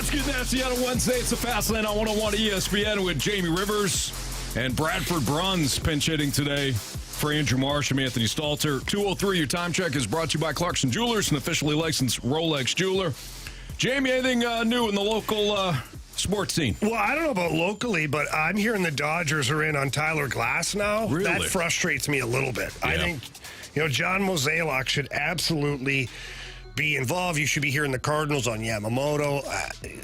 Let's get nasty on a Wednesday. It's the Fast Lane on 101 ESPN with Jamie Rivers and Bradford Bruns pinch hitting today for Andrew Marsh. I'm Anthony Stalter. 203, your time check is brought to you by Clarkson Jewelers, an officially licensed Rolex jeweler. Jamie, anything new in the local sports scene? Well, I don't know about locally, but I'm hearing the Dodgers are in on Tyler Glass now. Really? That frustrates me a little bit. Yeah. I think, John Mozeliak should absolutely be involved. You should be hearing the Cardinals on Yamamoto.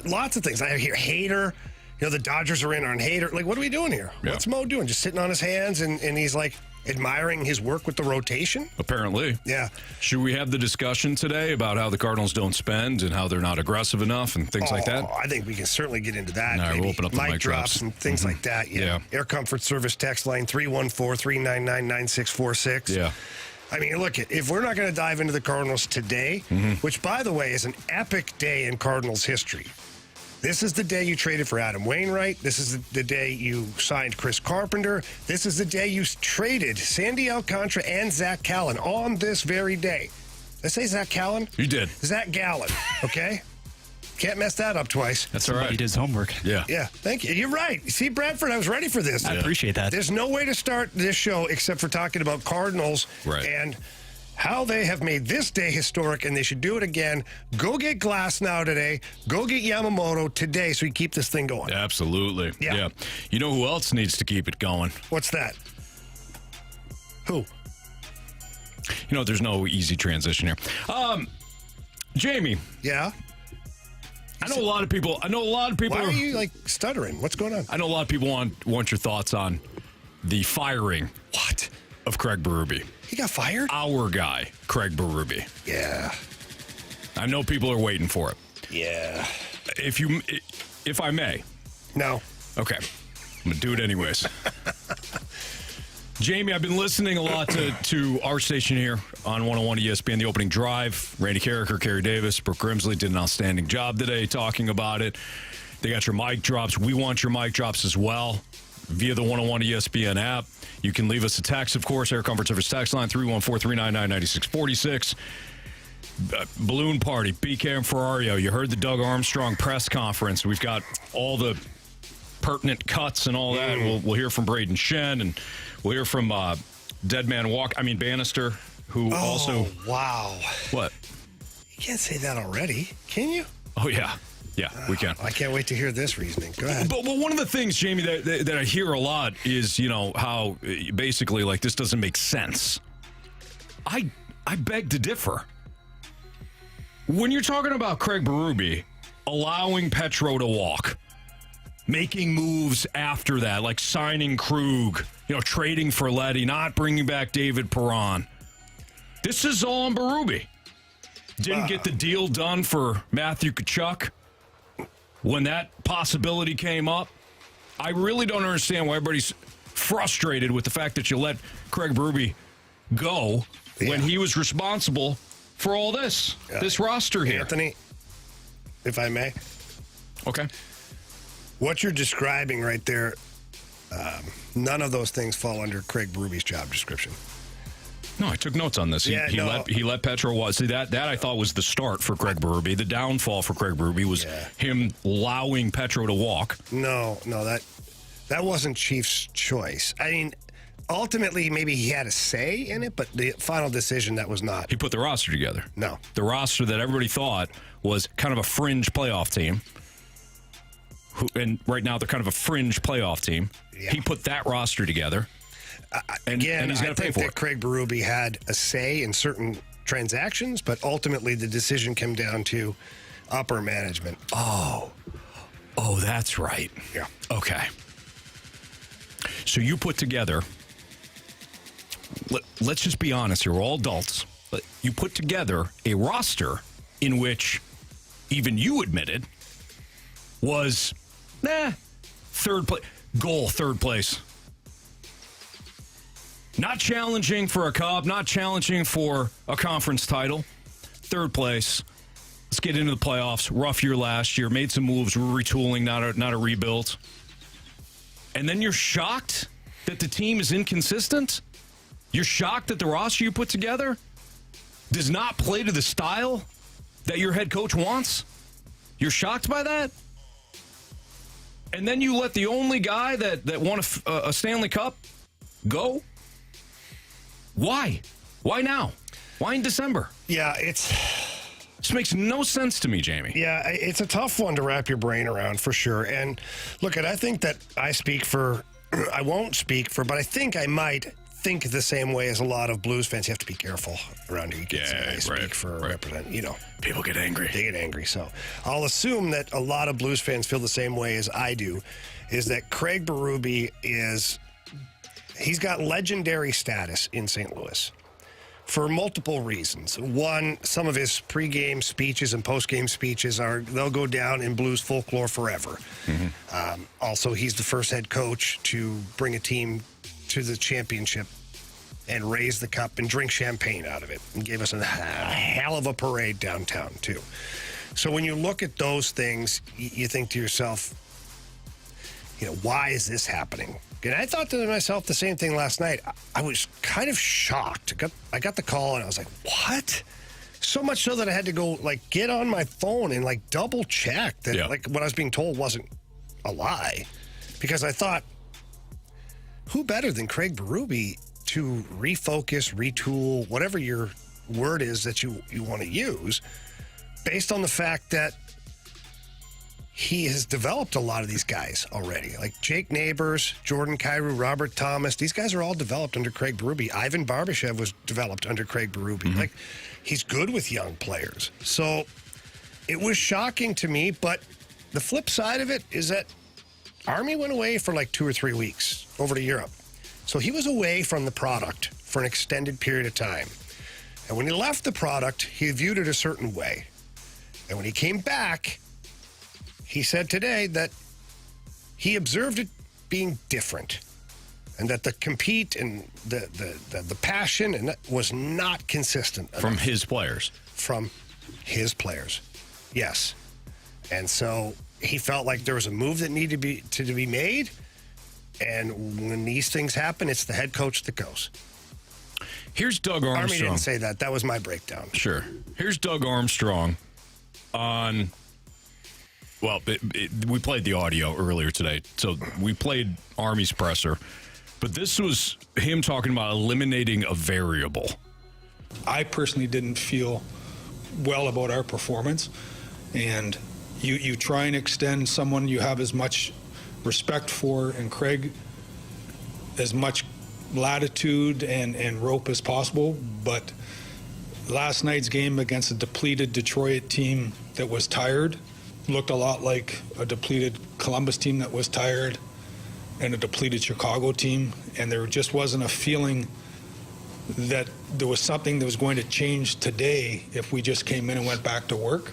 Lots of things. I hear Hader. The Dodgers are in on Hader. Like, what are we doing here? Yeah. What's Mo doing? Just sitting on his hands and he's like admiring his work with the rotation? Apparently. Yeah. Should we have the discussion today about how the Cardinals don't spend and how they're not aggressive enough and things like that? I think we can certainly get into that. All right, we'll open up the mic drops and things like that. Yeah. Air Comfort Service text line 314-399-9646. Yeah. I mean, look, if we're not going to dive into the Cardinals today, which, by the way, is an epic day in Cardinals history. This is the day you traded for Adam Wainwright. This is the day you signed Chris Carpenter. This is the day you traded Sandy Alcantara and Zach Gallen on this very day. Did I say Zach Gallen? You did. Zach Gallen, okay? Can't mess that up twice. That's all right. He did his homework. Yeah. Yeah, thank you. You're right. See, Bradford, I was ready for this. I appreciate that. There's no way to start this show except for talking about Cardinals and how they have made this day historic, and they should do it again. Go get Glass now today. Go get Yamamoto today so we keep this thing going. Absolutely. Yeah. You know who else needs to keep it going? What's that? Who? There's no easy transition here. Jamie. Yeah? I know a lot of people. Why are you stuttering? What's going on? I know a lot of people want your thoughts on the firing. What? Of Craig Berube. He got fired? Our guy, Craig Berube. Yeah. I know people are waiting for it. Yeah. If I may. No. Okay. I'm gonna do it anyways. Jamie, I've been listening a lot to our station here on 101 ESPN, The Opening Drive. Randy Carricker, Kerry Davis, Brooke Grimsley did an outstanding job today talking about it. They got your mic drops. We want your mic drops as well via the 101 ESPN app. You can leave us a text, of course, Air Comfort Service text line 314-399-9646. Balloon Party, BK and Ferrario. You heard the Doug Armstrong press conference. We've got all the pertinent cuts and all that. We'll hear from Braden Shen, and we'll hear from Bannister, who also... wow. What? You can't say that already, can you? Oh, yeah. Yeah, we can. I can't wait to hear this reasoning. Go ahead. But one of the things, Jamie, that I hear a lot is, how basically, this doesn't make sense. I beg to differ. When you're talking about Craig Berube allowing Petro to walk, making moves after that, like signing Krug, trading for Letty, not bringing back David Perron. This is all on Berube. Didn't get the deal done for Matthew Tkachuk when that possibility came up. I really don't understand why everybody's frustrated with the fact that you let Craig Berube go when he was responsible for all this roster here. Anthony, if I may. Okay. What you're describing right there, none of those things fall under Craig Berube's job description. No, I took notes on this. He let Petro walk. See, that I thought was the start for Craig Berube. The downfall for Craig Berube was him allowing Petro to walk. No, that wasn't Chief's choice. I mean, ultimately, maybe he had a say in it, but the final decision, that was not. He put the roster together. No. The roster that everybody thought was kind of a fringe playoff team. And right now, they're kind of a fringe playoff team. Yeah. He put that roster together. And he's got to pay for it. Craig Berube had a say in certain transactions, but ultimately the decision came down to upper management. Oh, that's right. Yeah. Okay. So you put together, let's just be honest here, we're all adults. You put together a roster in which even you admitted was, third place. Not challenging for a cup, not challenging for a conference title. Third place. Let's get into the playoffs. Rough year last year. Made some moves. We're retooling, not a rebuild. And then you're shocked that the team is inconsistent? You're shocked that the roster you put together does not play to the style that your head coach wants? You're shocked by that? And then you let the only guy that won a Stanley Cup go? Why? Why now? Why in December? Yeah, This makes no sense to me, Jamie. Yeah, it's a tough one to wrap your brain around for sure. And look, I think that I won't speak for, but I think I might think the same way as a lot of Blues fans. You have to be careful around here. You can't say I speak for represent. People get angry. They get angry. So I'll assume that a lot of Blues fans feel the same way as I do, is that Craig Berube he's got legendary status in St. Louis for multiple reasons. One, some of his pregame speeches and postgame speeches they'll go down in Blues folklore forever. Mm-hmm. Also, he's the first head coach to bring a team to the championship and raise the cup and drink champagne out of it, and gave us a hell of a parade downtown too. So when you look at those things, you think to yourself, why is this happening? And I thought to myself the same thing last night. I was kind of shocked. I got the call and I was like, what? So much so that I had to go get on my phone and double check that what I was being told wasn't a lie. Because I thought, who better than Craig Berube to refocus, retool, whatever your word is that you want to use, based on the fact that he has developed a lot of these guys already. Like Jake Neighbors, Jordan Kyrou, Robert Thomas. These guys are all developed under Craig Berube. Ivan Barbashev was developed under Craig Berube. Mm-hmm. He's good with young players. So it was shocking to me, but the flip side of it is that Army went away for 2 or 3 weeks over to Europe. So he was away from the product for an extended period of time. And when he left the product, he viewed it a certain way. And when he came back, he said today that he observed it being different, and that the compete and the passion and that was not consistent enough. From his players. From his players, yes. And so he felt like there was a move that needed to be made, and when these things happen, it's the head coach that goes. Here's Doug Armstrong. Army didn't say that. That was my breakdown. Sure. Here's Doug Armstrong on... Well, we played the audio earlier today, so we played Army's presser, but this was him talking about eliminating a variable. I personally didn't feel well about our performance, and you try and extend someone you have as much respect for, and Craig, as much latitude and rope as possible, but last night's game against a depleted Detroit team that was tired looked a lot like a depleted Columbus team that was tired and a depleted Chicago team, and there just wasn't a feeling that there was something that was going to change today if we just came in and went back to work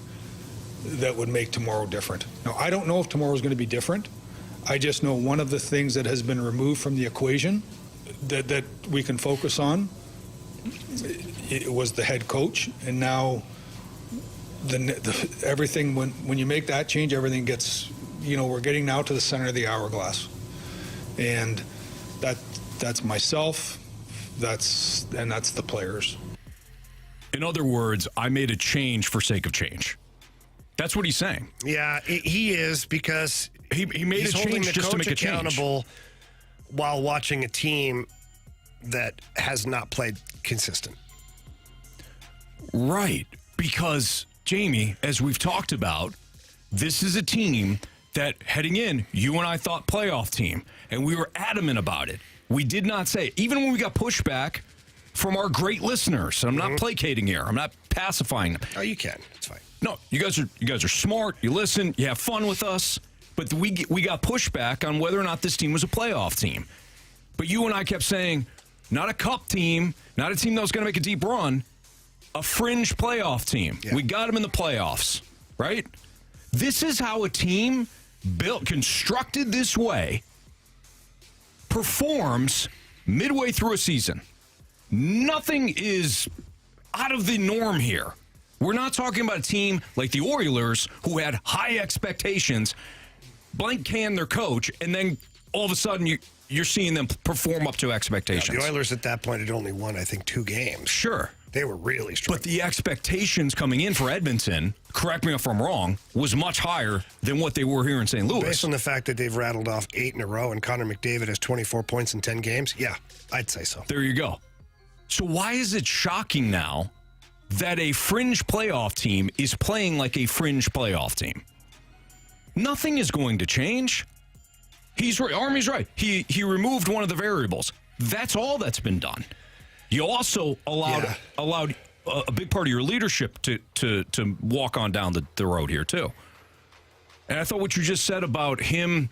that would make tomorrow different. Now, I don't know if tomorrow is going to be different. I just know one of the things that has been removed from the equation that we can focus on, it was the head coach, and now everything, when you make that change, everything gets, we're getting now to the center of the hourglass, and that's myself, that's the players. In other words, I made a change for sake of change. That's what he's saying. Yeah, he is, because he made a change just to make a change. Accountable while watching a team that has not played consistent. Right, because Jamie, as we've talked about, this is a team that heading in, you and I thought playoff team, and we were adamant about it. We did not say it. Even when we got pushback from our great listeners, and I'm not placating here, I'm not pacifying them. Oh, you can. It's fine. No, you guys are smart. You listen. You have fun with us. But we got pushback on whether or not this team was a playoff team. But you and I kept saying, not a cup team, not a team that was going to make a deep run, a fringe playoff team. Yeah. We got them in the playoffs, right? This is how a team constructed this way, performs midway through a season. Nothing is out of the norm here. We're not talking about a team like the Oilers who had high expectations, blank can their coach, and then all of a sudden you're seeing them perform up to expectations. Yeah, the Oilers at that point had only won, I think, 2 games. Sure. They were really strong. But the expectations coming in for Edmonton, correct me if I'm wrong, was much higher than what they were here in St. Louis. Based on the fact that they've rattled off 8 in a row and Connor McDavid has 24 points in 10 games, yeah, I'd say so. There you go. So why is it shocking now that a fringe playoff team is playing like a fringe playoff team? Nothing is going to change. He's right. Army's right. He removed one of the variables. That's all that's been done. You also allowed a big part of your leadership to walk on down the road here too. And I thought what you just said about him,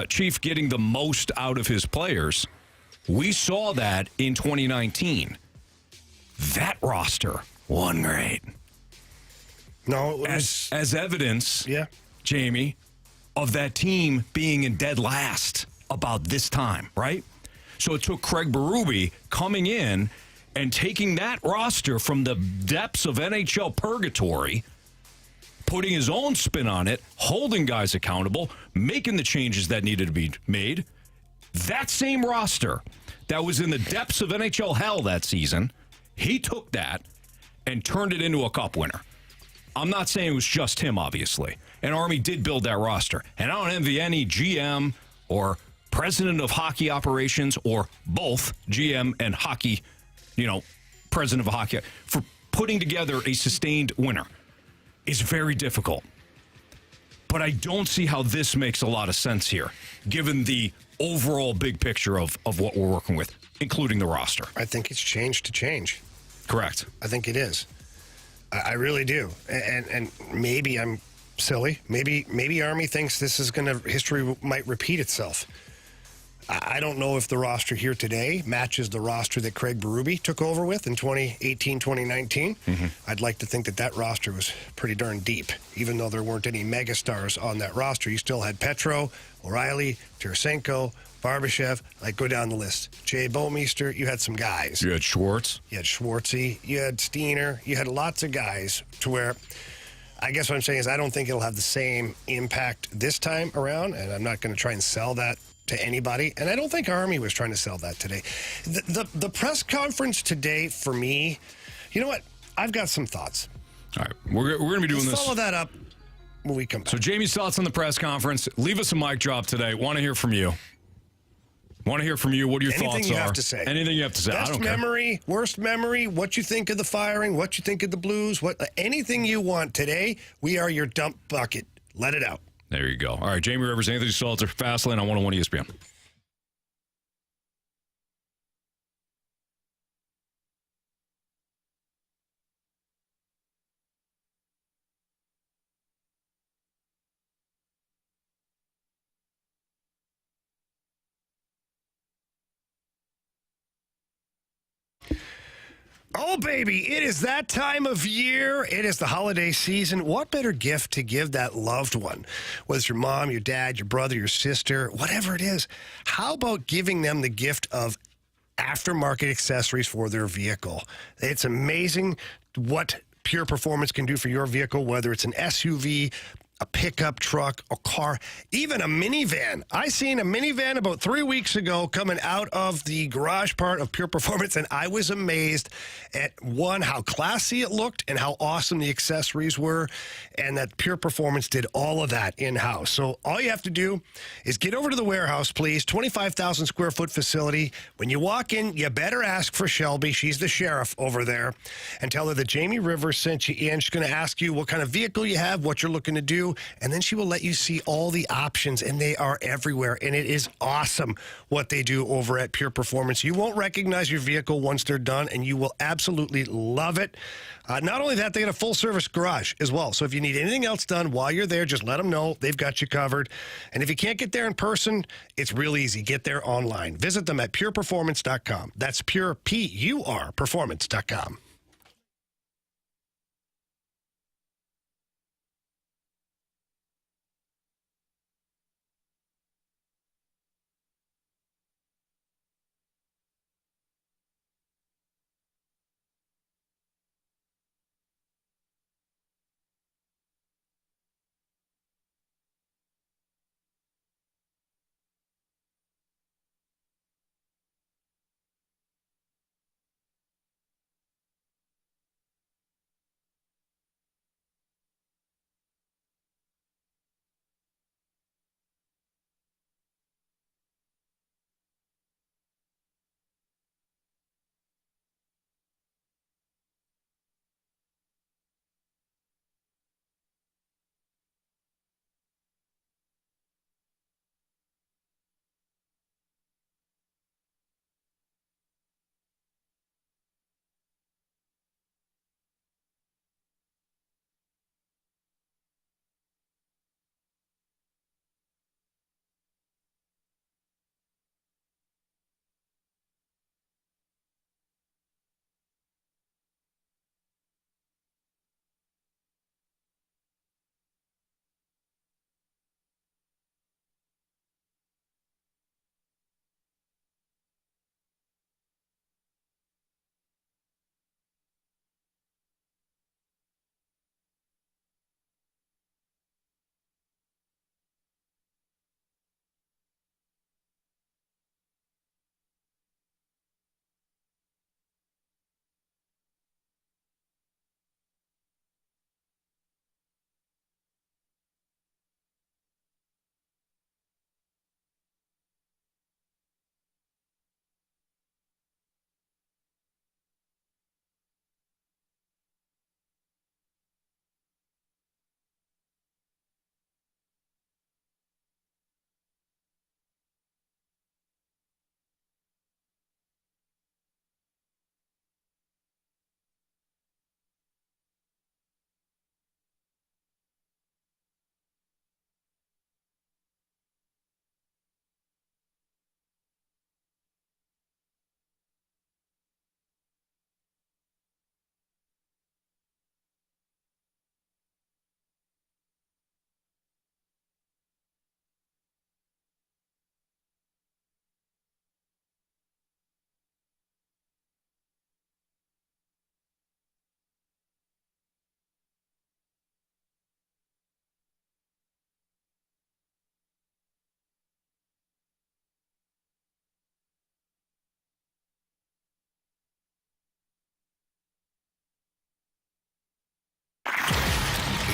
Chief, getting the most out of his players, we saw that in 2019. That roster wasn't great. No, it was, as evidence, yeah, Jamie, of that team being in dead last about this time, right? So it took Craig Berube coming in and taking that roster from the depths of NHL purgatory, putting his own spin on it, holding guys accountable, making the changes that needed to be made. That same roster that was in the depths of NHL hell that season, he took that and turned it into a cup winner. I'm not saying it was just him, obviously. And Army did build that roster. And I don't envy any GM or president of hockey operations or both GM and hockey, president of hockey, for putting together a sustained winner. Is very difficult. But I don't see how this makes a lot of sense here, given the overall big picture of what we're working with, including the roster. I think it's changed to change. Correct. I think it is. I really do. And maybe I'm silly. Maybe Army thinks history might repeat itself. I don't know if the roster here today matches the roster that Craig Berube took over with in 2018, 2019. Mm-hmm. I'd like to think that roster was pretty darn deep. Even though there weren't any megastars on that roster, you still had Petro, O'Reilly, Tarasenko, Barbashev, go down the list. Jay Bouwmeester, you had some guys. You had Schwartz. You had Schwartzy. You had Steiner. You had lots of guys to where, I guess what I'm saying is I don't think it'll have the same impact this time around, and I'm not going to try and sell that to anybody, and I don't think Army was trying to sell that today. The press conference today, for me, you know what? I've got some thoughts. All right, we're going to be doing Let's this. Follow that up when we come back. So Jamie's thoughts on the press conference. Leave us a mic drop today. Want to hear from you. What are your thoughts Anything you are. have to say. Anything you have to say. Best I don't memory, care. worst memory, what you think of the firing, what you think of the Blues, anything you want today. We are your dump bucket. Let it out. There you go. All right, Jamie Rivers, Anthony Stalter, Fastlane on 101 ESPN. Oh, baby, it is that time of year. It is the holiday season. What better gift to give that loved one? Whether it's your mom, your dad, your brother, your sister, whatever it is. How about giving them the gift of aftermarket accessories for their vehicle? It's amazing what Pure Performance can do for your vehicle, whether it's an SUV, a pickup truck, a car, even a minivan. I seen a minivan about 3 weeks ago coming out of the garage part of Pure Performance, and I was amazed at, one, how classy it looked and how awesome the accessories were, and that Pure Performance did all of that in-house. So all you have to do is get over to the warehouse, please, 25,000 square foot facility. When you walk in, you better ask for Shelby. She's the sheriff over there, and tell her that Jamie Rivers sent you in. She's going to ask you what kind of vehicle you have, what you're looking to do, and then she will let you see all the options, and they are everywhere. And it is awesome what they do over at Pure Performance. You won't recognize your vehicle once they're done, and you will absolutely love it. Not only that, they got a full-service garage as well. So if you need anything else done while you're there, just let them know. They've got you covered. And if you can't get there in person, it's real easy. Get there online. Visit them at pureperformance.com. That's pure, P-U-R, performance.com.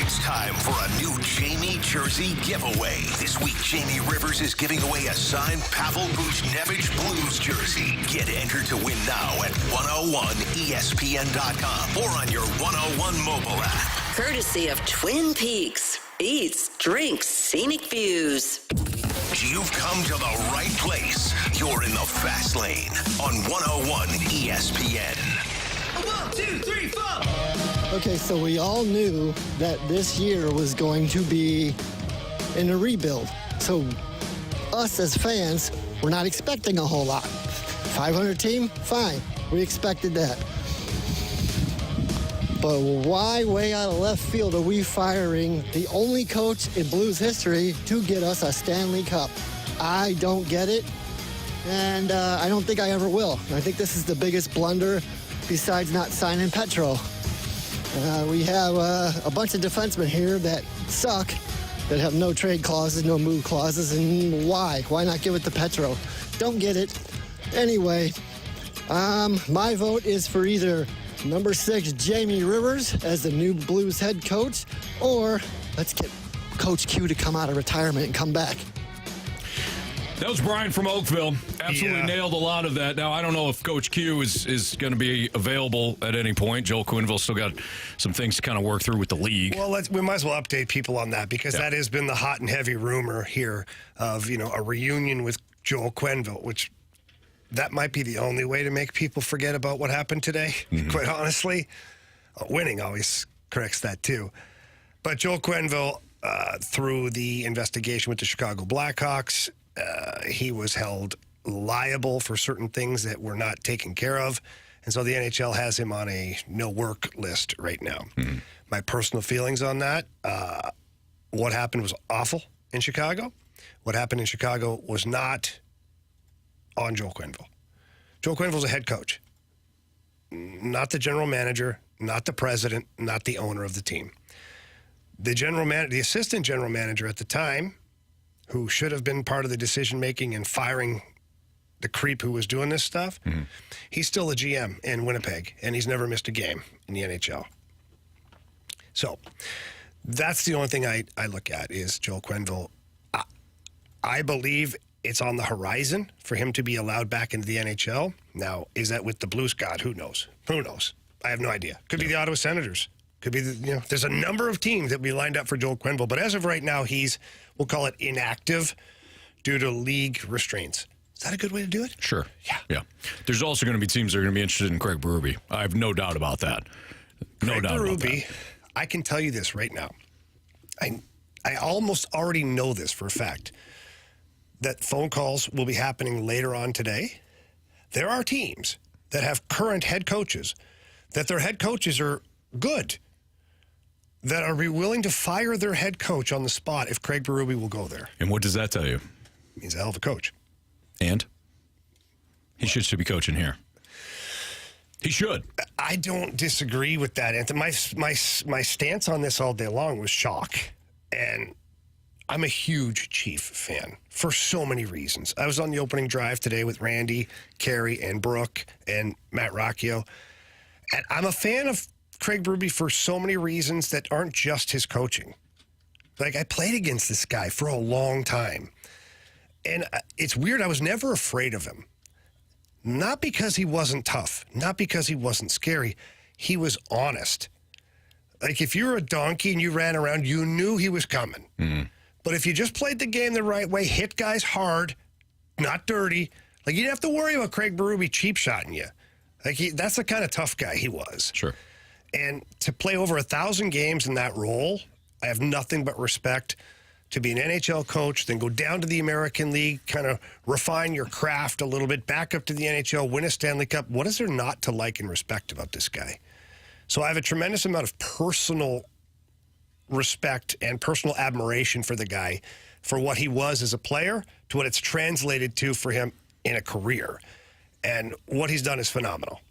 It's time for a new Jamie jersey giveaway. This week, Jamie Rivers is giving away a signed Pavel Buchnevich Blues jersey. Get entered to win now at 101ESPN.com or on your 101 mobile app. Courtesy of Twin Peaks. Eats, drinks, scenic views. You've come to the right place. You're in the fast lane on 101 ESPN. 1, 2, 3, 4. Okay, so we all knew that this year was going to be in a rebuild. So us as fans, we're not expecting a whole lot. 500 team, fine. We expected that. But why way out of left field are we firing the only coach in Blues history to get us a Stanley Cup? I don't get it, and I don't think I ever will. I think this is the biggest blunder besides not signing Petro. We have a bunch of defensemen here that suck, that have no trade clauses, no move clauses, and why? Why not give it to Petro? Don't get it. Anyway, my vote is for either number 6, Jamie Rivers as the new Blues head coach, or let's get Coach Q to come out of retirement and come back. That was Brian from Oakville. Absolutely nailed a lot of that. Now, I don't know if Coach Q is going to be available at any point. Joel Quenneville's still got some things to kind of work through with the league. Well, we might as well update people on that because that has been the hot and heavy rumor here of, a reunion with Joel Quenneville, which that might be the only way to make people forget about what happened today, quite honestly. Winning always corrects that, too. But Joel Quenneville, through the investigation with the Chicago Blackhawks, he was held liable for certain things that were not taken care of. And so the NHL has him on a no-work list right now. Mm-hmm. My personal feelings on that, what happened was awful in Chicago. What happened in Chicago was not on Joel Quenneville. Joel Quenneville's a head coach, not the general manager, not the president, not the owner of the team. The assistant general manager at the time, who should have been part of the decision-making and firing the creep who was doing this stuff, he's still a GM in Winnipeg, and he's never missed a game in the NHL. So that's the only thing I look at is Joel Quenneville. I believe it's on the horizon for him to be allowed back into the NHL. Now, is that with the Blues? God, who knows? Who knows? I have no idea. Could be the Ottawa Senators. Could be, there's a number of teams that we lined up for Joel Quenneville. But as of right now, we'll call it inactive due to league restraints. Is that a good way to do it? Sure. Yeah. There's also going to be teams that are going to be interested in Craig Berube. I have no doubt about that. No doubt about that. I can tell you this right now. I almost already know this for a fact, that phone calls will be happening later on today. There are teams that have current head coaches, that their head coaches are good, that are willing to fire their head coach on the spot if Craig Berube will go there. And what does that tell you? He's a hell of a coach. And? He should be coaching here. He should. I don't disagree with that, Anthony. My stance on this all day long was shock. And I'm a huge Chief fan for so many reasons. I was on the opening drive today with Randy, Carey, and Brooke, and Matt Rocchio. And I'm a fan of Craig Berube for so many reasons that aren't just his coaching. Like, I played against this guy for a long time. And it's weird. I was never afraid of him. Not because he wasn't tough. Not because he wasn't scary. He was honest. Like, if you were a donkey and you ran around, you knew he was coming. Mm-hmm. But if you just played the game the right way, hit guys hard, not dirty, like, you didn't have to worry about Craig Berube cheap shotting you. Like, that's the kind of tough guy he was. Sure. And to play over 1,000 games in that role, I have nothing but respect. To be an NHL coach, then go down to the American League, kind of refine your craft a little bit, back up to the NHL, win a Stanley Cup. What is there not to like and respect about this guy? So I have a tremendous amount of personal respect and personal admiration for the guy, for what he was as a player, to what it's translated to for him in a career. And what he's done is phenomenal.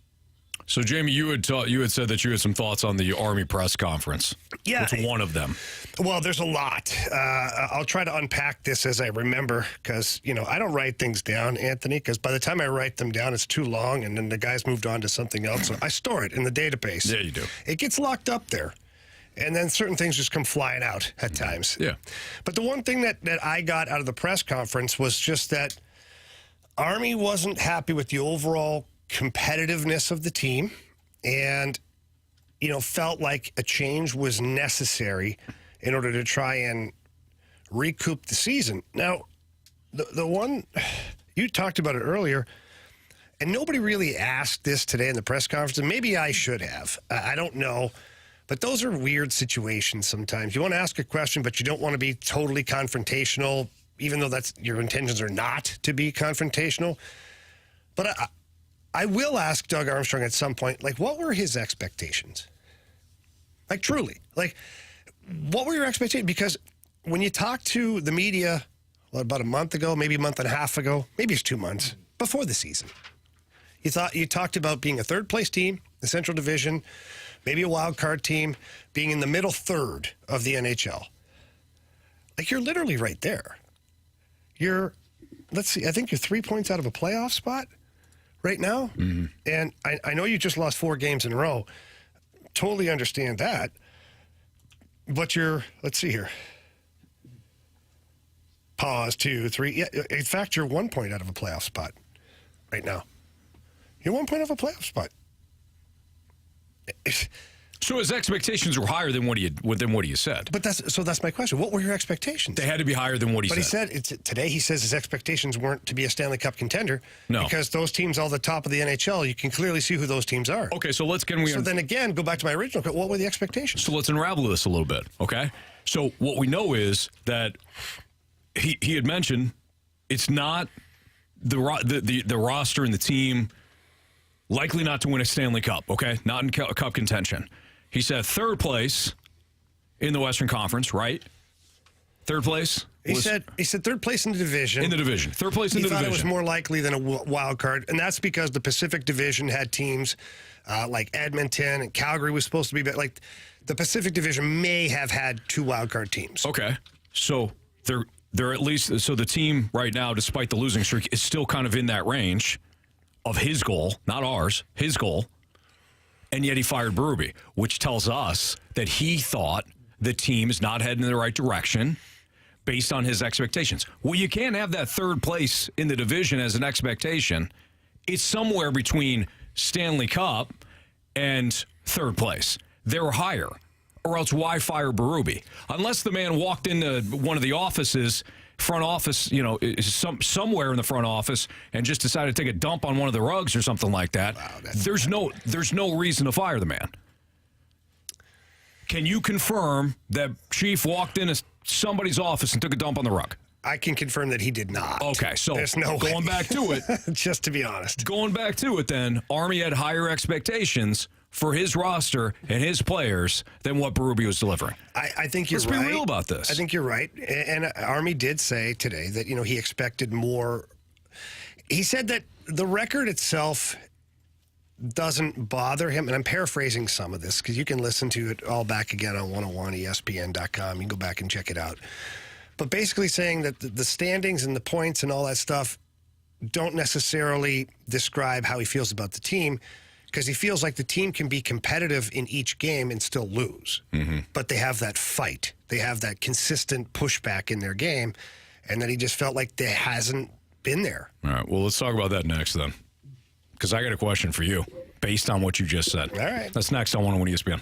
So, Jamie, you had said that you had some thoughts on the Army press conference. Yeah. What's one of them? Well, there's a lot. I'll try to unpack this as I remember because, I don't write things down, Anthony, because by the time I write them down, it's too long, and then the guy's moved on to something else. So I store it in the database. Yeah, you do. It gets locked up there. And then certain things just come flying out at times. Yeah. But the one thing that I got out of the press conference was just that Army wasn't happy with the overall competitiveness of the team and, felt like a change was necessary in order to try and recoup the season. Now, the one, you talked about it earlier, and nobody really asked this today in the press conference, and maybe I should have. I don't know. But those are weird situations sometimes. You want to ask a question, but you don't want to be totally confrontational, even though your intentions are not to be confrontational. But I will ask Doug Armstrong at some point, what were his expectations? Truly. What were your expectations? Because when you talk to the media, about a month ago, maybe a month and a half ago, maybe it's 2 months, before the season, you talked about being a third-place team, the Central Division, maybe a wild card team, being in the middle third of the NHL. You're literally right there. Let's see, I think you're 3 points out of a playoff spot right now. Mm-hmm. And I know you just lost 4 games in a row. Totally understand that. But let's see here. Pause, 2, 3. Yeah, in fact, you're 1 point out of a playoff spot right now. You're 1 point out of a playoff spot. So his expectations were higher than what he said. But that's my question. What were your expectations? They had to be higher than what he said. But he said today he says his expectations weren't to be a Stanley Cup contender. No. Because those teams all at the top of the NHL, you can clearly see who those teams are. Okay, so then again, go back to my original. What were the expectations? So let's unravel this a little bit, okay? So what we know is that he had mentioned it's not the roster and the team likely not to win a Stanley Cup, okay? Not in cup contention. He said third place in the Western Conference, right? Third place? He said third place in the division. In the division. Third place in the division. He thought it was more likely than a wild card, and that's because the Pacific Division had teams like Edmonton and Calgary was supposed to be, the Pacific Division may have had 2 wild card teams. Okay. So they're at least, so the team right now, despite the losing streak, is still kind of in that range of his goal, not ours, his goal. And yet he fired Berube, which tells us that he thought the team is not heading in the right direction based on his expectations. Well, you can't have that third place in the division as an expectation. It's somewhere between Stanley Cup and third place. They're higher. Or else why fire Berube? Unless the man walked into one of the offices, front office, somewhere in the front office, and just decided to take a dump on one of the rugs or something like that. Wow, there's no reason to fire the man. Can you confirm that Chief walked into somebody's office and took a dump on the rug? I can confirm that he did not. Okay, so there's no going way. Back to it. Just to be honest. Going back to it then, Army had higher expectations for his roster and his players than what Berube was delivering. I think you're right. Let's be real about this. I think you're right. And Army did say today that, he expected more. He said that the record itself doesn't bother him. And I'm paraphrasing some of this because you can listen to it all back again on 101ESPN.com. You can go back and check it out. But basically saying that the standings and the points and all that stuff don't necessarily describe how he feels about the team, because he feels like the team can be competitive in each game and still lose. Mm-hmm. But they have that fight. They have that consistent pushback in their game, and that he just felt like there hasn't been there. All right, well, let's talk about that next then, because I got a question for you based on what you just said. All right. That's next on 101 ESPN.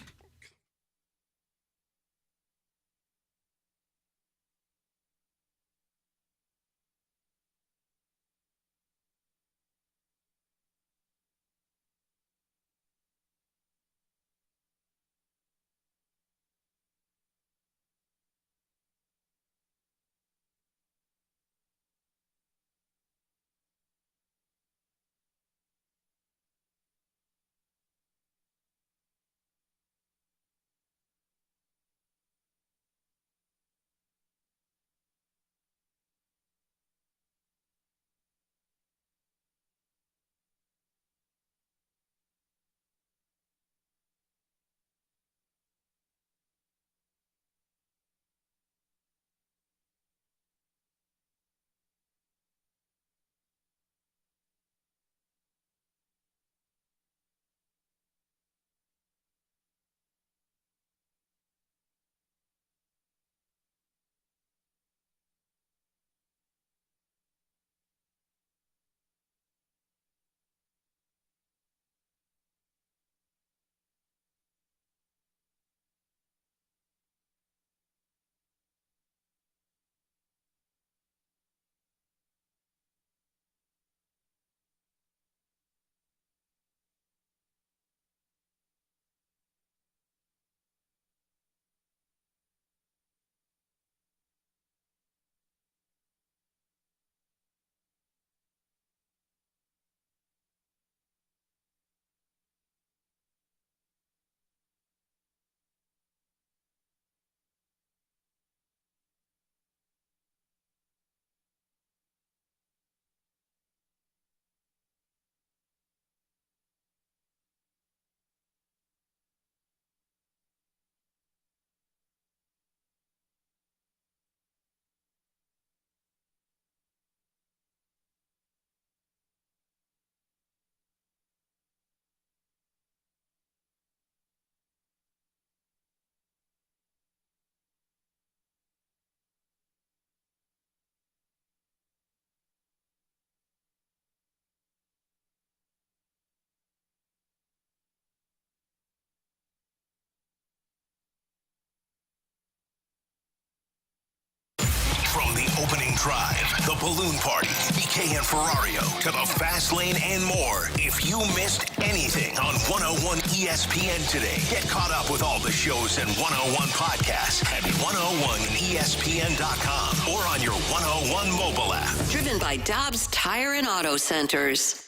opening drive, the balloon party, BK and Ferrario to the fast lane and more. If you missed anything on 101 ESPN today, get caught up with all the shows and 101 podcasts at 101ESPN.com or on your 101 mobile app. Driven by Dobbs Tire and Auto Centers.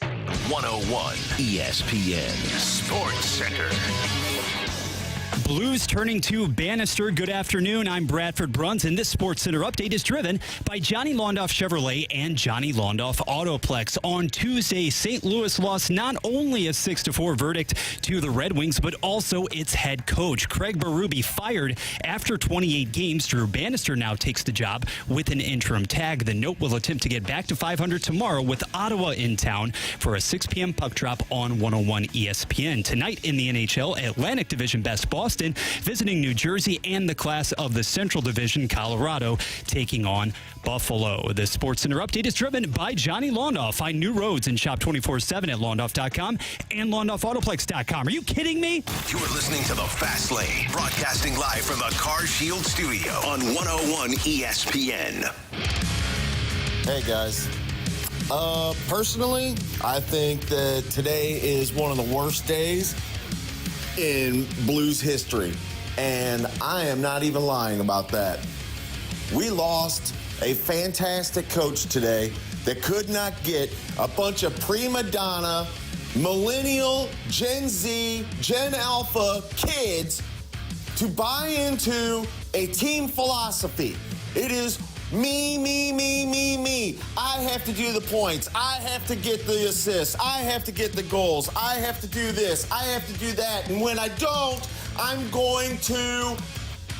101 ESPN Sports Center. Blues turning to Bannister. Good afternoon. I'm Bradford Bruns, and this Sports Center update is driven by Johnny Londoff Chevrolet and Johnny Londoff Autoplex. On Tuesday, St. Louis lost not only a 6-4 verdict to the Red Wings, but also its head coach. Craig Berube fired after 28 games. Drew Bannister now takes the job with an interim tag. The Note will attempt to get back to 500 tomorrow with Ottawa in town for a 6 p.m. puck drop on 101 ESPN. Tonight in the NHL, Atlantic Division best Boston visiting New Jersey, and the class of the Central Division, Colorado, taking on Buffalo. The Sports Center update is driven by Johnny Londoff. Find new roads and shop 24/7 at Londoff.com and LondoffAutoplex.com. Are you kidding me? You're listening to The Fast Lane, broadcasting live from the Car Shield studio on 101 ESPN. Hey, guys. Personally, I think that today is one of the worst days in Blues history, and I am not even lying about that. We lost a fantastic coach today that could not get a bunch of prima donna, millennial, Gen Z, Gen Alpha kids to buy into a team philosophy. It is me, me, me, me, me. I have to do the points. I have to get the assists. I have to get the goals. I have to do this. I have to do that. And when I don't, I'm going to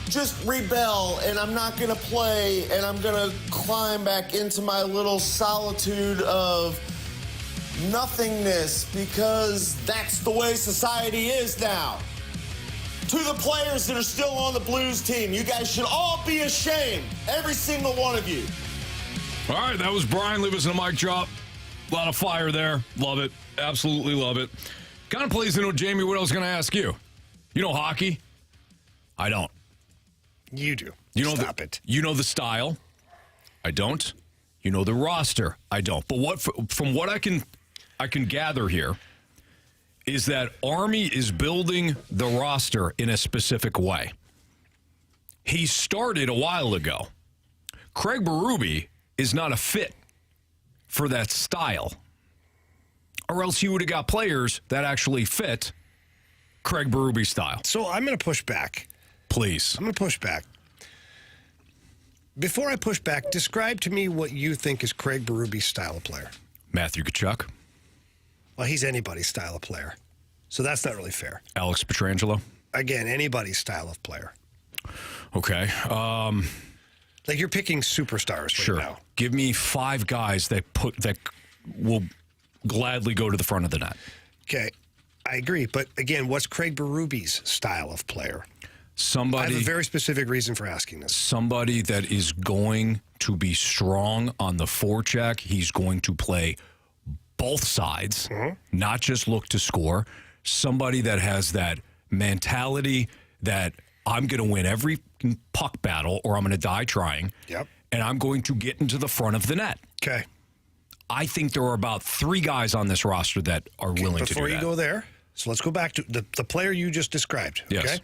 just rebel, and I'm not going to play, and I'm going to climb back into my little solitude of nothingness, because that's the way society is now. To the players that are still on the Blues team, you guys should all be ashamed. Every single one of you. All right, that was Brian. Leave us in a mic drop. A lot of fire there. Love it. Absolutely love it. Kind of plays into Jamie, what I was going to ask you. You know hockey? I don't. You do. Stop it. You know the style? I don't. You know the roster? I don't. But from what I can gather here, is that Army is building the roster in a specific way. He started a while ago. Craig Berube is not a fit for that style. Or else you would have got players that actually fit Craig Berube's style. So I'm going to push back. Please. I'm going to push back. Before I push back, describe to me what you think is Craig Berube's style of player. Matthew Tkachuk. Well, he's anybody's style of player. So that's not really fair. Alex Pietrangelo. Again, anybody's style of player. Okay. Like you're picking superstars Sure. right now. Give me 5 guys that will gladly go to the front of the net. Okay. I agree. But again, what's Craig Berube's style of player? Somebody. I have a very specific reason for asking this. Somebody that is going to be strong on the forecheck. He's going to play both sides, not just look to score. Somebody that has that mentality that I'm going to win every puck battle or I'm going to die trying. Yep. And I'm going to get into the front of the net. Okay. I think there are about 3 guys on this roster that are willing to do that. Before you go there, so let's go back to the player you just described. Yes.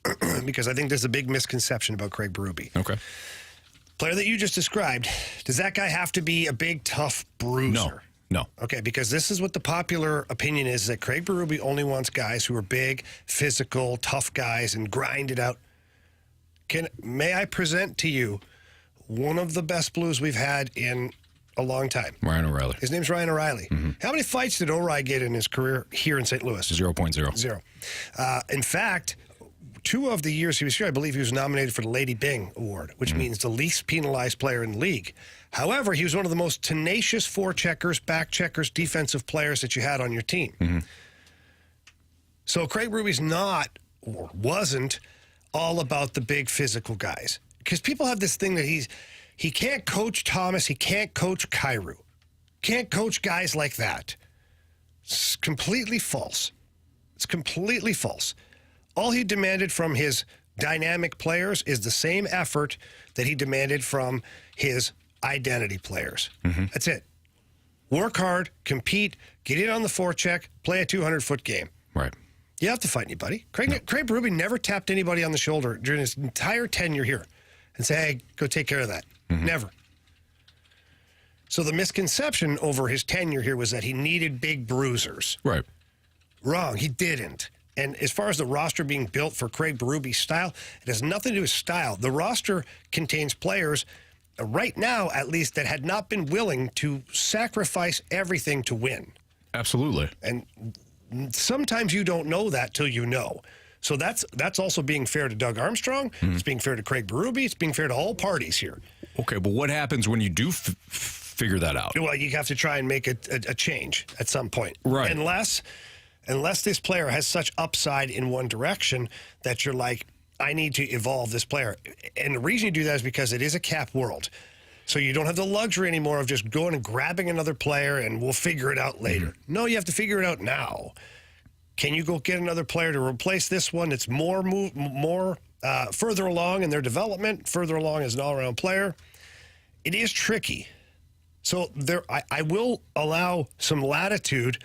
Okay? Because I think there's a big misconception about Craig Berube. Okay. Player that you just described, does that guy have to be a big, tough bruiser? No. Okay, because this is what the popular opinion is, that Craig Berube only wants guys who are big, physical, tough guys and grind it out. May I present to you one of the best Blues we've had in a long time? Ryan O'Reilly. His name's Ryan O'Reilly. Mm-hmm. How many fights did O'Reilly get in his career here in St. Louis? 0.0. 0. In fact, 2 of the years he was here, I believe he was nominated for the Lady Byng Award, which means the least penalized player in the league. However, he was one of the most tenacious forecheckers, back checkers, defensive players that you had on your team. Mm-hmm. So Craig Berube's not, or wasn't, all about the big physical guys. Because people have this thing that he can't coach Thomas, he can't coach Kyrou. Can't coach guys like that. It's completely false. It's completely false. All he demanded from his dynamic players is the same effort that he demanded from his identity players. That's it. Work hard, compete, get in on the forecheck, play a 200-foot game. Right. You have to fight anybody. Craig Berube never tapped anybody on the shoulder during his entire tenure here and say, hey, go take care of that. Never. So the misconception over his tenure here was that he needed big bruisers. Right. Wrong. He didn't. And as far as the roster being built for Craig Berube's style, it has nothing to do with style. The roster contains players, right now at least, that had not been willing to sacrifice everything to win. Absolutely. And sometimes you don't know that till you know. So that's also being fair to Doug Armstrong. It's being fair to Craig Berube. It's being fair to all parties here. Okay, but what happens when you do figure that out? Well, you have to try and make a change at some point. Right. Unless this player has such upside in one direction that you're like, I need to evolve this player. And the reason you do that is because it is a cap world. So you don't have the luxury anymore of just going and grabbing another player and we'll figure it out later. No, you have to figure it out now. Can you go get another player to replace this one that's further along in their development, further along as an all-around player? It is tricky. So I will allow some latitude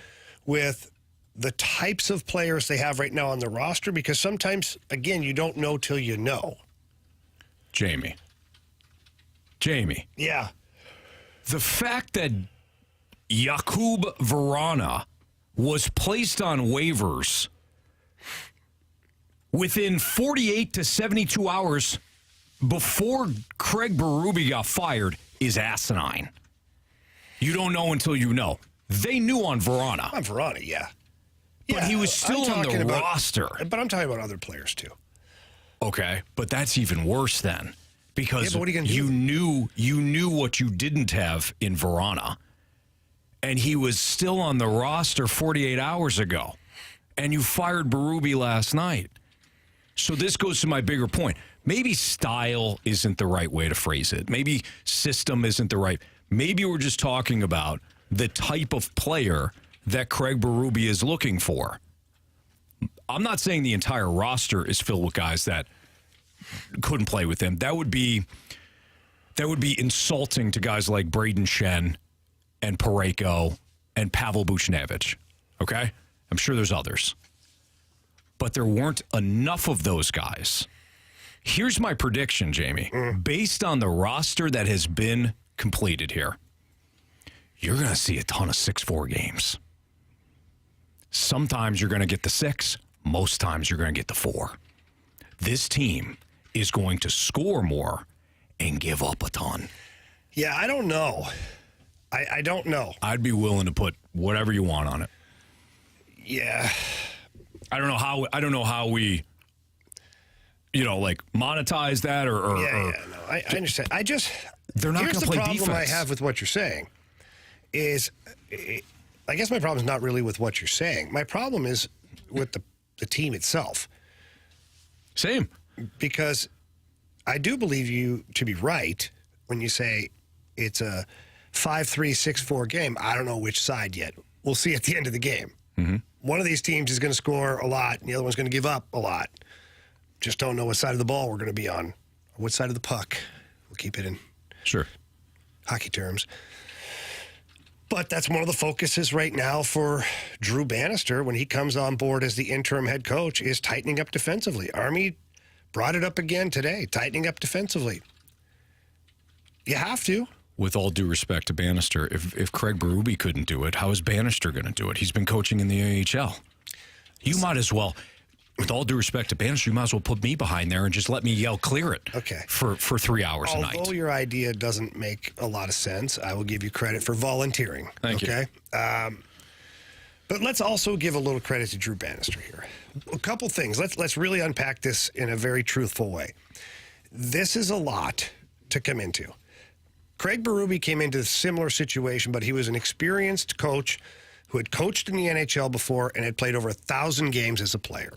with the types of players they have right now on the roster because sometimes, again, you don't know till you know. Jamie. Yeah. The fact that Jakub Vrana was placed on waivers within 48 to 72 hours before Craig Berube got fired is asinine. You don't know until you know. They knew on Vrana. On Vrana, yeah. But he was still on the roster. But I'm talking about other players, too. Okay, but that's even worse then. Because but what are you gonna do? you knew what you didn't have in Vrana. And he was still on the roster 48 hours ago. And you fired Berube last night. So this goes to my bigger point. Maybe style isn't the right way to phrase it. Maybe system isn't the right. Maybe we're just talking about the type of player that Craig Berube is looking for. I'm not saying the entire roster is filled with guys that couldn't play with him. That would be insulting to guys like Braden Shen and Parayko and Pavel Buchnevich. Okay? I'm sure there's others. But there weren't enough of those guys. Here's my prediction, Jamie. Based on the roster that has been completed here, you're going to see a ton of 6-4 games. Sometimes you're going to get the 6. Most times you're going to get the 4. This team is going to score more and give up a ton. Yeah, I don't know. I don't know. I'd be willing to put whatever you want on it. Yeah. I don't know how we monetize that or I understand. They're not going to play defense. Here's the problem I have with what you're saying is, I guess my problem is not really with what you're saying. My problem is with the team itself. Same. Because I do believe you to be right when you say it's a 5-3, 6-4 game. I don't know which side yet. We'll see at the end of the game. One of these teams is going to score a lot, and the other one's going to give up a lot. Just don't know what side of the ball we're going to be on, or what side of the puck. We'll keep it in hockey terms. But that's one of the focuses right now for Drew Bannister when he comes on board as the interim head coach is tightening up defensively. Army brought it up again today, tightening up defensively. You have to. With all due respect to Bannister, if Craig Berube couldn't do it, how is Bannister going to do it? He's been coaching in the AHL. You might as well, with all due respect to Bannister, you might as well put me behind there and just let me yell clear it for 3 hours a night. Although your idea doesn't make a lot of sense, I will give you credit for volunteering. Thank you. But let's also give a little credit to Drew Bannister here. A couple things. Let's really unpack this in a very truthful way. This is a lot to come into. Craig Berube came into a similar situation, but he was an experienced coach who had coached in the NHL before and had played over 1,000 games as a player.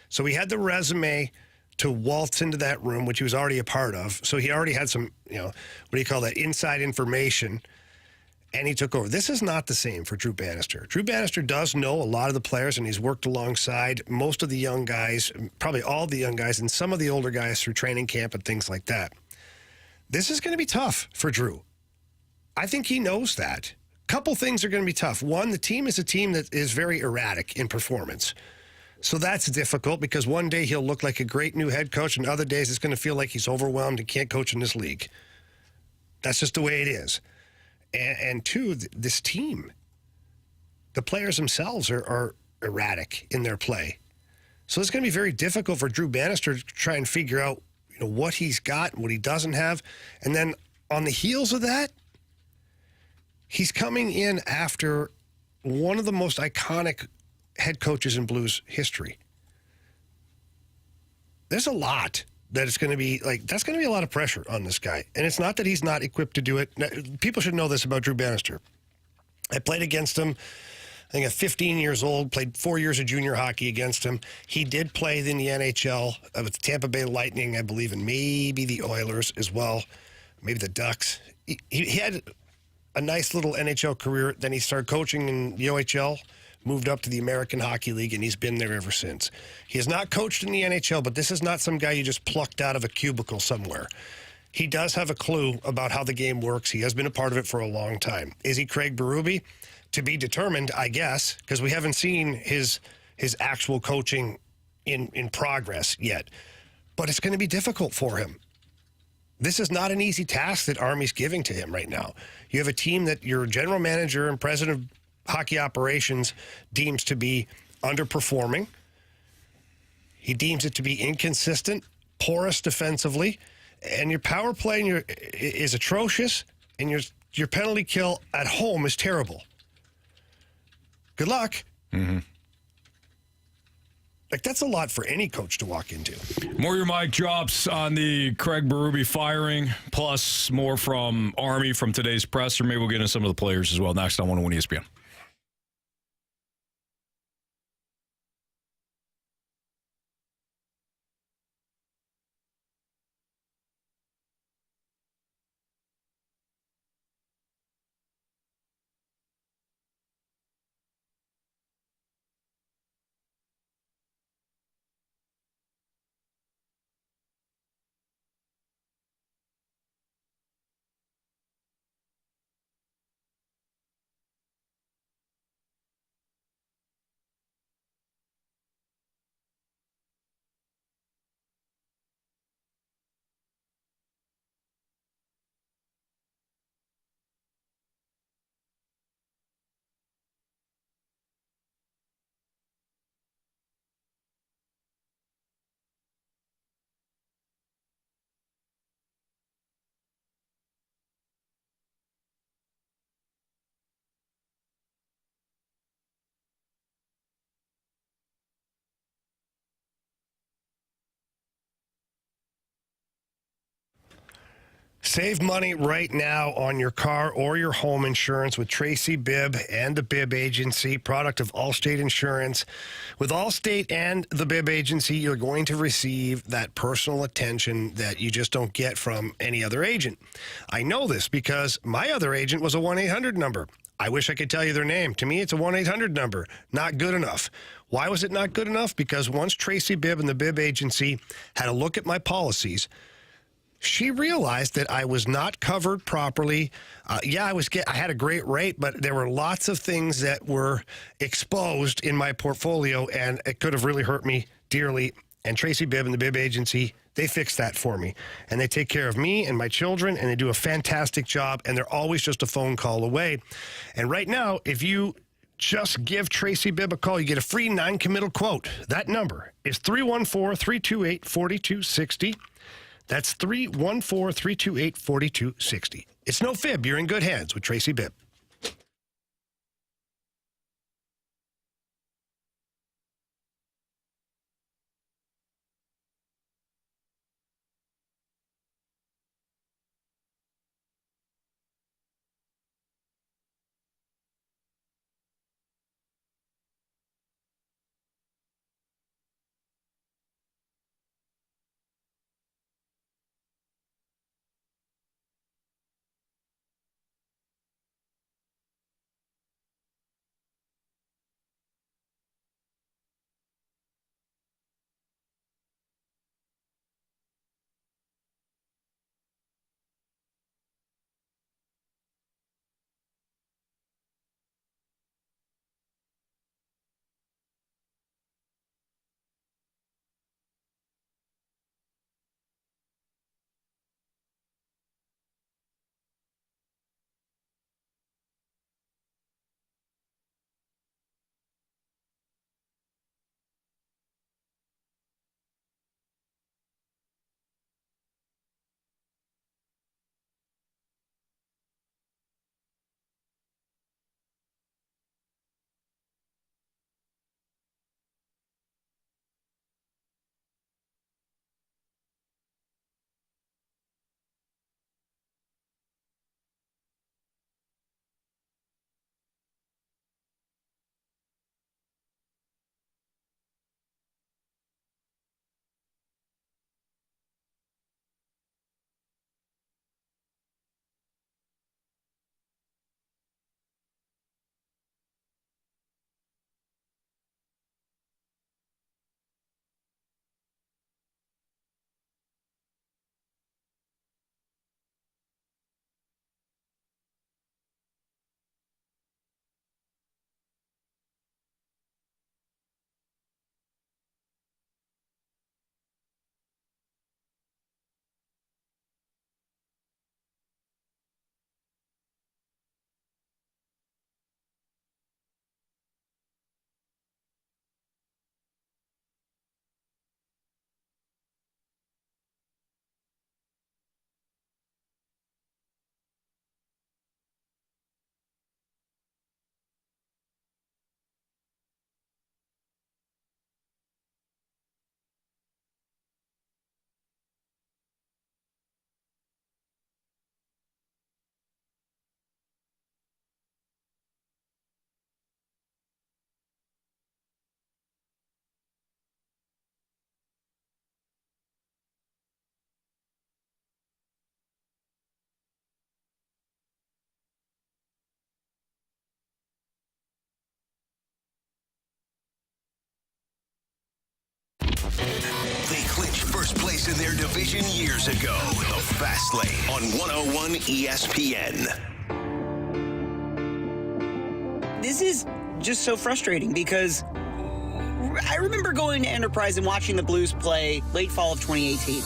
So he had the resume to waltz into that room, which he was already a part of. So he already had some, what do you call that, inside information, and he took over. This is not the same for Drew Bannister. Drew Bannister does know a lot of the players, and he's worked alongside most of the young guys, probably all the young guys, and some of the older guys through training camp and things like that. This is going to be tough for Drew. I think he knows that. Couple things are going to be tough. One, the team is a team that is very erratic in performance. So that's difficult because one day he'll look like a great new head coach, and other days it's going to feel like he's overwhelmed and can't coach in this league. That's just the way it is. And two, this team, the players themselves are erratic in their play. So it's going to be very difficult for Drew Bannister to try and figure out, what he's got and what he doesn't have. And then on the heels of that, he's coming in after one of the most iconic head coaches in Blues history. There's a lot that it's going to be that's going to be a lot of pressure on this guy. And it's not that he's not equipped to do it. People should know this about Drew Bannister. I played against him, I think at 15 years old, played 4 years of junior hockey against him. He did play in the NHL with the Tampa Bay Lightning, I believe, and maybe the Oilers as well, maybe the Ducks. He had a nice little NHL career. Then he started coaching in the OHL, moved up to the American Hockey League, and he's been there ever since. He has not coached in the NHL, but this is not some guy you just plucked out of a cubicle somewhere. He does have a clue about how the game works. He has been a part of it for a long time. Is he Craig Berube? To be determined, I guess, because we haven't seen his actual coaching in progress yet. But it's going to be difficult for him. This is not an easy task that Army's giving to him right now. You have a team that your general manager and president of hockey operations deems to be underperforming. He deems it to be inconsistent, porous defensively, and your power play is atrocious, and your penalty kill at home is terrible. Good luck. Mm-hmm. That's a lot for any coach to walk into. More your mic drops on the Craig Berube firing, plus more from Army from today's presser. Maybe we'll get into some of the players as well next on 101 ESPN. Save money right now on your car or your home insurance with Tracy Bibb and the Bibb Agency, product of Allstate Insurance. With Allstate and the Bibb Agency, you're going to receive that personal attention that you just don't get from any other agent. I know this because my other agent was a 1-800 number. I wish I could tell you their name. To me, it's a 1-800 number. Not good enough. Why was it not good enough? Because once Tracy Bibb and the Bibb Agency had a look at my policies, she realized that I was not covered properly. I had a great rate, but there were lots of things that were exposed in my portfolio, and it could have really hurt me dearly. And Tracy Bibb and the Bibb Agency, they fixed that for me. And they take care of me and my children, and they do a fantastic job, and they're always just a phone call away. And right now, if you just give Tracy Bibb a call, you get a free non-committal quote. That number is 314-328-4260. That's 314-328-4260. It's no fib. You're in good hands with Tracy Bibb. guys in their division years ago. The Fast Lane on 101 ESPN. This is just so frustrating because I remember going to Enterprise and watching the Blues play late fall of 2018.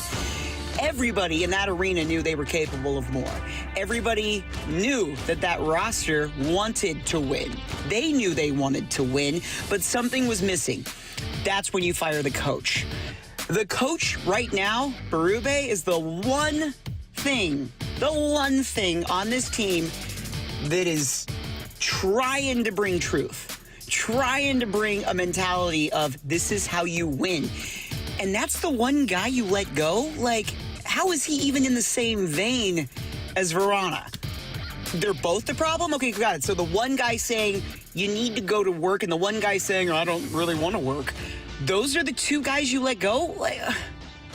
Everybody in that arena knew they were capable of more. Everybody knew that roster wanted to win. They knew they wanted to win, but something was missing. That's when you fire the coach. The coach right now, Berube, is the one thing on this team that is trying to bring truth, trying to bring a mentality of this is how you win. And that's the one guy you let go? Like, how is he even in the same vein as Verona? They're both the problem? Okay, got it. So the one guy saying you need to go to work and the one guy saying I don't really want to work. Those are the two guys you let go? Like,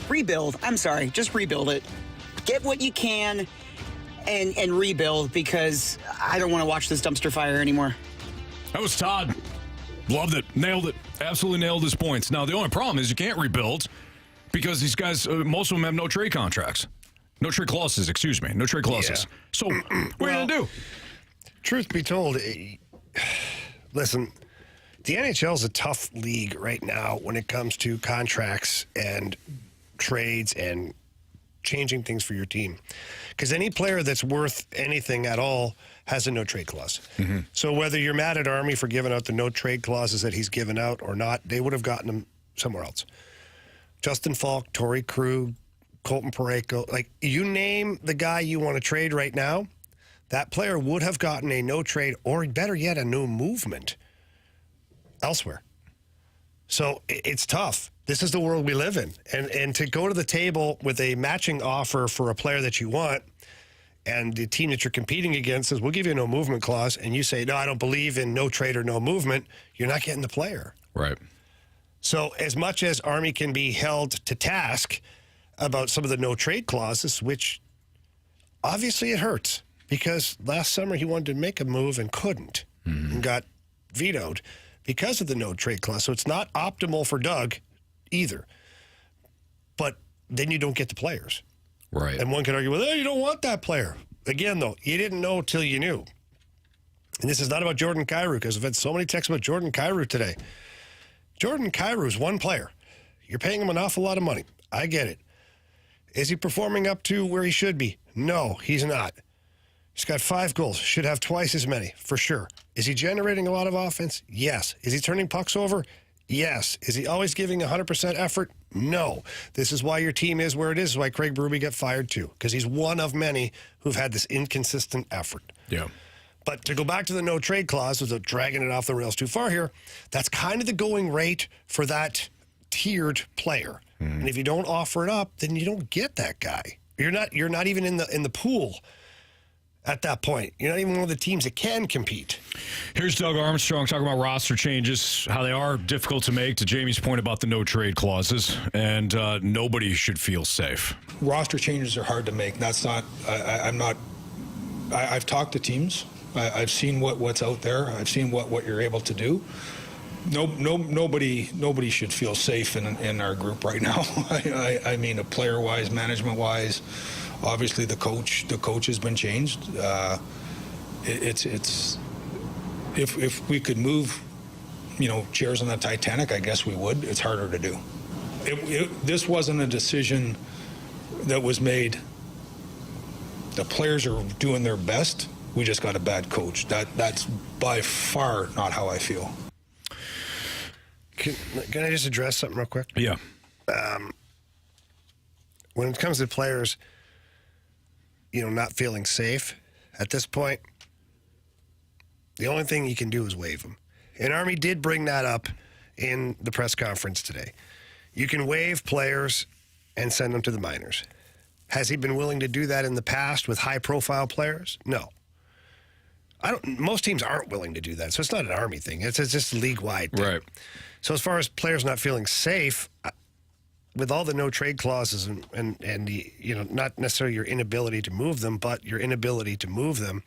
rebuild. I'm sorry. Just rebuild it. Get what you can and rebuild because I don't want to watch this dumpster fire anymore. That was Todd. Loved it. Nailed it. Absolutely nailed his points. Now, the only problem is you can't rebuild because these guys, most of them have no trade contracts. No trade clauses, excuse me. No trade clauses. Yeah. So, what are you going to do? Truth be told, listen, the NHL is a tough league right now when it comes to contracts and trades and changing things for your team. Because any player that's worth anything at all has a no-trade clause. Mm-hmm. So whether you're mad at Army for giving out the no-trade clauses that he's given out or not, they would have gotten them somewhere else. Justin Falk, Torrey Krug, Colton Parayko, like you name the guy you want to trade right now, that player would have gotten a no-trade or better yet, a no movement elsewhere. So it's tough. This is the world we live in. And to go to the table with a matching offer for a player that you want and the team that you're competing against says, we'll give you a no movement clause, and you say, no, I don't believe in no trade or no movement, you're not getting the player. Right. So as much as Army can be held to task about some of the no trade clauses, which obviously it hurts because last summer he wanted to make a move and couldn't and got vetoed because of the no trade clause. So it's not optimal for Doug either. But then you don't get the players. Right. And one could argue, well, you don't want that player. Again, though, you didn't know till you knew. And this is not about Jordan Kyrou because I've had so many texts about Jordan Kyrou today. Jordan Kyrou is one player. You're paying him an awful lot of money. I get it. Is he performing up to where he should be? No, he's not. He's got 5 goals. Should have twice as many, for sure. Is he generating a lot of offense? Yes. Is he turning pucks over? Yes. Is he always giving 100% effort? No. This is why your team is where it is. This is why Craig Berube got fired too, because he's one of many who've had this inconsistent effort. Yeah. But to go back to the no trade clause, without dragging it off the rails too far here, that's kind of the going rate for that tiered player. And if you don't offer it up, then you don't get that guy. You're not even in the pool at that point. You're not even one of the teams that can compete. Here's Doug Armstrong talking about roster changes, how they are difficult to make, to Jamie's point about the no trade clauses, and nobody should feel safe. Roster changes are hard to make. That's not. I've talked to teams. I've seen what's out there. I've seen what you're able to do. Nobody should feel safe in our group right now. I mean, player-wise, management-wise, obviously the coach has been changed. It's if we could move, chairs on the Titanic, I guess we would. It's harder to do. This wasn't a decision that was made. The players are doing their best. We just got a bad coach. That's by far not how I feel. Can I just address something real quick? Yeah. When it comes to players, not feeling safe at this point, the only thing you can do is waive them. And Army did bring that up in the press conference today. You can waive players and send them to the minors. Has he been willing to do that in the past with high-profile players? No. Most teams aren't willing to do that, so it's not an Army thing. It's just a league-wide thing. Right. So as far as players not feeling safe, with all the no-trade clauses and the, not necessarily your inability to move them, but your inability to move them,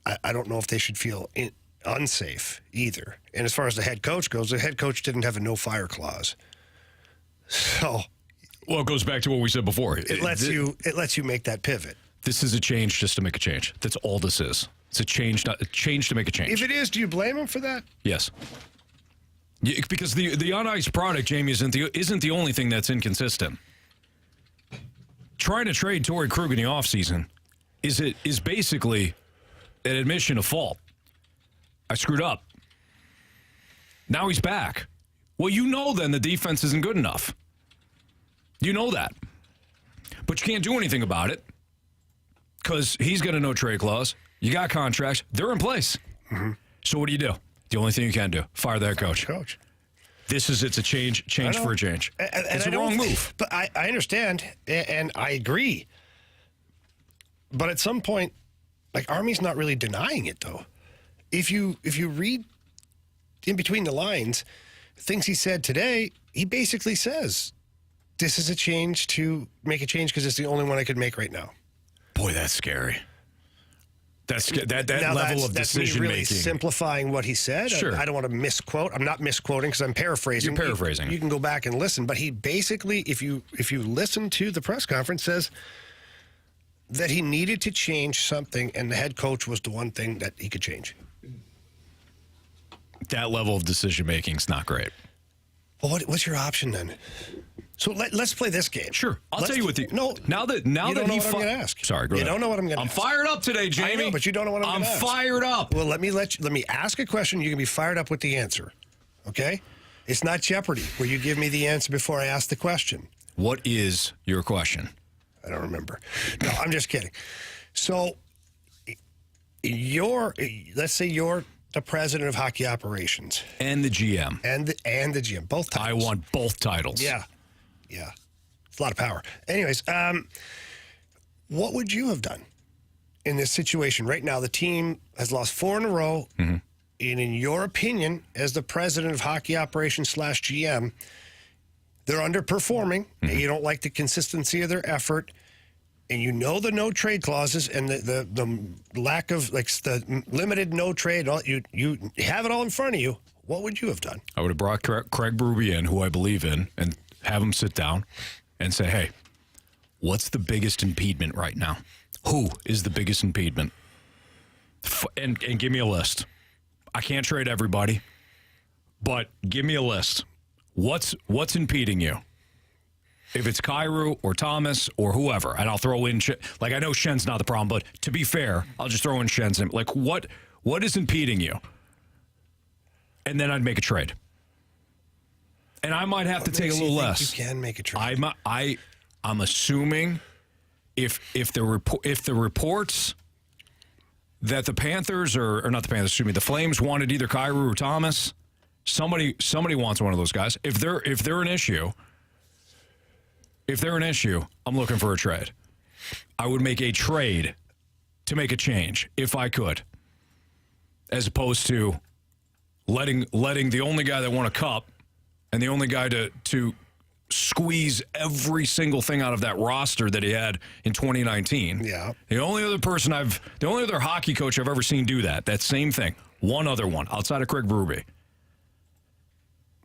I don't know if they should feel unsafe either. And as far as the head coach goes, the head coach didn't have a no-fire clause. So Well, it goes back to what we said before. It lets you make that pivot. This is a change just to make a change. That's all this is. It's a change, not a change to make a change. If it is, do you blame him for that? Yes. Because the on-ice product, Jamie, isn't the only thing that's inconsistent. Trying to trade Torrey Krug in the offseason is basically an admission of fault. I screwed up. Now he's back. Well, you know then the defense isn't good enough. You know that. But you can't do anything about it because he's got a no-trade clause. You got contracts. They're in place. Mm-hmm. So what do? The only thing you can do, fire the head coach. It's a change for a change. And it's a wrong move. But I understand, and I agree. But at some point, like, Army's not really denying it, though. If you read in between the lines, things he said today, he basically says, this is a change to make a change because it's the only one I could make right now. Boy, that's scary. That level of decision really making. Simplifying what he said. Sure. I don't want to misquote. I'm not misquoting because I'm paraphrasing. You're paraphrasing. You can go back and listen. But he basically, if you listen to the press conference, says that he needed to change something, and the head coach was the one thing that he could change. That level of decision making is not great. Well, what's your option then? So let's play this game. Sure, I'll tell you what. Now that you don't know what I'm going to ask. Sorry, go ahead. You don't know what I'm going to ask. I'm fired up today, Jamie. I know, but you don't know what I'm going to ask. I'm fired up. Well, let me ask a question. You can be fired up with the answer. Okay? It's not Jeopardy where you give me the answer before I ask the question. What is your question? I don't remember. No, I'm just kidding. So, let's say you're the president of hockey operations and the GM and the GM, both titles. I want both titles. Yeah, it's a lot of power. Anyways, what would you have done in this situation right now? The team has lost 4 in a row, and in your opinion, as the president of hockey operations / GM, they're underperforming. And you don't like the consistency of their effort. And you know the no trade clauses and the lack of, like, the limited no trade. You have it all in front of you. What would you have done? I would have brought Craig Berube in, who I believe in, and have him sit down and say, hey, what's the biggest impediment right now? Who is the biggest impediment? And give me a list. I can't trade everybody, but give me a list. What's impeding you? If it's Kyrou or Thomas or whoever, and I'll throw in, like, I know Schen's not the problem, but to be fair, I'll just throw in Schen's name. Like, what is impeding you? And then I'd make a trade. And I might have to take a little less. You can make a trade. I'm assuming if the reports that the Panthers or not the Panthers, excuse me, the Flames wanted either Kyrou or Thomas, somebody wants one of those guys. If they're an issue. If they're an issue, I'm looking for a trade. I would make a trade to make a change if I could, as opposed to letting the only guy that won a cup and the only guy to squeeze every single thing out of that roster that he had in 2019. Yeah. The only other hockey coach I've ever seen do that same thing, one other one outside of Craig Berube,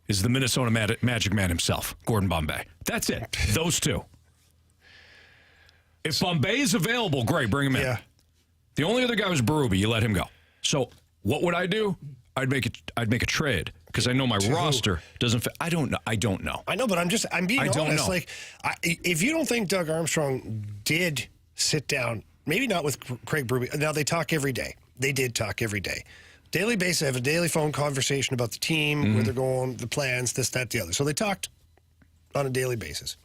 is the Minnesota Magic Man himself, Gordon Bombay. That's it. Those two. If Bombay is available, great, bring him in. Yeah. The only other guy was Berube. You let him go. So what would I do? I'd make a trade because I know my roster doesn't fit. I don't know. I know, but I'm being honest. Don't know. Like, if you don't think Doug Armstrong did sit down, maybe not with Craig Berube. Now they talk every day. They did talk every day. Daily basis, have a daily phone conversation about the team, where they're going, the plans, this, that, the other. So they talked on a daily basis.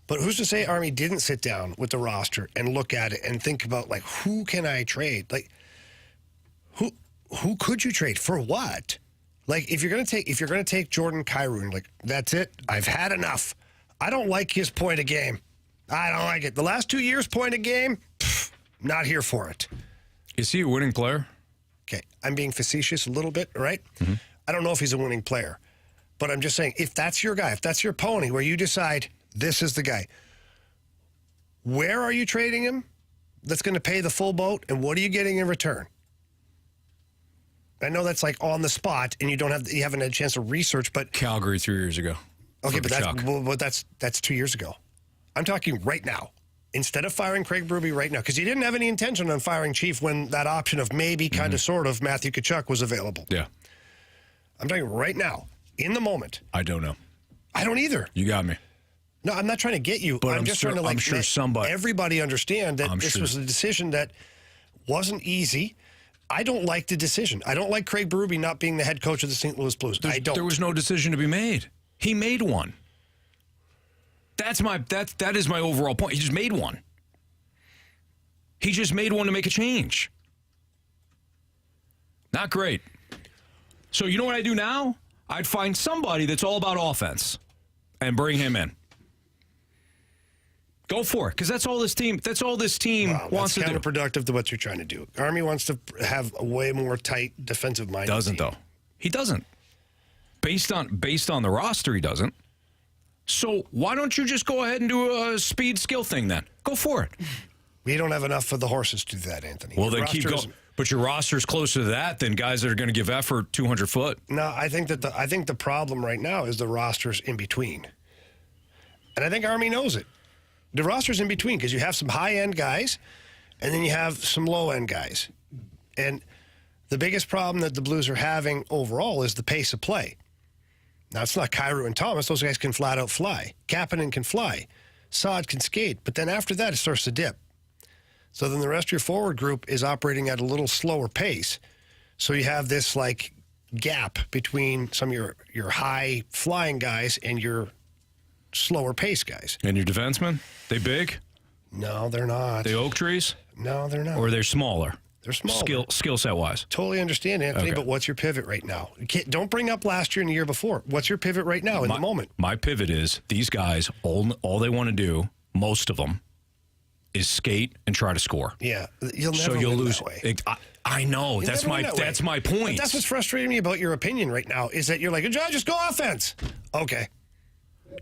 But who's to say Army didn't sit down with the roster and look at it and think about, like, who can I trade? Like, who could you trade for what? Like, if you're gonna take Jordan Kyrou, like, that's it. I've had enough. I don't like his point of game. I don't like it. The last 2 years point of game, not here for it. Is he a winning player? Okay, I'm being facetious a little bit, right? Mm-hmm. I don't know if he's a winning player, but I'm just saying, if that's your guy, if that's your pony, where you decide this is the guy, where are you trading him that's going to pay the full boat, and what are you getting in return? I know that's like on the spot, and you haven't had a chance to research, but Calgary 3 years ago. Okay, for Chuck. but that's 2 years ago. I'm talking right now. Instead of firing Craig Berube right now, because he didn't have any intention on firing Chief when that option of maybe, kind of, sort of, Matthew Tkachuk was available. Yeah. I'm talking right now, in the moment. I don't know. I don't either. You got me. No, I'm not trying to get you. But I'm just trying to I'm sure somebody, everybody understand that this was a decision that wasn't easy. I don't like the decision. I don't like Craig Berube not being the head coach of the St. Louis Blues. I don't. There was no decision to be made. He made one. That is my overall point. He just made one. He just made one to make a change. Not great. So you know what I do now? I'd find somebody that's all about offense and bring him in. Go for it, because that's all this team wants to do. That's counterproductive to what you're trying to do. Army wants to have a way more tight defensive mind. Doesn't though. He doesn't. Based on the roster, he doesn't. So why don't you just go ahead and do a speed skill thing then? Go for it. We don't have enough of the horses to do that, Anthony. Well, then keep going. But your roster's closer to that than guys that are going to give effort 200 foot. No, I think the problem right now is the roster's in between. And I think Army knows it. The roster's in between because you have some high-end guys and then you have some low-end guys. And the biggest problem that the Blues are having overall is the pace of play. Now, it's not Kyrou and Thomas. Those guys can flat out fly. Kapanen can fly. Saad can skate. But then after that, it starts to dip. So then the rest of your forward group is operating at a little slower pace. So you have this, like, gap between some of your high-flying guys and your slower pace guys. And your defensemen? They big? No, they're not. They oak trees? No, they're not. Or they're smaller? They're smaller. Skill set wise. Totally understand, Anthony, Okay. but what's your pivot right now? Don't bring up last year and the year before. What's your pivot right now in the moment? My pivot is these guys, all they want to do, most of them, is skate and try to score. Yeah, you'll never win lose. that way. I know. That's my point. But that's what's frustrating me about your opinion right now is that you're like, just go offense. Okay.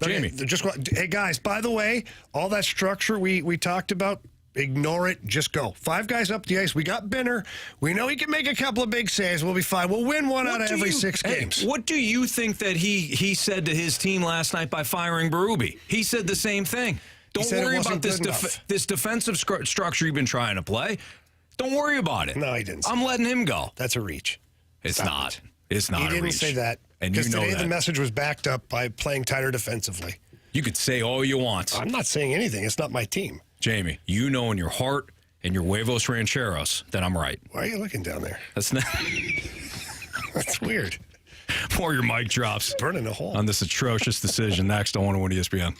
Jamie. Just go. Hey, guys, by the way, all that structure we talked about, ignore it. Just go. 5 guys up the ice. We got Benner. We know he can make a couple of big saves. We'll be fine. We'll win one out of every 6 games. What do you think that he said to his team last night by firing Berube? He said the same thing. Don't worry about this defensive structure you've been trying to play. Don't worry about it. No, he didn't. I'm letting him go. That's a reach. It's not. It's not. He didn't say that. And you know today that. The message was backed up by playing tighter defensively. You could say all you want. I'm not saying anything. It's not my team. Jamie, you know in your heart and your huevos rancheros that I'm right. Why are you looking down there? That's not. That's weird. More your mic drops. Burning a hole. On this atrocious decision next on 101 ESPN.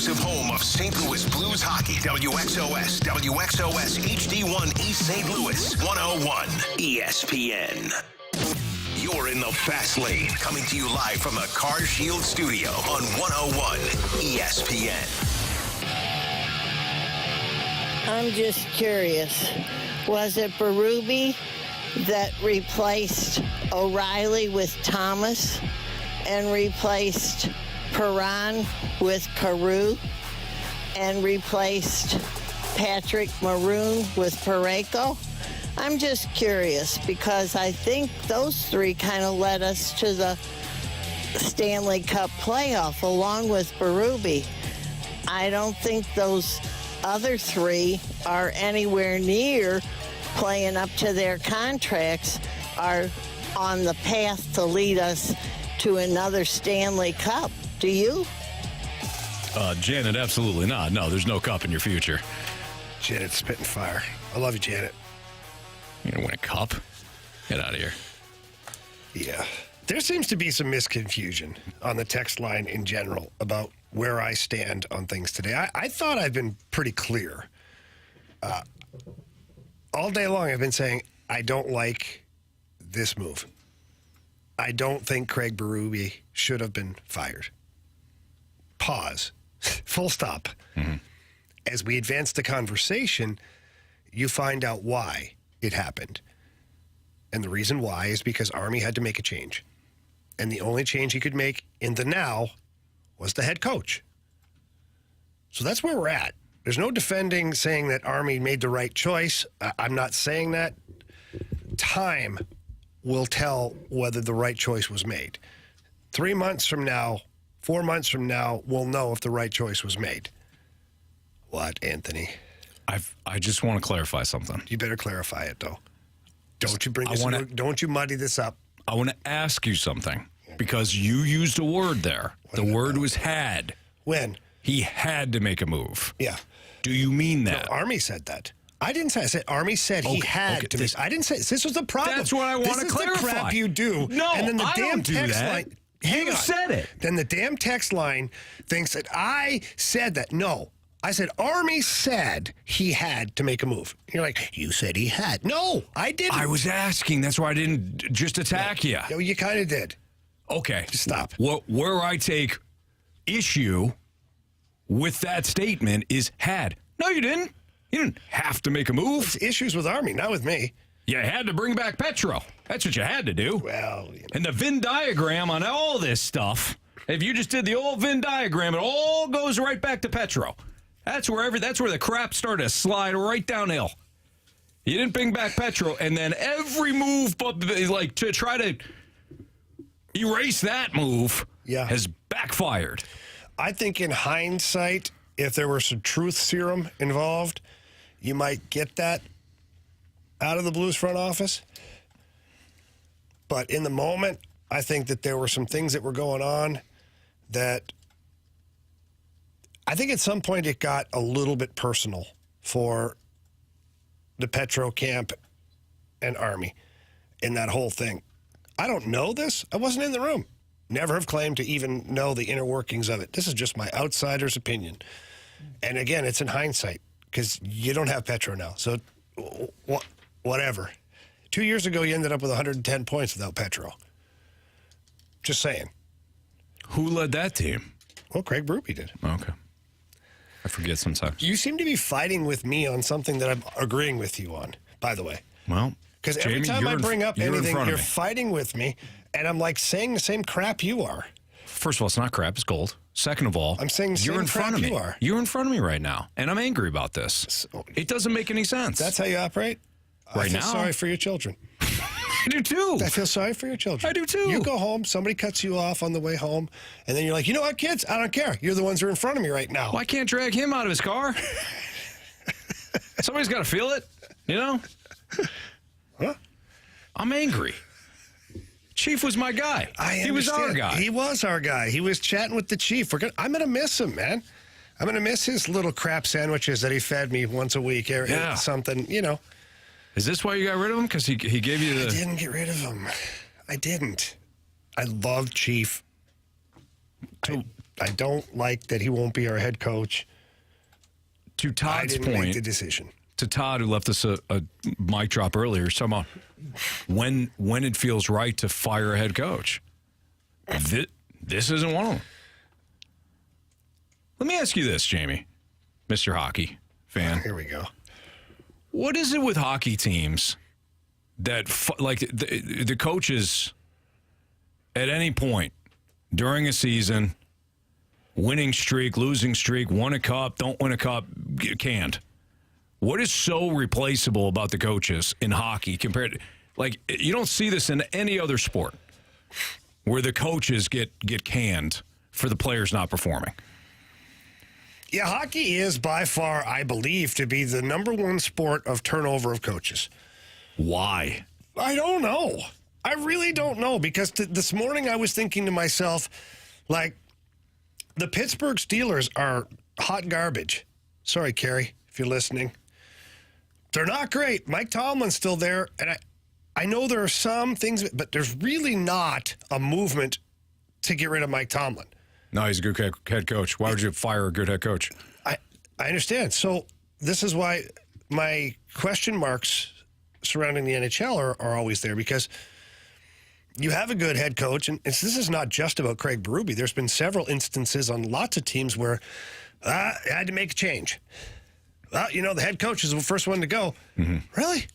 exclusive home of St. Louis Blues hockey. WXOS HD1 East St. Louis, 101 ESPN. You're in the fast lane, coming to you live from the Car Shield studio on 101 ESPN. I'm just curious. Was it Berube that replaced O'Reilly with Thomas and replaced Perron with Carew and replaced Patrick Maroon with Parayko? I'm just curious because I think those three kind of led us to the Stanley Cup playoff along with Berube. I don't think those other three are anywhere near playing up to their contracts, are on the path to lead us to another Stanley Cup. Do you? Janet, absolutely not. No, there's no cup in your future. Janet's spitting fire. I love you, Janet. You're going to win a cup? Get out of here. Yeah. There seems to be some misconfusion on the text line in general about where I stand on things today. I thought I've been pretty clear. All day long I've been saying I don't like this move. I don't think Craig Berube should have been fired. Pause. Full stop. Mm-hmm. As we advance the conversation, you find out why it happened. And the reason why is because Army had to make a change. And the only change he could make in the now was the head coach. So that's where we're at. There's no defending saying that Army made the right choice. I'm not saying that. Time will tell whether the right choice was made. 3 months from now, 4 months from now, we'll know if the right choice was made. What, Anthony? I just want to clarify something. You better clarify it, though. Don't you bring this don't you muddy this up. I want to ask you something because you used a word there. The word was had. When? He had to make a move. Yeah. Do you mean that? No, Army said that. I didn't say. I said Army said he had to. I didn't say this was the problem. That's what I want to clarify. This is the crap you do. No, and then the I damn don't do text that. line. Hang You on. said it. Then the damn text line thinks that I said that. No, I said Army said he had to make a move. You're like, you said he had. No, I didn't. I was asking. That's why I didn't just attack you. No, you kind of did. Okay. Stop. Where I take issue with that statement is had. No, you didn't. You didn't have to make a move. It's issues with Army, not with me. You had to bring back Petro. That's what you had to do. Well, And the Venn diagram on all this stuff, if you just did the old Venn diagram, it all goes right back to Petro. That's where the crap started to slide right downhill. You didn't bring back Petro, and then every move, like to try to erase that move, has backfired. I think in hindsight, if there were some truth serum involved, you might get that out of the Blues front office. But in the moment, I think that there were some things that were going on that I think at some point it got a little bit personal for the Petro camp and Army in that whole thing. I don't know this. I wasn't in the room. Never have claimed to even know the inner workings of it. This is just my outsider's opinion. And again, it's in hindsight because you don't have Petro now. So whatever. 2 years ago, you ended up with 110 points without Petro. Just saying. Who led that team? Well, Craig Berube did. Okay. I forget sometimes. You seem to be fighting with me on something that I'm agreeing with you on, by the way. Well, because every Jamie, time I bring up anything, you're me. fighting with me, and I'm like saying the same crap you are. First of all, it's not crap, it's gold. Second of all, I'm saying the you're same in front crap of me. you are. You're in front of me right now, and I'm angry about this. It doesn't make any sense. That's how you operate? Right I feel now? sorry for your children. I do too. I feel sorry for your children. I do too. You go home, somebody cuts you off on the way home, and then you're like, you know what, kids? I don't care. You're the ones who are in front of me right now. Well, I can't drag him out of his car. Somebody's got to feel it, you know? Huh? I'm angry. Chief was my guy. He was our guy. He was our guy. He was chatting with the chief. I'm going to miss him, man. I'm going to miss his little crap sandwiches that he fed me once a week or something, you know. Is this why you got rid of him? Because he gave you the... I didn't get rid of him. I didn't. I love Chief. I don't like that he won't be our head coach. To Todd's I didn't point, make the decision. To Todd, who left us a mic drop earlier, he's talking about when it feels right to fire a head coach. This isn't one of them. Let me ask you this, Jamie, Mr. Hockey fan. Here we go. What is it with hockey teams that, the coaches at any point during a season, winning streak, losing streak, won a cup, don't win a cup, canned? What is so replaceable about the coaches in hockey compared to, you don't see this in any other sport where the coaches get canned for the players not performing? Yeah, hockey is by far, I believe, to be the number one sport of turnover of coaches. Why? I don't know. I really don't know, because this morning I was thinking to myself, the Pittsburgh Steelers are hot garbage. Sorry, Carrie, if you're listening. They're not great. Mike Tomlin's still there, and I know there are some things, but there's really not a movement to get rid of Mike Tomlin. No, he's a good head coach. Why would you fire a good head coach? I understand. So this is why my question marks surrounding the NHL are always there, because you have a good head coach, and this is not just about Craig Berube. There's been several instances on lots of teams where I had to make a change. Well, the head coach is the first one to go. Mm-hmm. Really?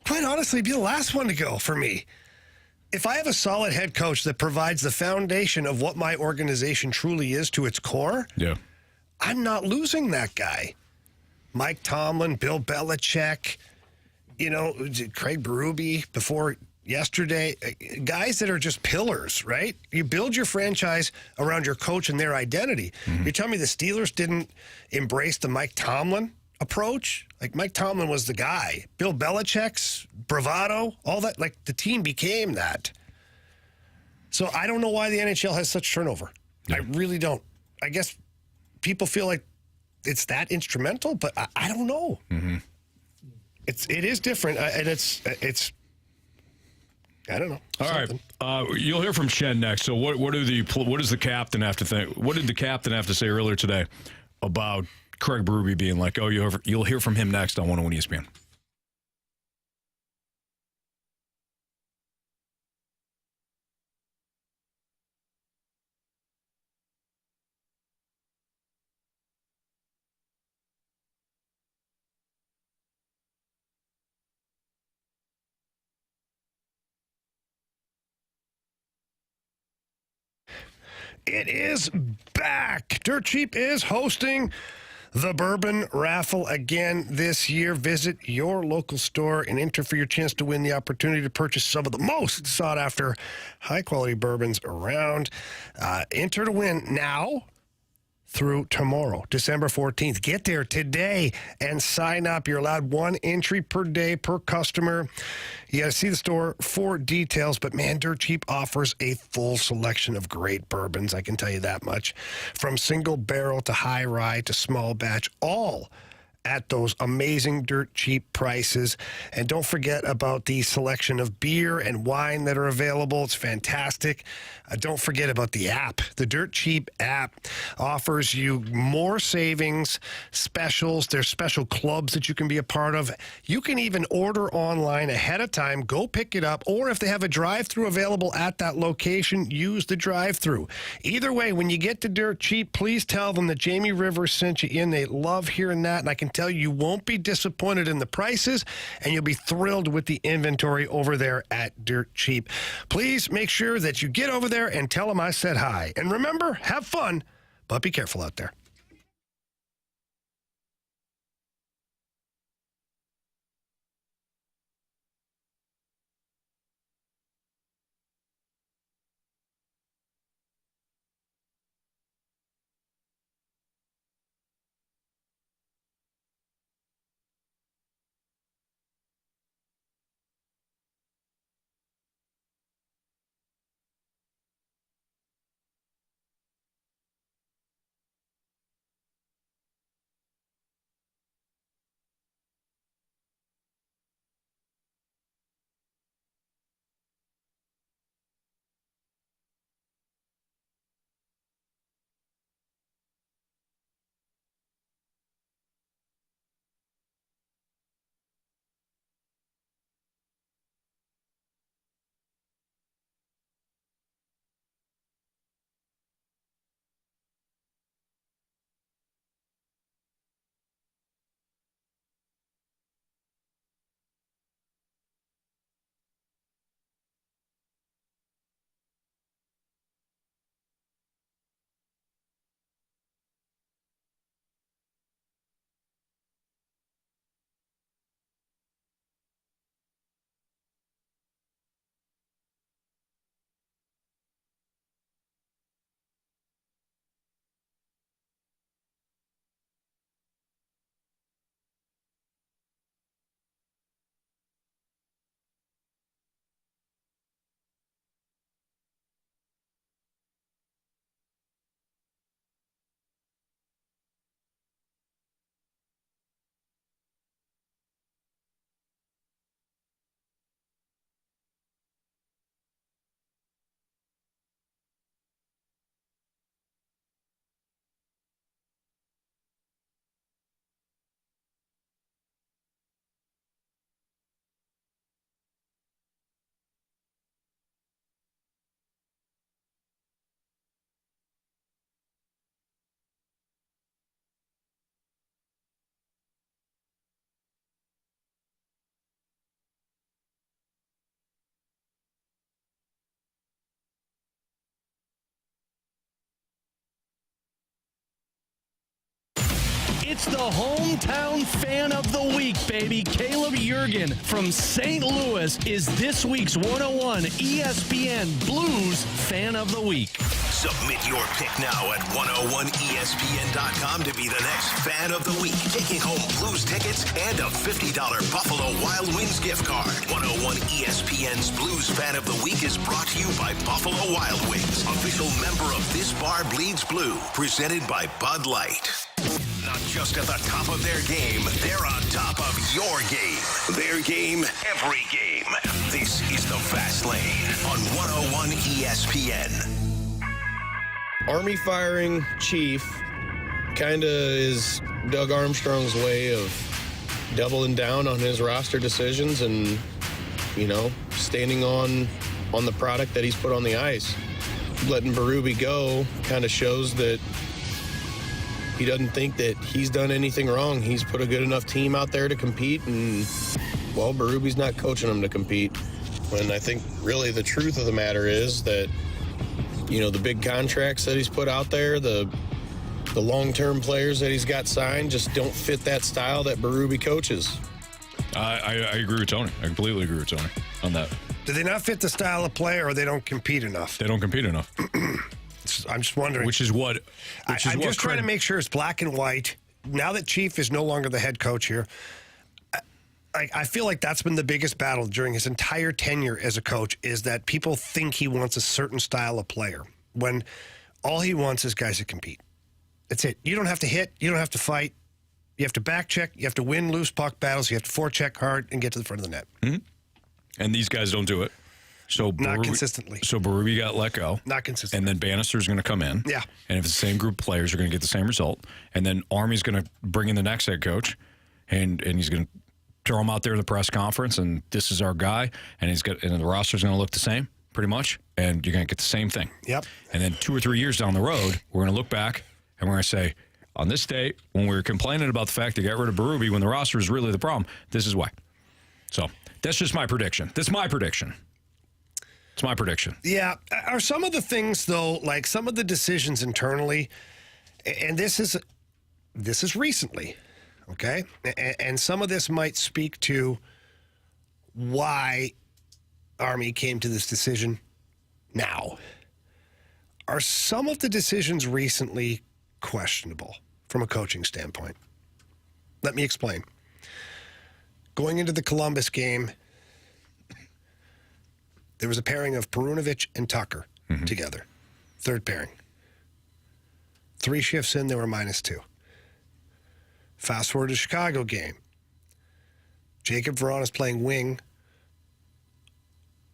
Quite honestly, be the last one to go for me. If I have a solid head coach that provides the foundation of what my organization truly is to its core, I'm not losing that guy. Mike Tomlin, Bill Belichick, Craig Berube before yesterday, guys that are just pillars, right? You build your franchise around your coach and their identity. Mm-hmm. You're telling me the Steelers didn't embrace the Mike Tomlin approach? Mike Tomlin was the guy. Bill Belichick's bravado, all that, the team became that. So I don't know why the NHL has such turnover. Yeah. I really don't. I guess people feel like it's that instrumental, but I don't know. Mm-hmm. It is different, and it's I don't know. All something. Right, you'll hear from Shen next. So what does the captain have to think? What did the captain have to say earlier today about Craig Berube being like, oh, you'll hear from him next on 101 ESPN? It is back. Dirt Cheap is hosting the Bourbon Raffle again this year. Visit your local store and enter for your chance to win the opportunity to purchase some of the most sought-after, high-quality bourbons around. Enter to win now through tomorrow, December 14th. Get there today and sign up. You're allowed one entry per day per customer. You got to see the store for details, but man, Dirt Cheap offers a full selection of great bourbons, I can tell you that much. From single barrel to high rye to small batch, all at those amazing Dirt Cheap prices. And don't forget about the selection of beer and wine that are available. It's fantastic. Don't forget about the app. The Dirt Cheap app offers you more savings, specials. There's special clubs that you can be a part of. You can even order online ahead of time, go pick it up, or if they have a drive-thru available at that location, use the drive-thru. Either way, when you get to Dirt Cheap, please tell them that Jamie Rivers sent you in. They love hearing that, and I can tell you won't be disappointed in the prices, and you'll be thrilled with the inventory over there at Dirt Cheap. Please make sure that you get over there and tell them I said hi. And remember, have fun, but be careful out there. It's the hometown fan of the week, baby. Caleb Jurgen from St. Louis is this week's 101 ESPN Blues Fan of the Week. Submit your pick now at 101ESPN.com to be the next Fan of the Week. Taking home Blues tickets and a $50 Buffalo Wild Wings gift card. 101 ESPN's Blues Fan of the Week is brought to you by Buffalo Wild Wings, official member of This Bar Bleeds Blue, presented by Bud Light. Not just at the top of their game, they're on top of your game. Their game, every game. This is the Fast Lane on 101 ESPN. Army firing Chief kind of is Doug Armstrong's way of doubling down on his roster decisions and, standing on the product that he's put on the ice. Letting Berube go kind of shows that he doesn't think that he's done anything wrong. He's put a good enough team out there to compete, and, Berube's not coaching them to compete. When I think really the truth of the matter is that, the big contracts that he's put out there, the long-term players that he's got signed just don't fit that style that Berube coaches. I agree with Tony. I completely agree with Tony on that. Do they not fit the style of play, or they don't compete enough? They don't compete enough. I'm just wondering. Which is what I'm just trying to make sure it's black and white. Now that Chief is no longer the head coach here, I feel like that's been the biggest battle during his entire tenure as a coach, is that people think he wants a certain style of player when all he wants is guys that compete. That's it. You don't have to hit. You don't have to fight. You have to back check. You have to win loose puck battles. You have to forecheck hard and get to the front of the net. Mm-hmm. And these guys don't do it. So not consistently. So Berube got let go. Not consistently. And then Bannister's going to come in. Yeah. And if it's the same group of players, you're going to get the same result. And then Army's going to bring in the next head coach, and he's going to throw him out there in the press conference, and this is our guy, and the roster's going to look the same, pretty much, and you're going to get the same thing. Yep. And then 2 or 3 years down the road, we're going to look back, and we're going to say, on this day, when we were complaining about the fact they got rid of Berube when the roster is really the problem, this is why. So that's just my prediction. That's my prediction. It's my prediction. Yeah. Are some of the things, though, like some of the decisions internally, and this is recently, okay? And some of this might speak to why Army came to this decision now. Are some of the decisions recently questionable from a coaching standpoint? Let me explain. Going into the Columbus game, there was a pairing of Perunovic and Tucker together. Third pairing. 3 shifts in, they were -2. Fast forward to the Chicago game. Jacob Verron is playing wing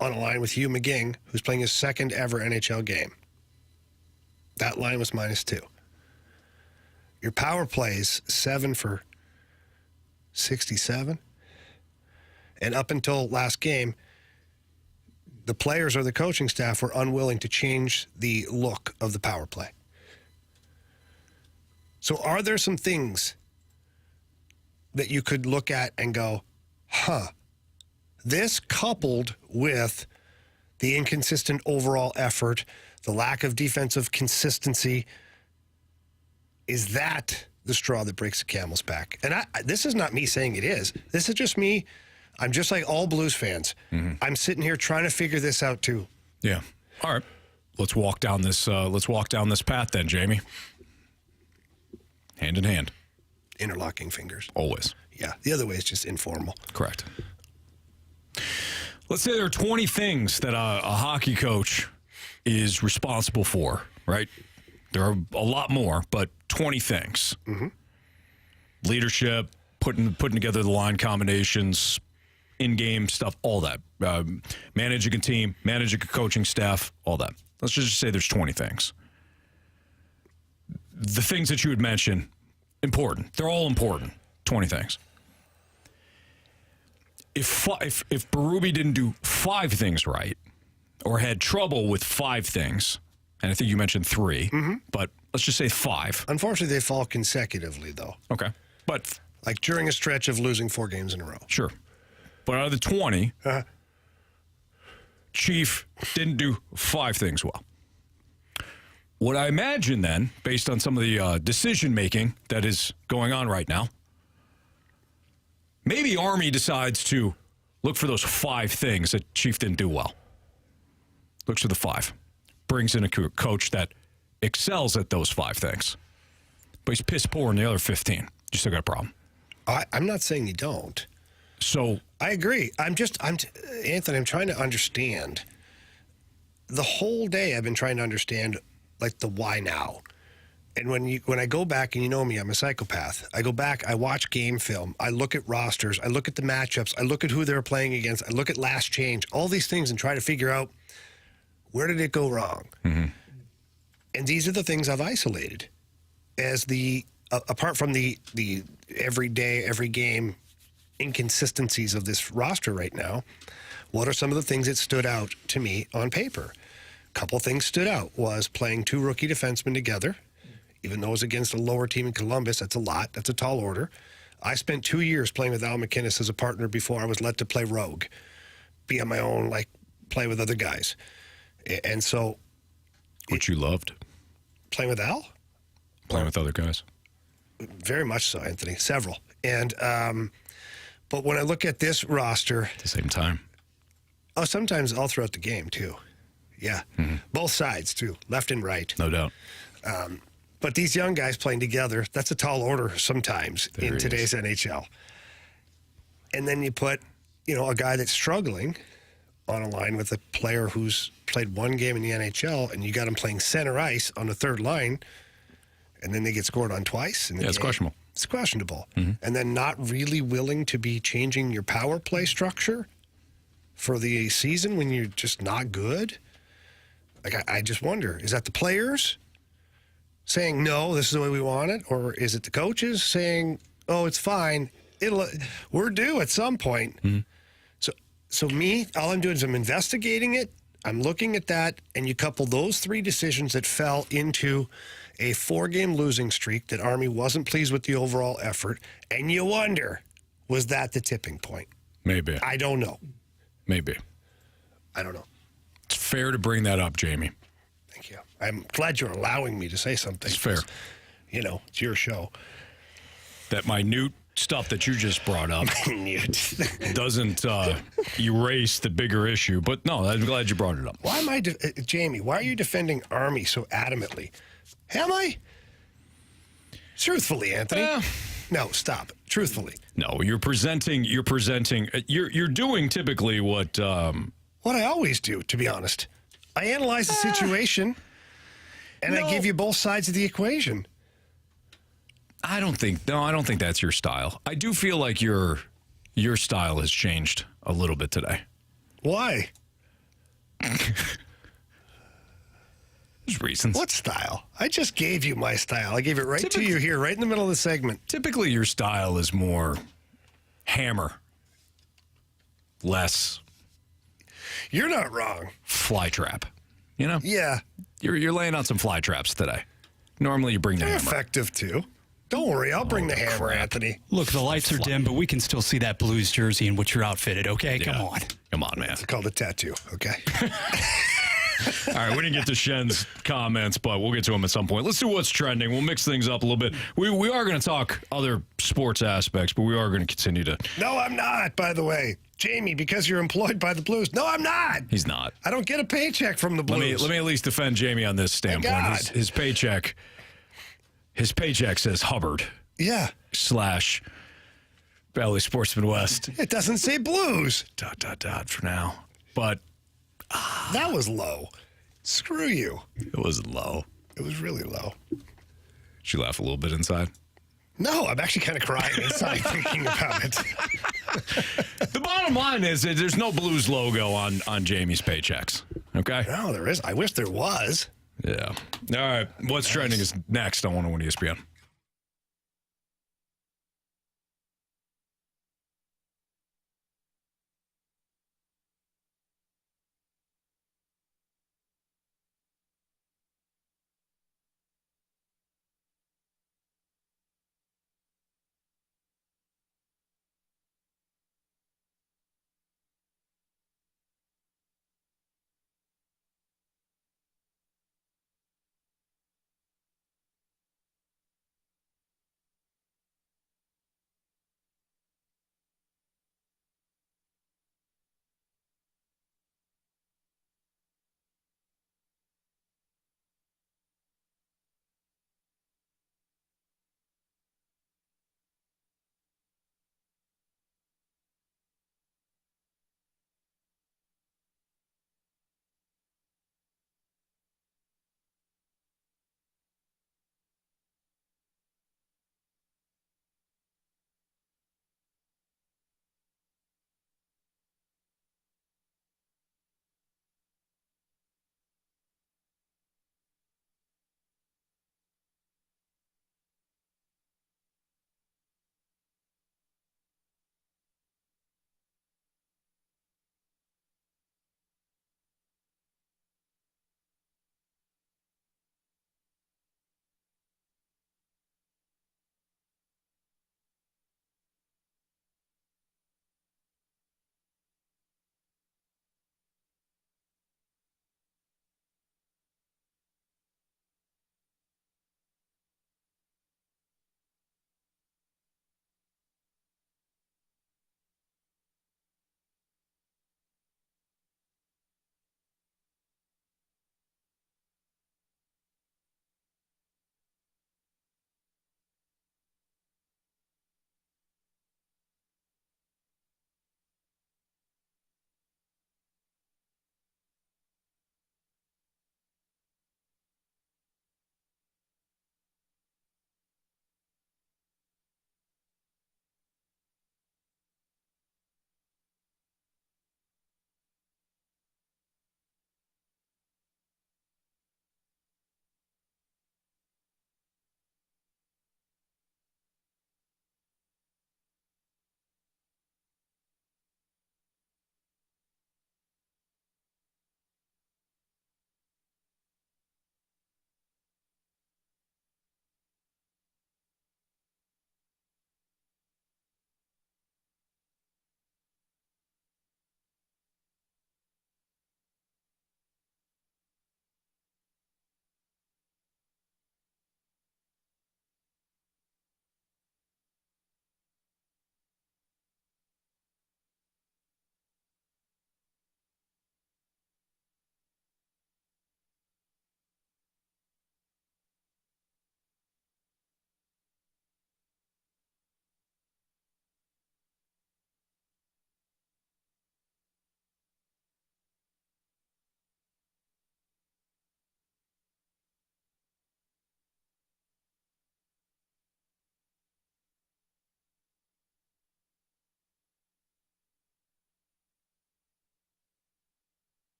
on a line with Hugh McGing, who's playing his second ever NHL game. That line was -2. Your power plays 7 for 67. And up until last game, the players or the coaching staff were unwilling to change the look of the power play. So are there some things that you could look at and go, this coupled with the inconsistent overall effort, the lack of defensive consistency, is that the straw that breaks the camel's back? And this is not me saying it is. This is just me. I'm just like all Blues fans. I'm sitting here trying to figure this out too. Yeah. All right. Let's walk down this path then, Jamie. Hand in hand. Interlocking fingers. Always. Yeah. The other way is just informal. Correct. Let's say there are 20 things that a hockey coach is responsible for, right? There are a lot more, but 20 things. Leadership, putting together the line combinations, in-game stuff, all that. Managing a team, managing a coaching staff, all that. Let's just say there's 20 things. The things that you would mention, important. They're all important. 20 things. If Berube didn't do 5 things right, or had trouble with 5 things, and I think you mentioned 3, but let's just say 5. Unfortunately, they fall consecutively, though. Okay. But like during a stretch of losing 4 games in a row. Sure. But out of the 20, Chief didn't do 5 things well. what I imagine then, based on some of the decision-making that is going on right now, maybe Army decides to look for those 5 things that Chief didn't do well. Looks for the 5. Brings in a coach that excels at those 5 things. But he's piss poor in the other 15. You still got a problem. I'm not saying you don't. So I agree. Anthony, I'm trying to understand. The whole day I've been trying to understand, like, the why now. And when I go back, and you know me, I'm a psychopath. I go back, I watch game film, I look at rosters, I look at the matchups, I look at who they're playing against, I look at last change, all these things, and try to figure out, where did it go wrong? Mm-hmm. And these are the things I've isolated as apart from the every day, every game inconsistencies of this roster right now. What are some of the things that stood out to me on paper? A couple things stood out was playing 2 rookie defensemen together. Even though it was against a lower team in Columbus, that's a lot. That's a tall order. I spent 2 years playing with Al McInnes as a partner before I was let to play rogue, be on my own, like play with other guys. And so... Which you loved? Playing with Al? Playing with other guys? Very much so, Anthony. Several. And but when I look at this roster... At the same time? Oh, sometimes all throughout the game, too. Yeah. Mm-hmm. Both sides, too. Left and right. No doubt. But these young guys playing together, that's a tall order sometimes in today's NHL. And then you put, a guy that's struggling on a line with a player who's played 1 game in the NHL, and you got him playing center ice on the third line, and then they get scored on twice. It's questionable. It's questionable. Mm-hmm. And then not really willing to be changing your power play structure for the season when you're just not good. Like, I just wonder, is that the players saying, no, this is the way we want it? Or is it the coaches saying, oh, it's fine, we're due at some point? Mm-hmm. So me, all I'm doing is I'm investigating it, I'm looking at that, and you couple those 3 decisions that fell into a 4-game losing streak that Army wasn't pleased with the overall effort, and you wonder, was that the tipping point? Maybe. I don't know. Maybe. I don't know. It's fair to bring that up, Jamie. Thank you. I'm glad you're allowing me to say something. It's fair. It's your show. That minute stuff that you just brought up doesn't erase the bigger issue. But no, I'm glad you brought it up. Why am I, Jamie, why are you defending Army so adamantly? Am I? Truthfully, Anthony. No, stop. Truthfully. No, you're doing typically what I always do, to be honest. I analyze the situation, and I give you both sides of the equation. I don't think that's your style. I do feel like your style has changed a little bit today. Why? There's reasons. What style? I just gave you my style. I gave it right to you here, right in the middle of the segment. Typically, your style is more hammer, less. You're not wrong. Fly trap. Yeah. You're laying on some fly traps today. Normally, you bring the hammer. Effective too. Don't worry, I'll bring the hammer, Anthony. Look, the lights are dim, but we can still see that Blues jersey in which you're outfitted, okay? Yeah. Come on, man. It's called a tattoo, okay? All right, we didn't get to Shen's comments, but we'll get to them at some point. Let's do what's trending. We'll mix things up a little bit. We are going to talk other sports aspects, but we are going to continue to... No, I'm not, by the way. Jamie, because you're employed by the Blues. No, I'm not. He's not. I don't get a paycheck from the Blues. Let me at least defend Jamie on this standpoint. His paycheck says Hubbard. Yeah. / Valley Sportsman West. It doesn't say Blues. ... for now. But that was low. Screw you. It wasn't low. It was really low. Did you laugh a little bit inside? No, I'm actually kind of crying inside thinking about it. The bottom line is that there's no Blues logo on Jamie's paychecks. Okay? No, there is. I wish there was. Yeah. All right. What's trending is next on 101 ESPN.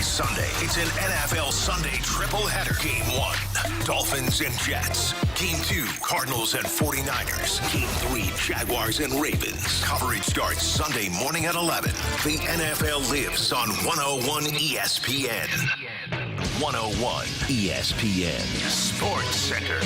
Sunday, it's an NFL Sunday triple-header. Game 1, Dolphins and Jets. Game 2, Cardinals and 49ers. Game 3, Jaguars and Ravens. Coverage starts Sunday morning at 11. The NFL lives on 101 ESPN. 101 ESPN Sports Center.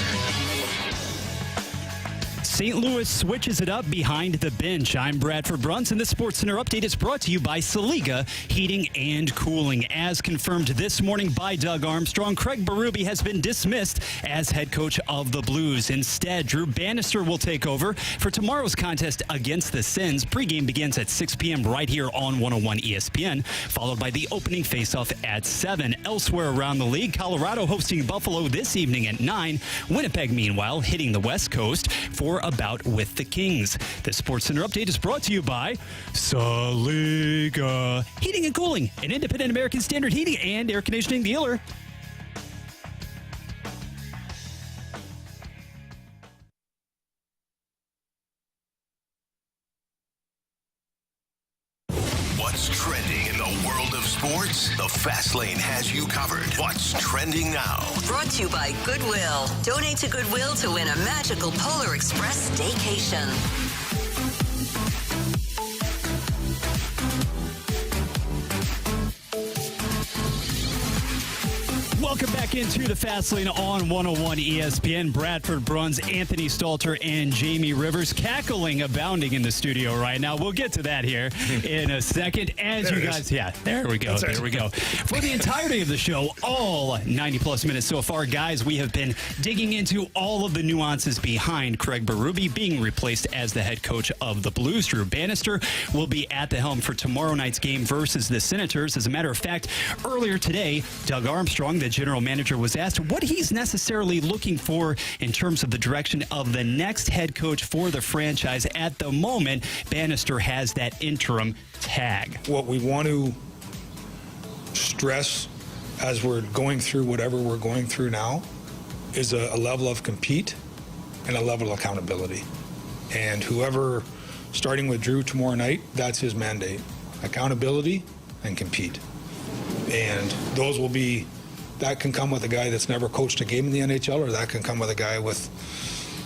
St. Louis switches it up behind the bench. I'm Bradford Brunson. The Sports Center update is brought to you by Saliga Heating and Cooling. As confirmed this morning by Doug Armstrong, Craig Berube has been dismissed as head coach of the Blues. Instead, Drew Bannister will take over for tomorrow's contest against the Sens. Pregame begins at 6 p.m. right here on 101 ESPN, followed by the opening faceoff at 7. Elsewhere around the league, Colorado hosting Buffalo this evening at 9. Winnipeg, meanwhile, hitting the West Coast for a bout with the Kings. The Sports Center update is brought to you by Saliga Heating and Cooling, an independent American Standard heating and air conditioning dealer. What's trending in the world of sports? The Fast Lane has you covered. What's trending now? Brought to you by Goodwill. Donate to Goodwill to win a magical Polar Express staycation. Welcome back into the Fast Lane on 101 ESPN. Bradford Bruns, Anthony Stalter, and Jamie Rivers cackling abounding in the studio right now. We'll get to that here in a second. As there you guys, there we go. There we go. For the entirety of the show, all 90-plus minutes so far, guys, we have been digging into all of the nuances behind Craig Berube being replaced as the head coach of the Blues. Drew Bannister will be at the helm for tomorrow night's game versus the Senators. As a matter of fact, earlier today, Doug Armstrong, the general manager, was asked what he's necessarily looking for in terms of the direction of the next head coach for the franchise. At the moment, Bannister has that interim tag. What we want to stress as we're going through whatever we're going through now is a level of compete and a level of accountability. And whoever, starting with Drew tomorrow night, that's his mandate. Accountability and compete. And those will be, that can come with a guy that's never coached a game in the NHL, or that can come with a guy with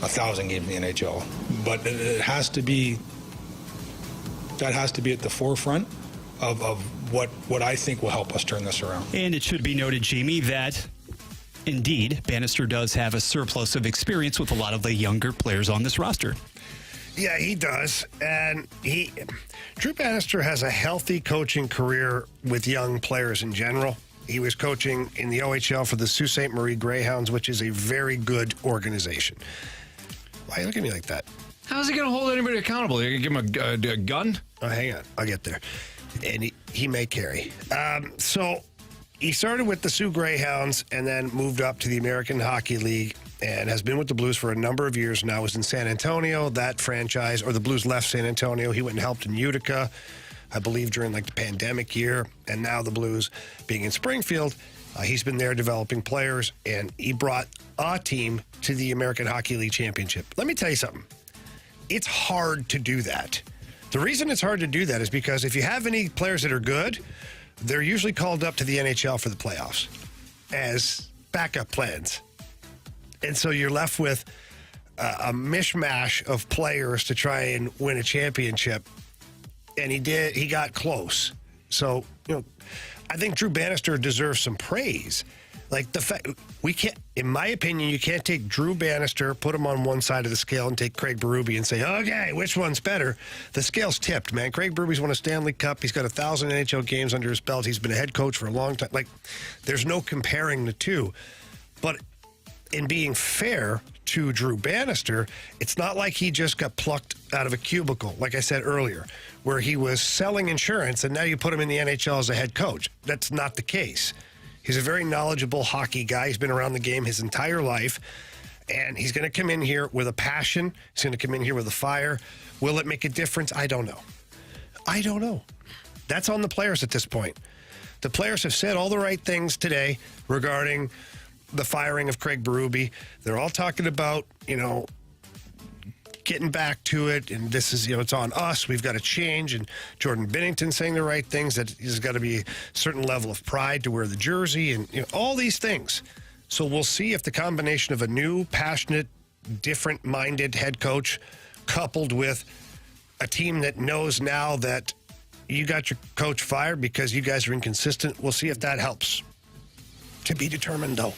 1,000 games in the NHL. But it has to be, that has to be at the forefront of what I think will help us turn this around. And it should be noted, Jamie, that indeed Bannister does have a surplus of experience with a lot of the younger players on this roster. Yeah, he does. And Drew Bannister has a healthy coaching career with young players in general. He was coaching in the OHL for the Sault Ste. Marie Greyhounds, which is a very good organization. Why are you looking at me like that? How's he going to hold anybody accountable? You give him a gun? Oh, hang on. I'll get there. And he may carry. So he started with the Sioux Greyhounds and then moved up to the American Hockey League and has been with the Blues for a number of years now. Was in San Antonio, that franchise, or the Blues left San Antonio. He went and helped in Utica, I believe, during like the pandemic year. And now the Blues being in Springfield, he's been there developing players, and he brought a team to the American Hockey League Championship. Let me tell you something. It's hard to do that. The reason it's hard to do that is because if you have any players that are good, they're usually called up to the NHL for the playoffs as backup plans. And so you're left with a mishmash of players to try and win a championship. And he got close. So, I think Drew Bannister deserves some praise. Like the fact we can't, in my opinion, you can't take Drew Bannister, put him on one side of the scale, and take Craig Berube and say, okay, which one's better? The scale's tipped, man. Craig Berube's won a Stanley Cup. He's got 1,000 NHL games under his belt. He's been a head coach for a long time. Like, there's no comparing the two. But in being fair to Drew Bannister, it's not like he just got plucked out of a cubicle, like I said earlier, where he was selling insurance and now you put him in the NHL as a head coach. That's not the case. He's a very knowledgeable hockey guy. He's been around the game his entire life, and he's going to come in here with a passion. He's going to come in here with a fire. Will it make a difference? I don't know. That's on the players at this point. The players have said all the right things today regarding the firing of Craig Berube. They're all talking about, getting back to it, and this is, it's on us. We've got to change. And Jordan Binnington saying the right things, that there's got to be a certain level of pride to wear the jersey, and all these things. So we'll see if the combination of a new, passionate, different-minded head coach coupled with a team that knows now that you got your coach fired because you guys are inconsistent. We'll see if that helps. To be determined, though.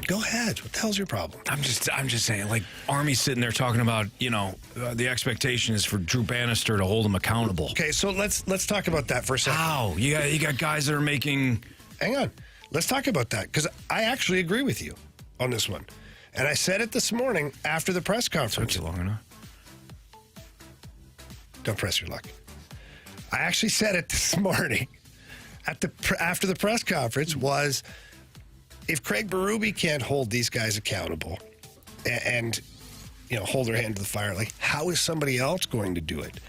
Go ahead. What the hell's your problem? I'm just saying, like, Army's sitting there talking about, the expectation is for Drew Bannister to hold him accountable. Okay, so let's talk about that for a second. How? You got guys that are making... Hang on. Let's talk about that, because I actually agree with you on this one. And I said it this morning after the press conference. Took you long enough. Don't press your luck. I actually said it this morning after the press conference was, if Craig Berube can't hold these guys accountable and hold their hand to the fire, like, how is somebody else going to do it?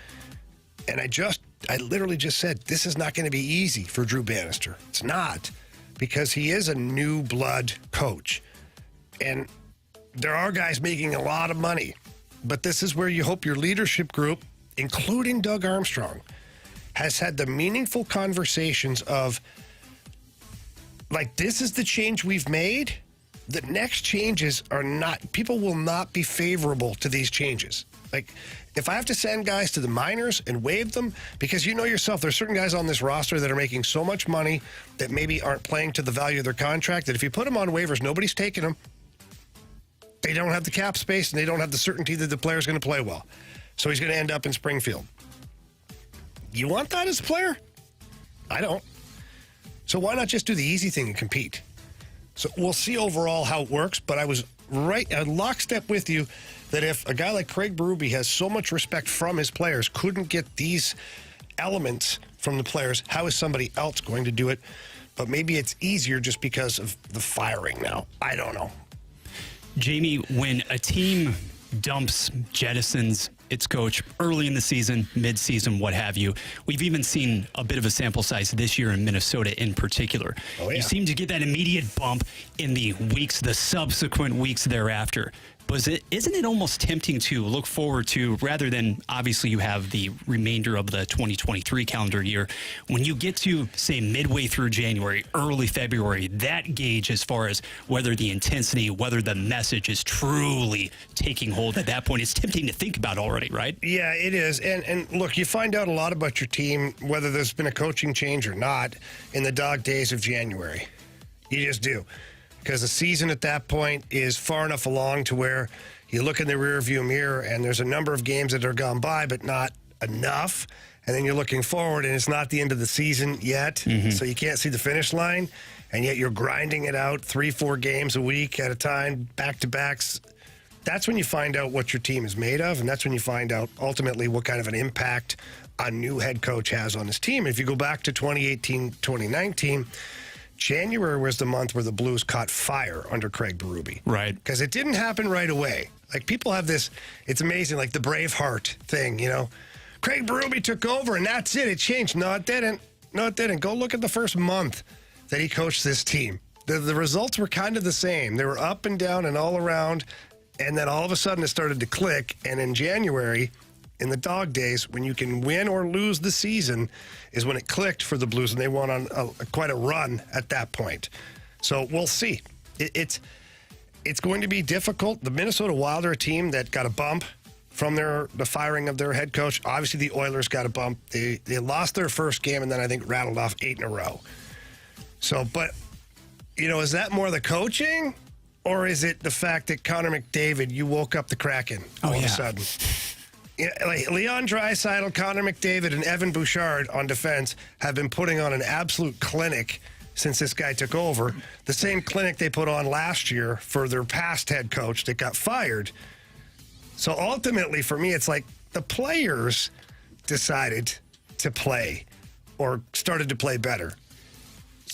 And I literally just said, this is not going to be easy for Drew Bannister. It's not, because he is a new blood coach. And there are guys making a lot of money, but this is where you hope your leadership group, including Doug Armstrong, has had the meaningful conversations of, like, this is the change we've made. The next changes are not, people will not be favorable to these changes. Like, if I have to send guys to the minors and waive them, because you know yourself, there's certain guys on this roster that are making so much money that maybe aren't playing to the value of their contract, that if you put them on waivers, nobody's taking them. They don't have the cap space, and they don't have the certainty that the player's going to play well. So he's going to end up in Springfield. You want that as a player? I don't. So why not just do the easy thing and compete? So we'll see overall how it works, but I was right at lockstep with you that if a guy like Craig Berube has so much respect from his players, couldn't get these elements from the players, how is somebody else going to do it? But maybe it's easier just because of the firing now. I don't know. Jamie, when a team jettisons its coach early in the season, mid-season, what have you, we've even seen a bit of a sample size this year in Minnesota in particular. Oh, yeah. You seem to get that immediate bump in the subsequent weeks thereafter. But isn't it almost tempting to look forward to, rather than obviously you have the remainder of the 2023 calendar year, when you get to, say, midway through January, early February, that gauge as far as whether the intensity, whether the message is truly taking hold at that point, it's tempting to think about already, right? Yeah, it is. And look, you find out a lot about your team, whether there's been a coaching change or not, in the dog days of January. You just do. Because the season at that point is far enough along to where you look in the rearview mirror and there's a number of games that are gone by, but not enough. And then you're looking forward and it's not the end of the season yet. Mm-hmm. So you can't see the finish line. And yet you're grinding it out 3-4 games a week at a time, back-to-backs. That's when you find out what your team is made of. And that's when you find out ultimately what kind of an impact a new head coach has on his team. If you go back to 2018, 2019, January was the month where the Blues caught fire under Craig Berube. Right. Because it didn't happen right away. Like, people have this, it's amazing, like the Braveheart thing, Craig Berube took over and that's it. It changed. No, it didn't. Go look at the first month that he coached this team. The results were kind of the same. They were up and down and all around. And then all of a sudden it started to click. And in January, in the dog days, when you can win or lose the season, is when it clicked for the Blues, and they went on quite a run at that point. So we'll see. It's going to be difficult. The Minnesota Wild are a team that got a bump from the firing of their head coach. Obviously, the Oilers got a bump. They lost their first game and then I think rattled off 8 in a row. So, but, is that more the coaching, or is it the fact that Connor McDavid, you woke up the Kraken all of a sudden? Yeah, like Leon Draisaitl, Connor McDavid, and Evan Bouchard on defense have been putting on an absolute clinic since this guy took over. The same clinic they put on last year for their past head coach that got fired. So ultimately, for me, it's like the players decided to play or started to play better.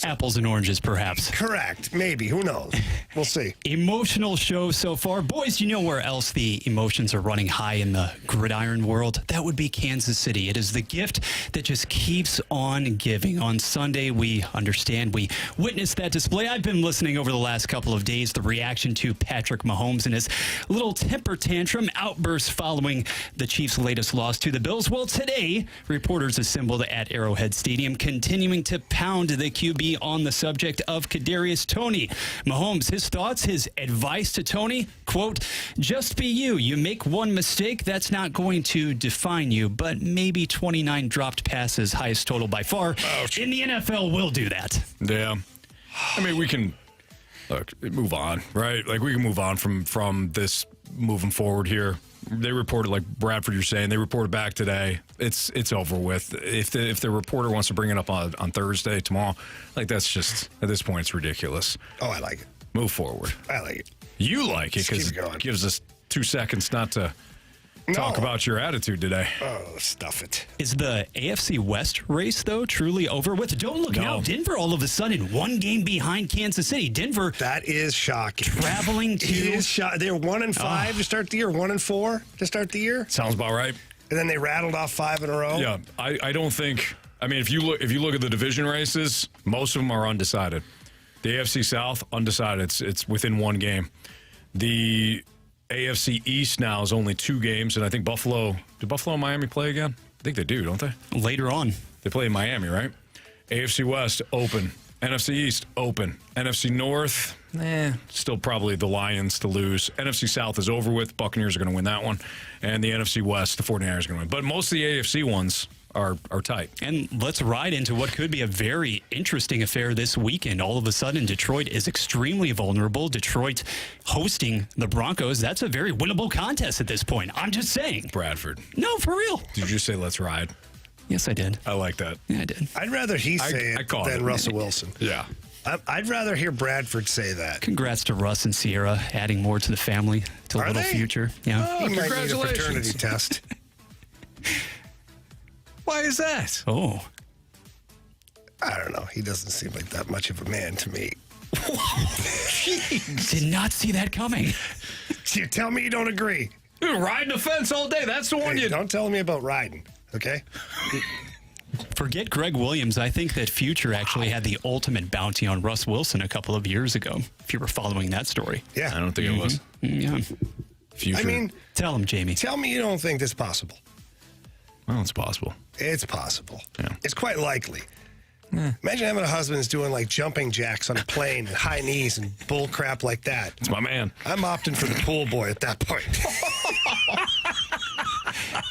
Apples and oranges, perhaps. Correct. Maybe. Who knows? We'll see. Emotional show so far. Boys, you know where else the emotions are running high in the gridiron world? That would be Kansas City. It is the gift that just keeps on giving. On Sunday, we witnessed that display. I've been listening over the last couple of days, the reaction to Patrick Mahomes and his little temper tantrum outburst following the Chiefs' latest loss to the Bills. Well, today, reporters assembled at Arrowhead Stadium, continuing to pound the QB on the subject of Kadarius Toney. Mahomes, his thoughts, his advice to Toney, quote, just be you. You make one mistake, that's not going to define you, but maybe 29 dropped passes, highest total by far. Ouch. In the NFL will do that. Yeah. I mean, we can move on, right? Like, we can move on from this moving forward here. They reported, like Bradford, you're saying, they reported back today. It's over with. If the reporter wants to bring it up on Thursday, tomorrow, like, that's just, at this point, it's ridiculous. Oh, I like it. Move forward. I like it. You like it because it gives us 2 seconds not to talk about your attitude today. Oh, stuff it. Is the AFC West race, though, truly over with? Don't look now. Denver all of a sudden 1 game behind Kansas City. Denver. That is shocking. Traveling to. It is they're 1-5 to start the year, 1-4 to start the year. Sounds about right. And then they rattled off 5 in a row. Yeah, I don't think. I mean, if you look at the division races, most of them are undecided. The AFC South, undecided. It's within 1 game. The AFC East now is only 2 games, and I think Buffalo and Miami play again? I think they do, don't they? Later on. They play in Miami, right? AFC West, open. NFC East, open. NFC North, still probably the Lions to lose. NFC South is over with. Buccaneers are going to win that one. And the NFC West, the 49ers are going to win. But most of the AFC ones are tight. And let's ride into what could be a very interesting affair this weekend. All of a sudden, Detroit is extremely vulnerable. Detroit hosting the Broncos. That's a very winnable contest at this point. I'm just saying. Bradford. No, for real. Did you just say let's ride? Yes, I did. I like that. Yeah, I did. I'd rather he say it than Russell Wilson. Yeah. I'd rather hear Bradford say that. Congrats to Russ and Sierra, adding more to the family, to a little future. Yeah. Oh, he might need a paternity test. Why is that? Oh. I don't know. He doesn't seem like that much of a man to me. Did not see that coming. You tell me you don't agree. You're riding the fence all day. That's the one you... Don't tell me about riding, okay? Forget Greg Williams. I think that Future actually had the ultimate bounty on Russ Wilson a couple of years ago, if you were following that story. Yeah. I don't think it was. Yeah. Future. I mean... Tell him, Jamie. Tell me you don't think this is possible. Well, it's possible. It's possible. Yeah. It's quite likely. Imagine having a husband who's doing like jumping jacks on a plane and high knees and bull crap like that. It's my man. I'm opting for the pool boy at that point.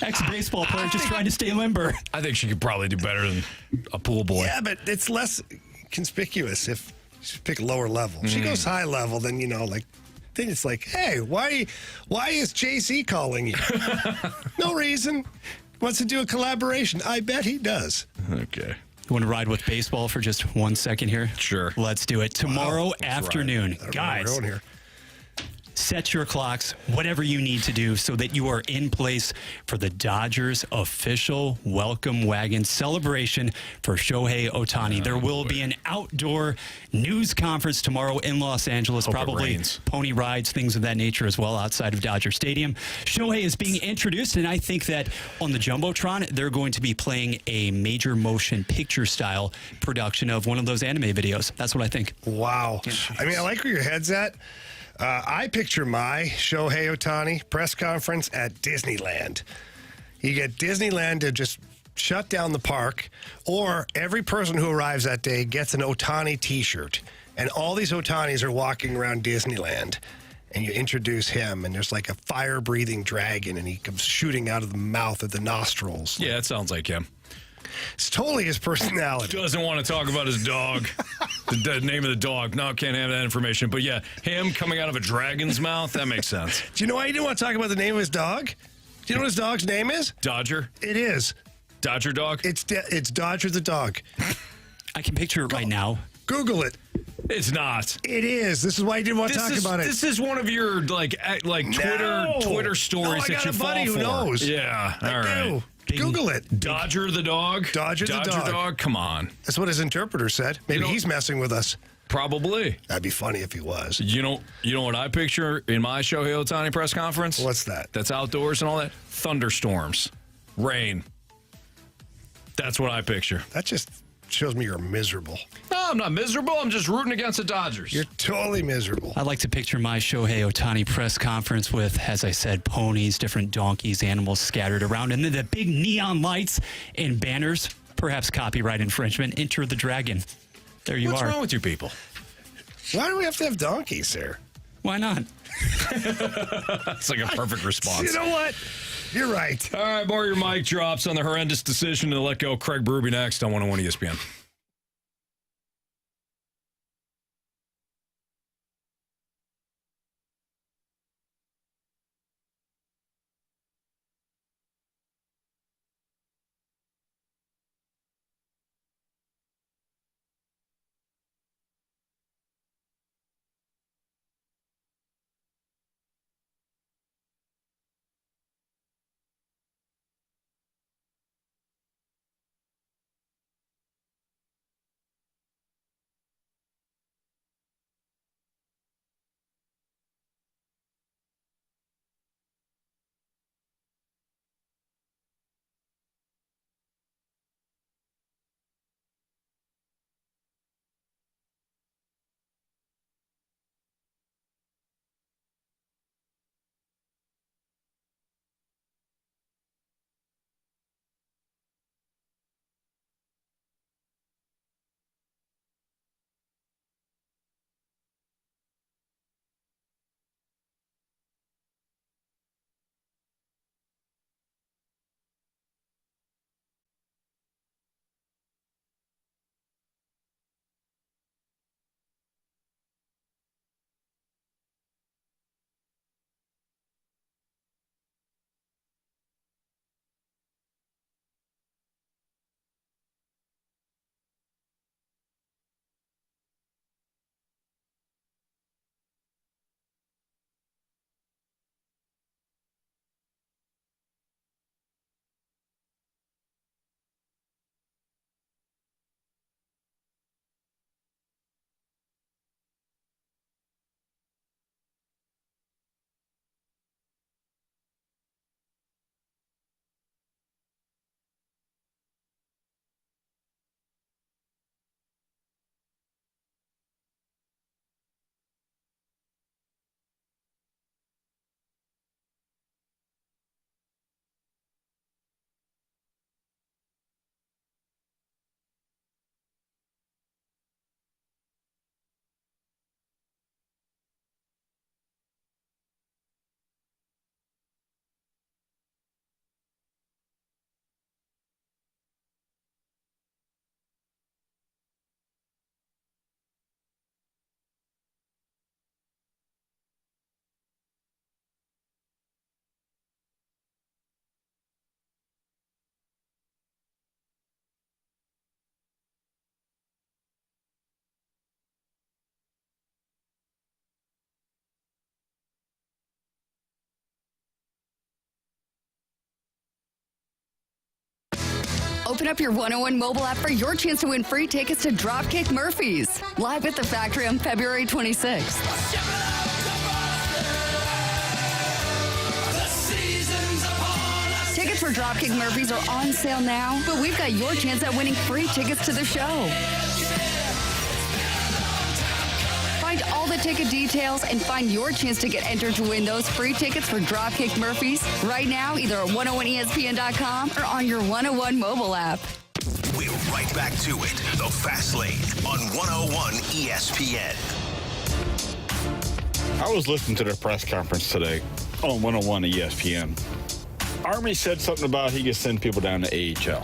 Ex-baseball player just trying to stay limber. I think she could probably do better than a pool boy. Yeah, but it's less conspicuous if she pick lower level. If she goes high level, then, then it's like, hey, why is JC calling you? No reason. Wants to do a collaboration. I bet he does. Okay. You want to ride with baseball for just 1 second here? Sure. Let's do it. Tomorrow afternoon. Guys, here. set your clocks, whatever you need to do so that you are in place for the Dodgers official welcome wagon celebration for Shohei Ohtani. There will be an outdoor news conference tomorrow in Los Angeles, probably pony rides, things of that nature as well outside of Dodger Stadium. Shohei is being introduced, and I think that on the Jumbotron, they're going to be playing a major motion picture style production of one of those anime videos. That's what I think. Wow. I mean, I like where your head's at. I picture my Shohei Ohtani press conference at Disneyland. You get Disneyland to just shut down the park, or every person who arrives that day gets an Ohtani T-shirt. And all these Ohtanis are walking around Disneyland. And you introduce him, and there's like a fire-breathing dragon, and he comes shooting out of the mouth of the nostrils. Yeah, it sounds like him. It's totally his personality. Doesn't want to talk about his dog. the name of the dog. No, can't have that information. But yeah, him coming out of a dragon's mouth, that makes sense. Do you know why he didn't want to talk about the name of his dog? Do you know what his dog's name is? Dodger? It is. Dodger dog? It's Dodger the dog. I can picture it right now. Google it. It's not. It is. This is why you didn't want to talk about it. This is one of your Twitter stories I that got you a buddy fall who for. knows. Yeah. I all right. do. Google it. Dodger the dog? Dodger the dog. Come on. That's what his interpreter said. Maybe he's messing with us. Probably. That'd be funny if he was. You know what I picture in my Shohei Ohtani press conference? What's that? That's outdoors and all that? Thunderstorms. Rain. That's what I picture. That just shows me you're miserable. No, I'm not miserable. I'm just rooting against the Dodgers. You're totally miserable. I like to picture my Shohei Ohtani press conference with, as I said, ponies, different donkeys, animals scattered around, and then the big neon lights and banners, perhaps copyright infringement, Enter the Dragon. There you What's are. wrong with you people? Why do we have to have donkeys there? Why not? That's like a perfect response. You know what? You're right. All right, more of your mic drops on the horrendous decision to let go Craig Berube next on 101 ESPN. Open up your 101 mobile app for your chance to win free tickets to Dropkick Murphys. Live at the Factory on February 26th. Tickets for Dropkick Murphys are on sale now, but we've got your chance at winning free tickets to the show. Find all the ticket details and find your chance to get entered to win those free tickets for Dropkick Murphys right now, either at 101ESPN.com or on your 101 mobile app. We're right back to it. The Fast Lane on 101 ESPN. I was listening to their press conference today on 101 ESPN. Army said something about he could send people down to AHL.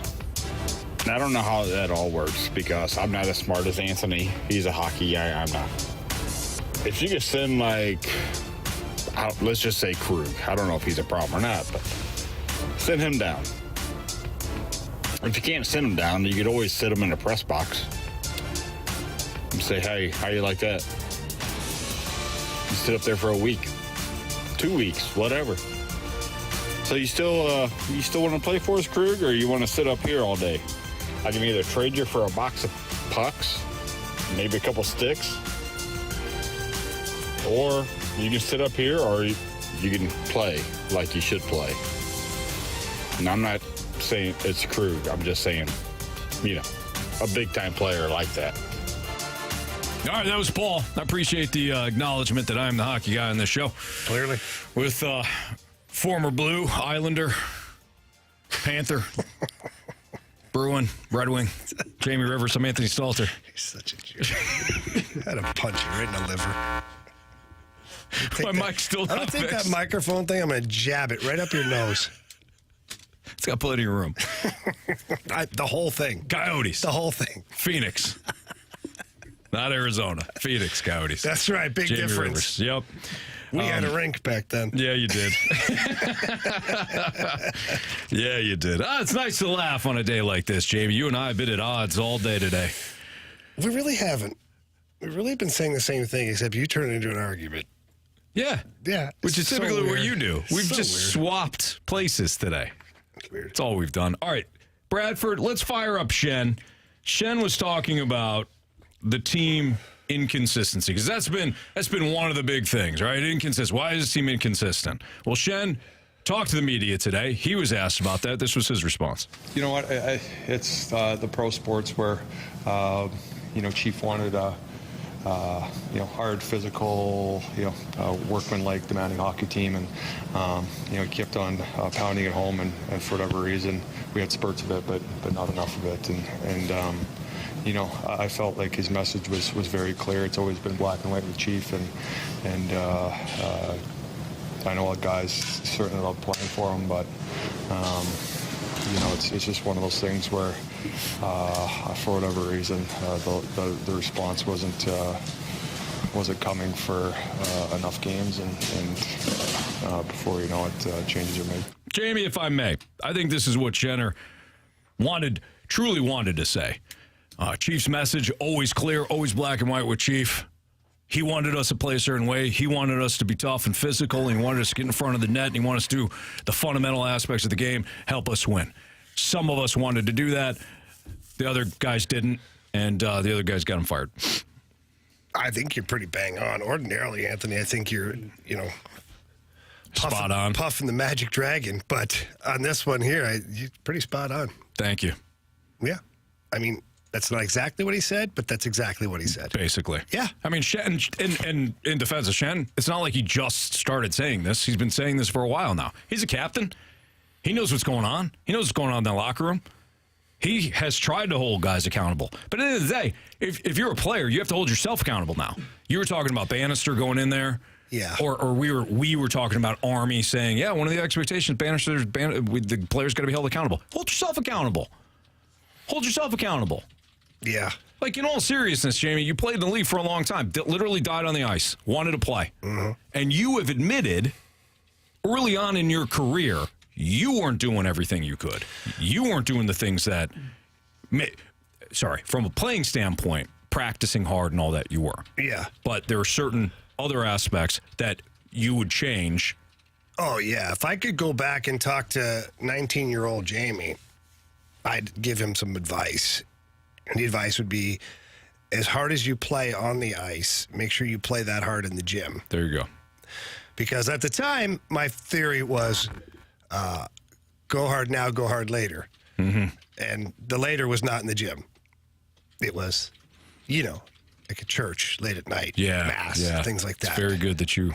And I don't know how that all works because I'm not as smart as Anthony. He's a hockey guy. I'm not. If you could send, let's just say Krug. I don't know if he's a problem or not, but send him down. If you can't send him down, you could always sit him in a press box and say, hey, how you like that? You sit up there for a week, 2 weeks, whatever. So you still want to play for us, Krug, or you want to sit up here all day? I can either trade you for a box of pucks, maybe a couple sticks, or you can sit up here, or you can play like you should play. And I'm not saying it's Krug. I'm just saying, a big-time player like that. All right, that was Paul. I appreciate the acknowledgement that I'm the hockey guy on this show. Clearly. With former Blue, Islander, Panther, Bruin, Red Wing, Jamie Rivers. I'm Anthony Stalter. He's such a jerk. I had to punch you right in the liver. My mic's still not I don't think fixed. that microphone thing, I'm going to jab it right up your nose. It's got plenty of room. The whole thing. Coyotes. The whole thing. Phoenix. Not Arizona. Phoenix Coyotes. That's right. Big Jamie difference. Rivers. Yep. We had a rink back then. Yeah, you did. Yeah, you did. It's nice to laugh on a day like this, Jamie. You and I have been at odds all day today. We really haven't. We've really been saying the same thing, except you turn it into an argument. Yeah. Yeah. Which is so typically what weird. you do. We've So just weird. swapped places today. It's weird. That's all we've done. All right, Bradford, let's fire up Shen. Shen was talking about the team inconsistency, because that's been one of the big things, right? Inconsistent. Why is this team inconsistent? Well, Shen talked to the media today. He was asked about that. This was his response. You know what? It's the pro sports where, Chief wanted a, hard, physical, workmanlike, demanding hockey team, and he kept on pounding it home, and for whatever reason, we had spurts of it, but not enough of it, and I felt like his message was very clear. It's always been black and white with Chief, and I know what guys certainly love playing for him, but it's just one of those things where, for whatever reason, the response wasn't coming for enough games, and before you know it, changes are made. Jamie, if I may, I think this is what Jenner truly wanted to say. Chief's message, always clear, always black and white with Chief. He wanted us to play a certain way. He wanted us to be tough and physical. And he wanted us to get in front of the net. And he wanted us to do the fundamental aspects of the game, help us win. Some of us wanted to do that. The other guys didn't. And the other guys got him fired. I think you're pretty bang on. Ordinarily, Anthony, I think you're, spot on. Puffing the magic dragon. But on this one here, you're pretty spot on. Thank you. Yeah. I mean, that's not exactly what he said, but that's exactly what he said. Basically. Yeah. I mean, Shen, in defense of Shen, it's not like he just started saying this. He's been saying this for a while now. He's a captain. He knows what's going on. He knows what's going on in the locker room. He has tried to hold guys accountable. But at the end of the day, if you're a player, you have to hold yourself accountable now. You were talking about Bannister going in there. Yeah. Or we were talking about Army saying, yeah, one of the expectations, the players got to be held accountable. Hold yourself accountable. Hold yourself accountable. Yeah. Like, in all seriousness, Jamie, you played in the league for a long time. Literally died on the ice. Wanted to play. Mm-hmm. And you have admitted early on in your career, you weren't doing everything you could. You weren't doing the things that, from a playing standpoint, practicing hard and all that, you were. Yeah. But there are certain other aspects that you would change. Oh, yeah. If I could go back and talk to 19-year-old Jamie, I'd give him some advice. And the advice would be, as hard as you play on the ice, make sure you play that hard in the gym. There you go. Because at the time, my theory was, go hard now, go hard later. Mm-hmm. And the later was not in the gym. It was, like a church late at night, mass, things like that. It's very good that you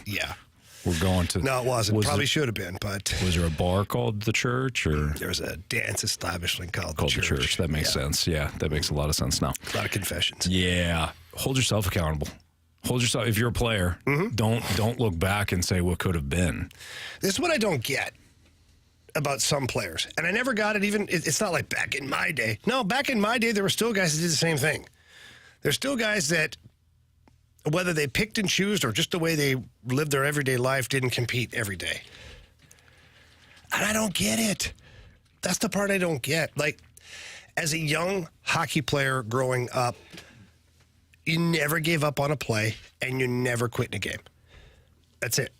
were going to. No, it wasn't. Probably should have been, but. Was there a bar called the Church? Or there was a dance establishment called the Church. That makes sense. Yeah, that makes a lot of sense now. A lot of confessions. Yeah. Hold yourself accountable. Hold yourself. If you're a player, don't look back and say what could have been. This is what I don't get about some players. And I never got it even. It's not like back in my day. No, back in my day, there were still guys that did the same thing. There's still guys that, whether they picked and chose or just the way they lived their everyday life, didn't compete every day. And I don't get it. That's the part I don't get. Like, as a young hockey player growing up, you never gave up on a play and you never quit in a game. That's it.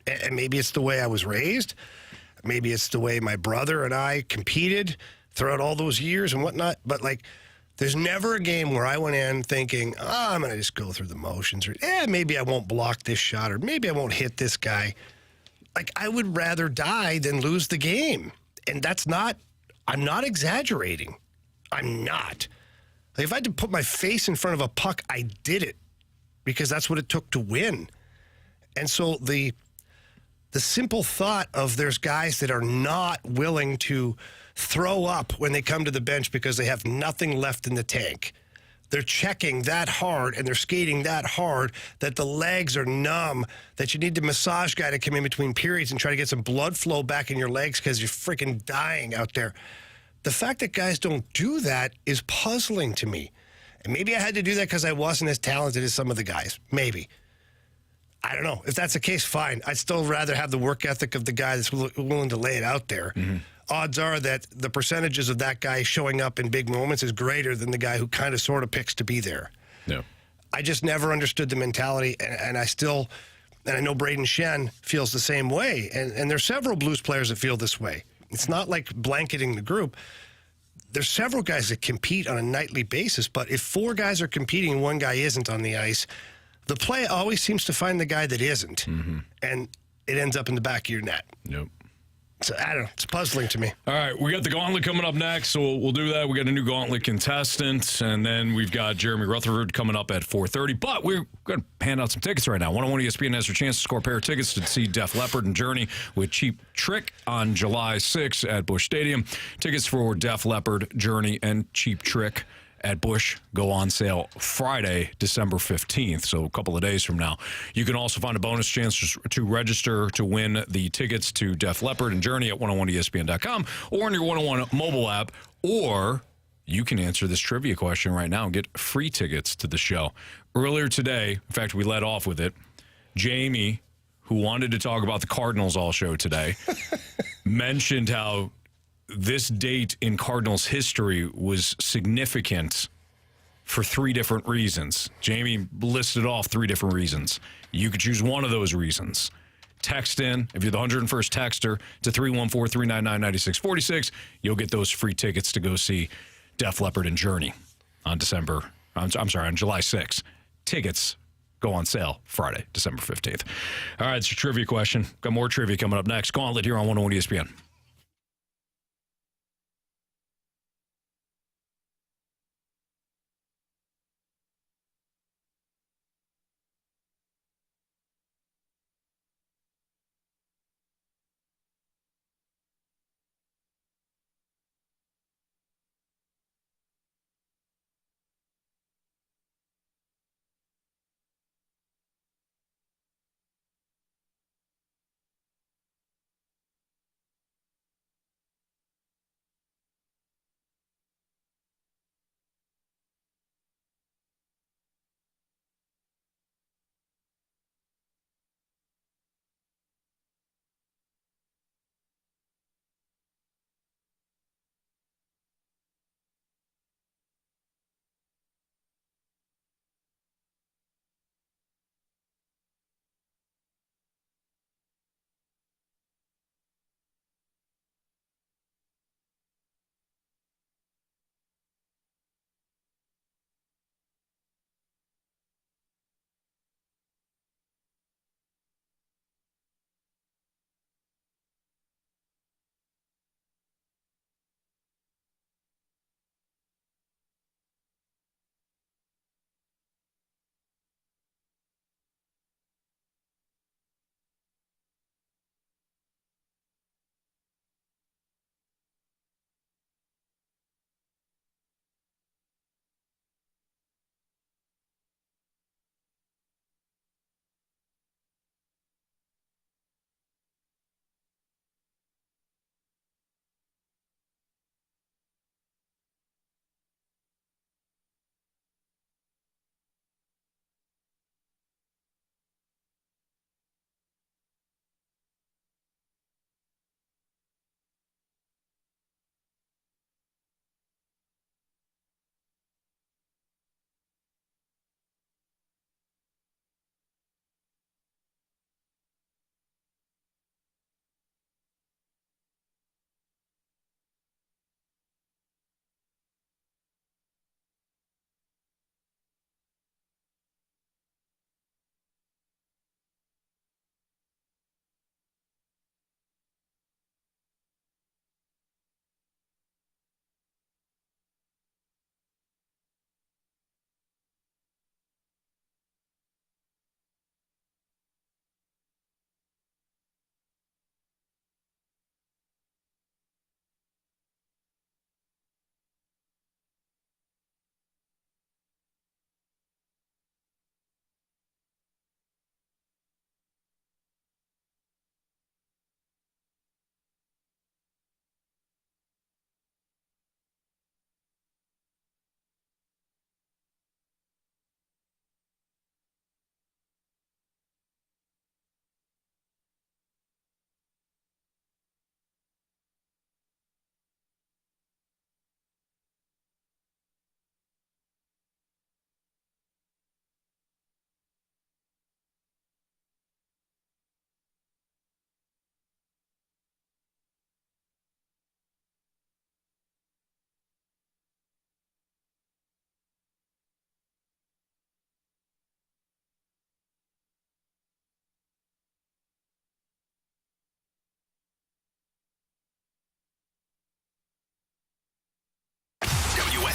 And maybe it's the way I was raised. Maybe it's the way my brother and I competed throughout all those years and whatnot. But, like, there's never a game where I went in thinking, I'm going to just go through the motions. Or, maybe I won't block this shot. Or maybe I won't hit this guy. Like, I would rather die than lose the game. And I'm not exaggerating. I'm not. Like, if I had to put my face in front of a puck, I did it because that's what it took to win. And so the simple thought of there's guys that are not willing to throw up when they come to the bench because they have nothing left in the tank. They're checking that hard and they're skating that hard that the legs are numb, that you need the massage guy to come in between periods and try to get some blood flow back in your legs because you're freaking dying out there. The fact that guys don't do that is puzzling to me. And maybe I had to do that because I wasn't as talented as some of the guys. Maybe. I don't know. If that's the case, fine. I'd still rather have the work ethic of the guy that's willing to lay it out there. Mm-hmm. Odds are that the percentages of that guy showing up in big moments is greater than the guy who kind of sort of picks to be there. Yeah. I just never understood the mentality, and I know Braden Shen feels the same way, and there's several Blues players that feel this way. It's not like blanketing the group. There's several guys that compete on a nightly basis, but if 4 guys are competing and 1 guy isn't on the ice, the play always seems to find the guy that isn't, and it ends up in the back of your net. Yep. So, I don't know. It's puzzling to me. All right, we got the Gauntlet coming up next, so we'll do that. We got a new Gauntlet contestant, and then we've got Jeremy Rutherford coming up at 4:30. But we're going to hand out some tickets right now. 101 ESPN has your chance to score a pair of tickets to see Def Leppard and Journey with Cheap Trick on July 6th at Busch Stadium. Tickets for Def Leppard, Journey, and Cheap Trick at Busch go on sale Friday, December 15th, so a couple of days from now. You can also find a bonus chance to register to win the tickets to Def Leppard and Journey at 101ESPN.com or on your 101 mobile app, or you can answer this trivia question right now and get free tickets to the show. Earlier today, in fact, we led off with it, Jamie, who wanted to talk about the Cardinals all show today, mentioned how this date in Cardinals history was significant for 3 different reasons. Jamie listed off 3 different reasons. You could choose one of those reasons. Text in, if you're the 101st texter, to 314-399-9646. You'll get those free tickets to go see Def Leppard and Journey on on July 6th. Tickets go on sale Friday, December 15th. All right, it's your trivia question. Got more trivia coming up next. Gauntlet here on 101 ESPN.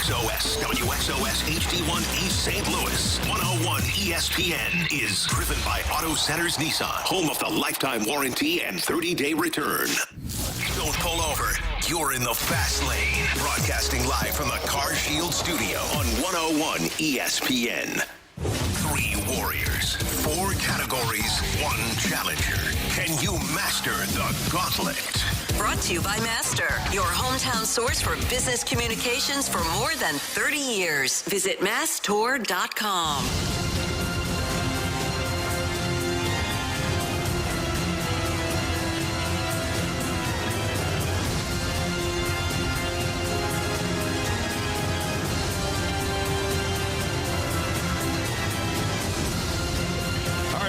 WXOS HD1 East St. Louis. 101 ESPN is driven by Auto Centers Nissan, home of the lifetime warranty and 30-day return. Don't pull over. You're in the fast lane. Broadcasting live from the Car Shield studio on 101 ESPN. 3 warriors, 4 categories, 1 challenger. Can you master the gauntlet? Brought to you by Master, your hometown source for business communications for more than 30 years. Visit masstour.com.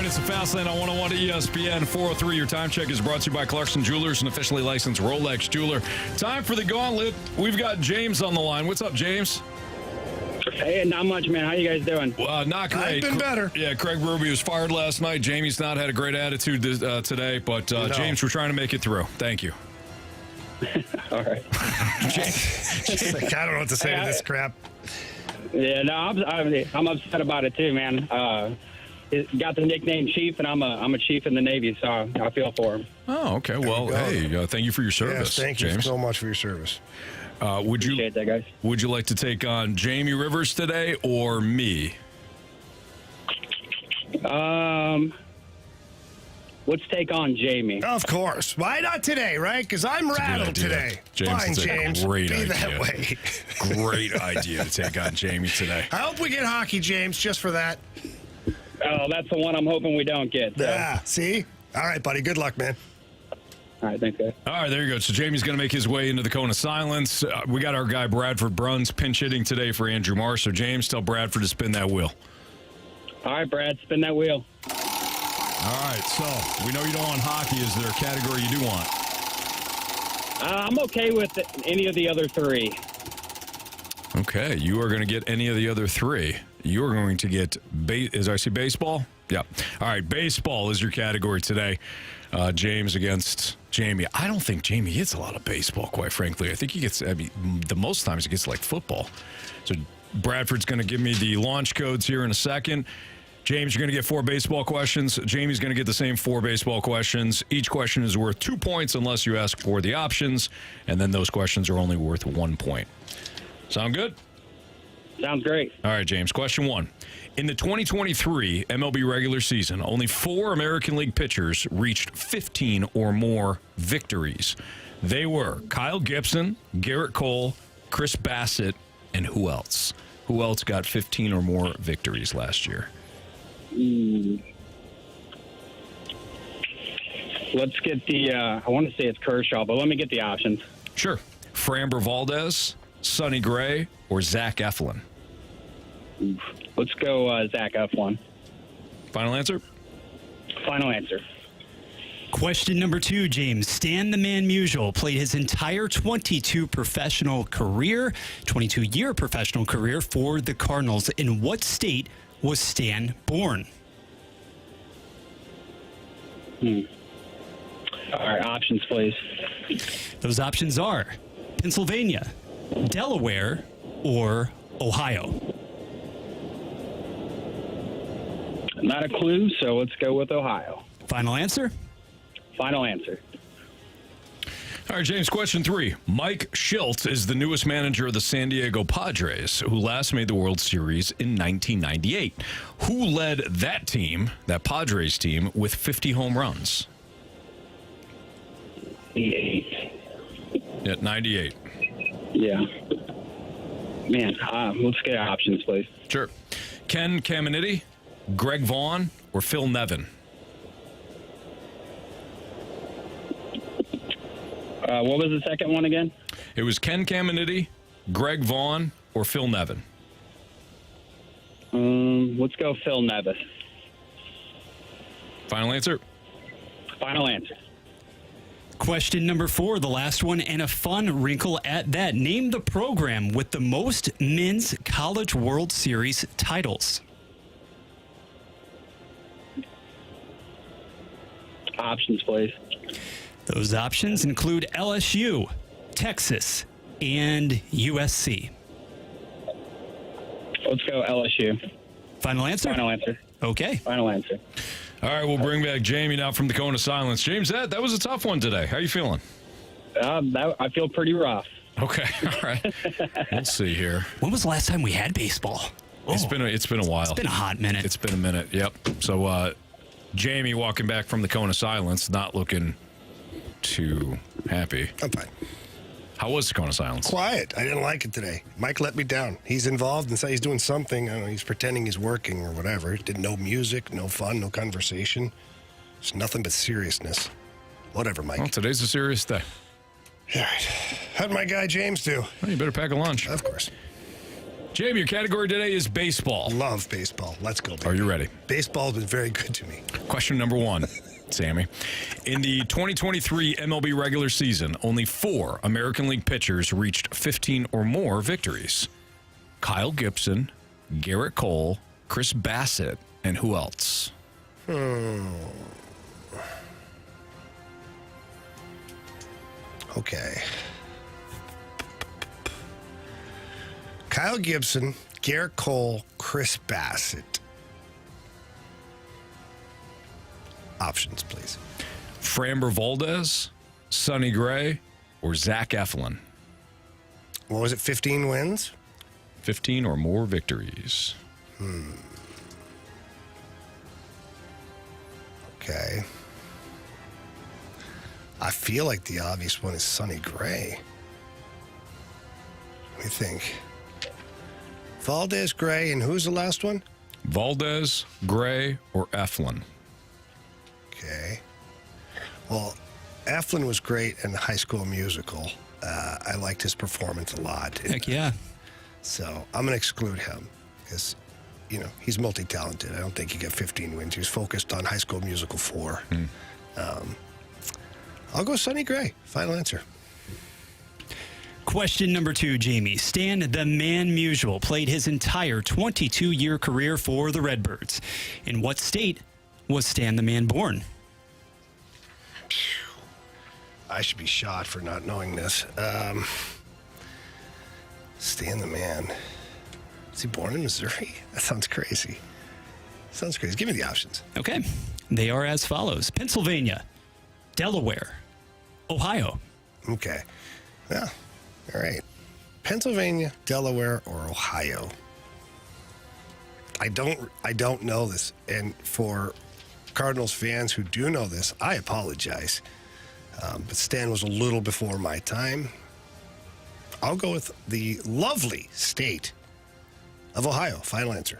It's a Fast Lane on 101 ESPN 403. Your time check is brought to you by Clarkson Jewelers, an officially licensed Rolex jeweler. Time for the Gauntlet. We've got James on the line. What's up, James? Hey, not much, man. How you guys doing? Not great. I've been better. Yeah, Craig Berube was fired last night. Jamie's not had a great attitude today, but No. James, we're trying to make it through. Thank you. All right. Just like, I don't know what to say to this crap. Yeah, no, I'm upset about it too, man. It got the nickname Chief, and I'm a chief in the Navy, so I feel for him. Oh, okay. Well, hey, thank you for your service, Yes, thank you James. so much for your service. Appreciate that, guys. Would you like to take on Jamie Rivers today or me? Let's take on Jamie. Of course. Why not today, right? Because I'm rattled today. James, Fine, it's a James. great Be idea. that way. Great idea to take on Jamie today. I hope we get hockey, James, just for that. Oh, that's the one I'm hoping we don't get. So. Yeah, see? All right, buddy. Good luck, man. All right, thanks, guys. All right, there you go. So Jamie's going to make his way into the cone of silence. We got our guy Bradford Bruns pinch hitting today for Andrew Marr. So James, tell Bradford to spin that wheel. All right, Brad, spin that wheel. All right, so we know you don't want hockey. Is there a category you do want? I'm okay with any of the other 3. Okay, you are going to get any of the other 3. You are going to get, I see baseball? Yeah. All right, baseball is your category today. James against Jamie. I don't think Jamie gets a lot of baseball, quite frankly. I think he gets, the most times he gets like football. So Bradford's going to give me the launch codes here in a second. James, you're going to get 4 baseball questions. Jamie's going to get the same 4 baseball questions. Each question is worth 2 points unless you ask for the options, and then those questions are only worth 1 point. Sound good? Sounds great. All right, James. Question 1. In the 2023 MLB regular season, only 4 American League pitchers reached 15 or more victories. They were Kyle Gibson, Garrett Cole, Chris Bassett, and who else? Who else got 15 or more victories last year? Let's get the, I want to say it's Kershaw, but let me get the options. Sure. Framber Valdez, Sonny Gray, or Zach Eflin? Let's go Zach Eflin. Final answer? Final answer. Question number 2, James. Stan the Man Musial played his entire 22-year professional career for the Cardinals. In what state was Stan born? All right, options, please. Those options are Pennsylvania, Delaware, or Ohio. Not a clue, so let's go with Ohio. Final answer? Final answer. All right, James, question 3. Mike Shildt is the newest manager of the San Diego Padres, who last made the World Series in 1998. Who led that team, that Padres team, with 50 home runs? 98. Yeah, 98. Yeah. Man, let's get options, please. Sure. Ken Caminiti, Greg Vaughn, or Phil Nevin? What was the second one again? It was Ken Caminiti, Greg Vaughn, or Phil Nevin? Let's go Phil Nevin. Final answer? Final answer. Question number 4, the last one, and a fun wrinkle at that. Name the program with the most men's College World Series titles. Options, please. Those options include LSU, Texas, and USC. Let's go LSU. Final answer? Final answer. Okay. Final answer. All right, we'll bring back Jamie now from the Cone of Silence. James, that was a tough one today. How are you feeling? I feel pretty rough. Okay, all right. Let's see here. When was the last time we had baseball? It's been a while. It's been a hot minute. It's been a minute. Yep. So Jamie walking back from the Cone of Silence, not looking too happy. I'm fine. How was the Cone of Silence? Quiet. I didn't like it today. Mike let me down. He's involved and so he's doing something. I don't know, he's pretending he's working or whatever. Did no music, no fun, no conversation. It's nothing but seriousness. Whatever, Mike. Well, today's a serious day. All right. How'd my guy James do? Well, you better pack a lunch. Of course. Jamie, your category today is baseball. Love baseball. Let's go, baby. Are you ready? Baseball's been very good to me. Question number 1, Sammy. In the 2023 MLB regular season, only 4 American League pitchers reached 15 or more victories. Kyle Gibson, Garrett Cole, Chris Bassett, and who else? Okay. Kyle Gibson, Garrett Cole, Chris Bassett. Options, please. Framber Valdez, Sonny Gray, or Zach Eflin? What was it, 15 wins? 15 or more victories. Okay. I feel like the obvious one is Sonny Gray. Let me think. Valdez, Gray, and who's the last one? Valdez, Gray, or Eflin? Okay. Well, Eflin was great in High School Musical. I liked his performance a lot. Heck yeah. So I'm going to exclude him because, he's multi-talented. I don't think he got 15 wins. He was focused on High School Musical 4. I'll go Sonny Gray. Final answer. Question number 2, Jamie. Stan the Man Musial played his entire 22-year career for the Redbirds. In what state was Stan the Man born? I should be shot for not knowing this. Stan the Man. Is he born in Missouri? That sounds crazy. Give me the options. Okay. They are as follows. Pennsylvania, Delaware, Ohio. Okay. Yeah. All right. Pennsylvania, Delaware, or Ohio. I don't know this. And for Cardinals fans who do know this, I apologize. But Stan was a little before my time. I'll go with the lovely state of Ohio. Final answer.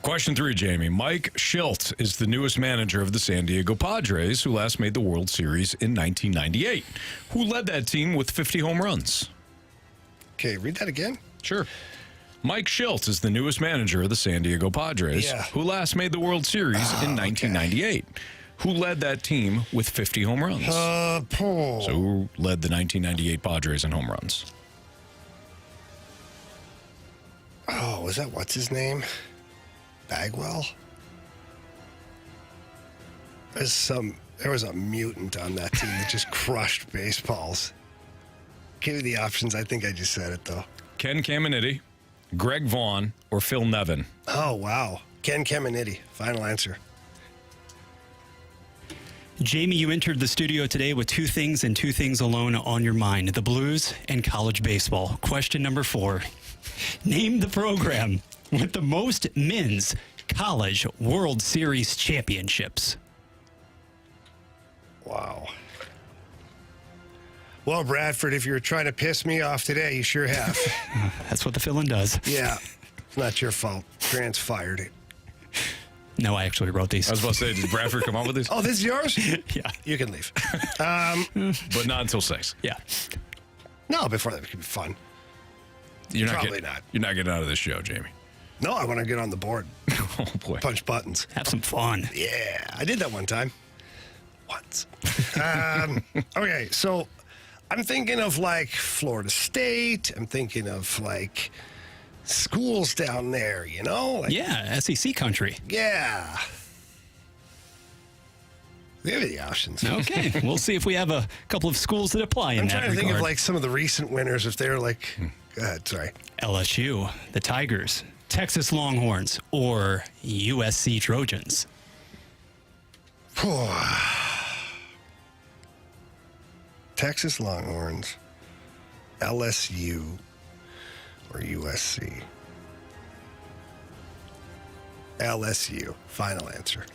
Question 3, Jamie. Mike Shildt is the newest manager of the San Diego Padres, who last made the World Series in 1998. Who led that team with 50 home runs? Okay, read that again. Sure. Mike Shildt is the newest manager of the San Diego Padres, who last made the World Series in 1998. Okay. Who led that team with 50 home runs? So who led the 1998 Padres in home runs? Oh, was that what's his name? Bagwell? There was a mutant on that team that just crushed baseballs. Give me the options. I think I just said it, though. Ken Caminiti, Greg Vaughn, or Phil Nevin? Oh, wow. Ken Caminiti. Final answer. Jamie, you entered the studio today with 2 things and 2 things alone on your mind, the Blues and college baseball. Question number 4. Name the program with the most men's college World Series championships. Wow. Well, Bradford, if you're trying to piss me off today, you sure have. That's what the fill-in does. Yeah. It's not your fault. Grant's fired it. No, I actually wrote these. I was about to say, did Bradford come up with these? Oh, this is yours? Yeah. You can leave. But not until 6. Yeah. No, before that could be fun. Probably not. You're not getting out of this show, Jamie. No, I want to get on the board. Oh, boy. Punch buttons. Have some fun. Yeah, I did that one time. Once. Okay, so I'm thinking of like Florida State. I'm thinking of like schools down there, Like, yeah, SEC country. Yeah. Give me the options. Okay, we'll see if we have a couple of schools that apply in I'm that trying to think regard. of like some of the recent winners, if they're like, Go ahead, sorry. LSU, the Tigers, Texas Longhorns, or USC Trojans? Texas Longhorns, LSU, or USC? LSU. Final answer.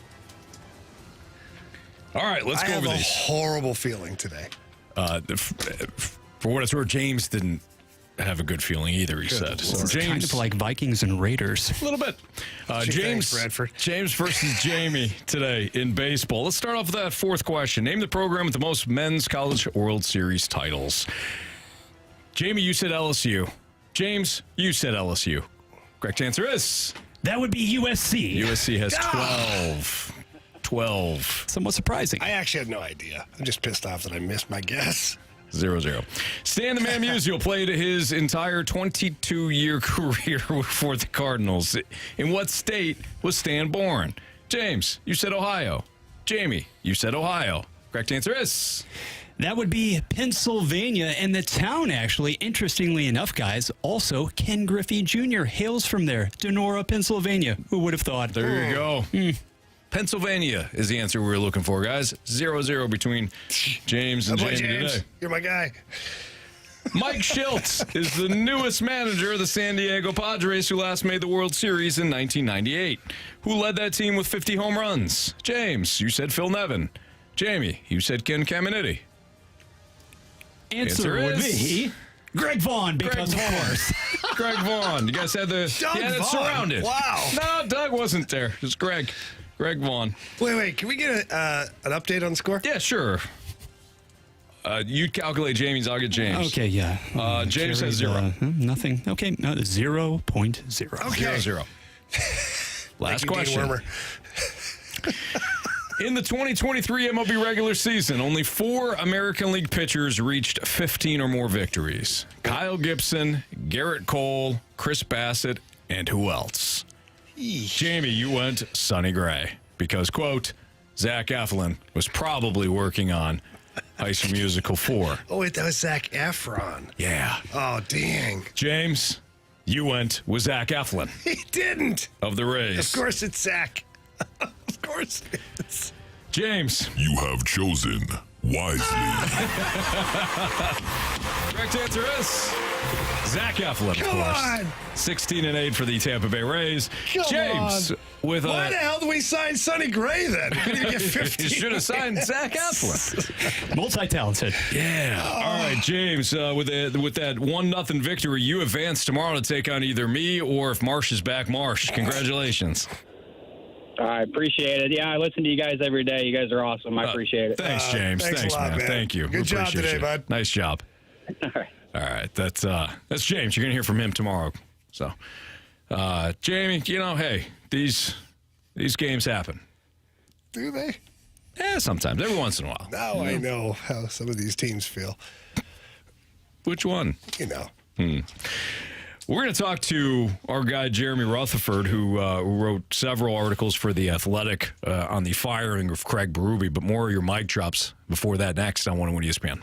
All right, let's go over I have a these. horrible feeling today. For what it's worth, James didn't have a good feeling either, he said. So It's kind of like Vikings and Raiders. A little bit. James versus Jamie today in baseball. Let's start off with that fourth question. Name the program with the most men's college World Series titles. Jamie, you said LSU. James, you said LSU. Correct answer is... That would be USC. USC has 12. Somewhat surprising. I actually had no idea. I'm just pissed off that I missed my guess. 0-0. Stan the Man Musial played his entire 22-year career for the Cardinals. In what state was Stan born? James, you said Ohio. Jamie, you said Ohio. Correct answer is... That would be Pennsylvania, and the town, actually, interestingly enough, guys, also Ken Griffey Jr. hails from there, Donora, Pennsylvania. Who would have thought? There you go. Pennsylvania is the answer we were looking for, guys. 0-0 between James and Jamie today. You're my guy. Mike Schiltz is the newest manager of the San Diego Padres, who last made the World Series in 1998. Who led that team with 50 home runs? James, you said Phil Nevin. Jamie, you said Ken Caminiti. Answer would be Greg Vaughn, because of course. Greg Vaughn. You guys had the Doug it Vaughn. surrounded. Wow. No, Doug wasn't there. It's Greg. Greg Vaughn. Wait. Can we get an update on the score? Yeah, sure. You calculate Jamie's, I'll get James. Okay, yeah. James has carried, 0. Nothing. Okay, 0.0. Okay. 0-0. Last Thank you, question. Dean Wormer. In the 2023 MLB regular season, only 4 American League pitchers reached 15 or more victories. Kyle Gibson, Garrett Cole, Chris Bassett, and who else? Jamie, you went Sonny Gray because, quote, Zach Eflin was probably working on High School Musical 4. Oh, wait, that was Zac Efron. Yeah. Oh, dang. James, you went with Zach Eflin. He didn't. Of the Rays. Of course it's Zach. Of course it is. James. You have chosen wisely. Correct answer is Zach Eflin, of Come course. on. 16-8 for the Tampa Bay Rays. Come James on. with Why the hell did we sign Sonny Gray then? We couldn't even get 15. You should have signed Zach Eflin. Multi-talented. Yeah. All right, James, with that 1-0 victory, you advance tomorrow to take on either me or, if Marsh is back, Marsh. Congratulations. I appreciate it. Yeah, I listen to you guys every day. You guys are awesome. I appreciate it. Thanks, James. Thanks a lot, man. Thank you. Good We job appreciate today, you. bud. Nice job. All right. That's James. You're going to hear from him tomorrow. So, Jamie, hey, these games happen. Do they? Yeah, sometimes. Every once in a while. Now I know how some of these teams feel. Which one? You know. We're going to talk to our guy, Jeremy Rutherford, who wrote several articles for The Athletic on the firing of Craig Berube, but more of your mic drops before that next on 101 ESPN.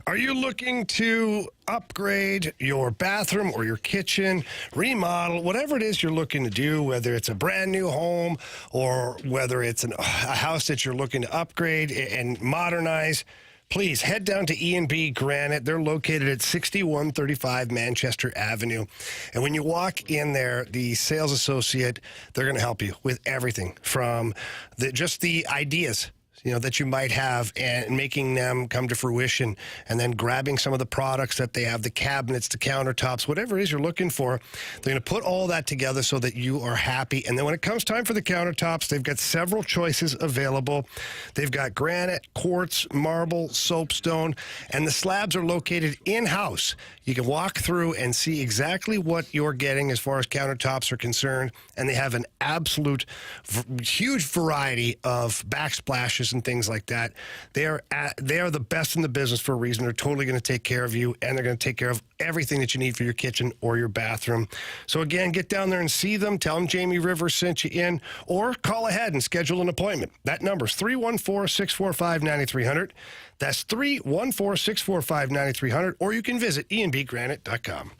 Are you looking to upgrade your bathroom or your kitchen, remodel, whatever it is you're looking to do, whether it's a brand new home or whether it's a house that you're looking to upgrade and modernize? Please head down to E&B Granite. They're located at 6135 Manchester Avenue. And when you walk in there, the sales associate, they're going to help you with everything from just the ideas that you might have and making them come to fruition, and then grabbing some of the products that they have, the cabinets, the countertops, whatever it is you're looking for. They're going to put all that together so that you are happy. And then when it comes time for the countertops, they've got several choices available. They've got granite, quartz, marble, soapstone, and the slabs are located in-house. You can walk through and see exactly what you're getting as far as countertops are concerned, and they have an absolute huge variety of backsplashes dishes and things like that. They are the best in the business for a reason. They're totally going to take care of you, and they're going to take care of everything that you need for your kitchen or your bathroom. So again, get down there and see them. Tell them Jamie Rivers sent you in, or call ahead and schedule an appointment. That number is 314-645-9300. That's 314-645-9300, or you can visit enbgranite.com.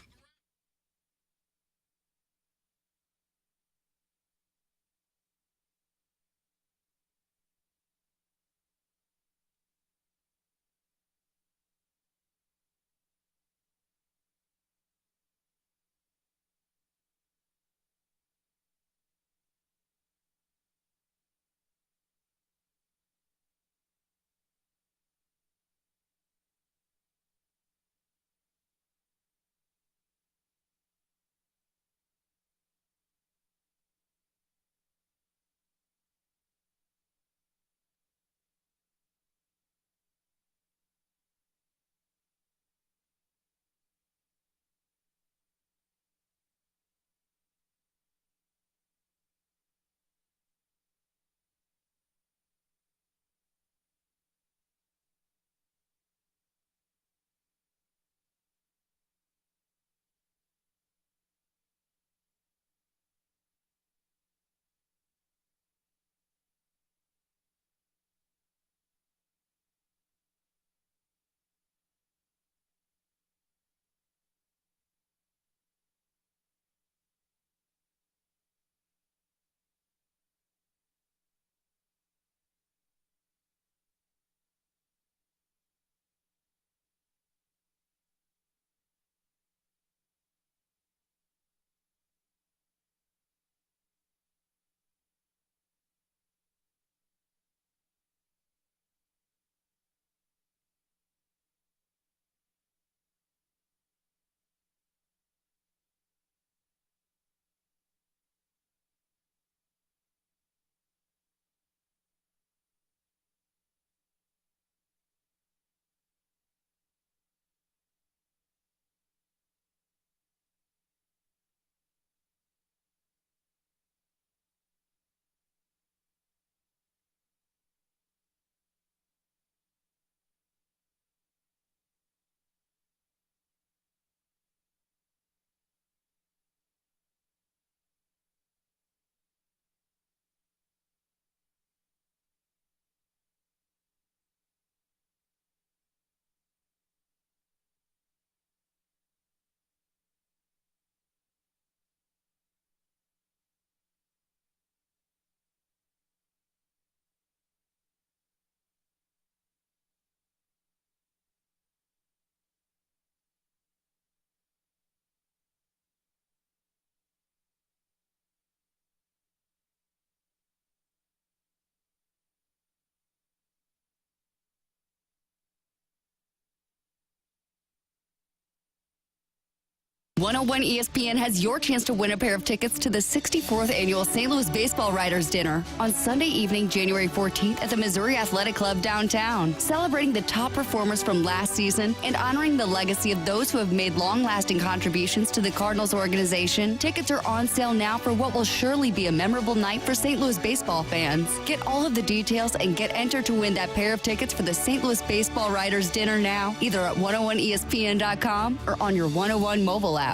ESPN has your chance to win a pair of tickets to the 64th annual St. Louis Baseball Writers Dinner on Sunday evening, January 14th at the Missouri Athletic Club downtown, celebrating the top performers from last season and honoring the legacy of those who have made long-lasting contributions to the Cardinals organization. Tickets are on sale now for what will surely be a memorable night for St. Louis baseball fans. Get all of the details and get entered to win that pair of tickets for the St. Louis Baseball Writers Dinner now, either at 101ESPN.com or on your 101 mobile app.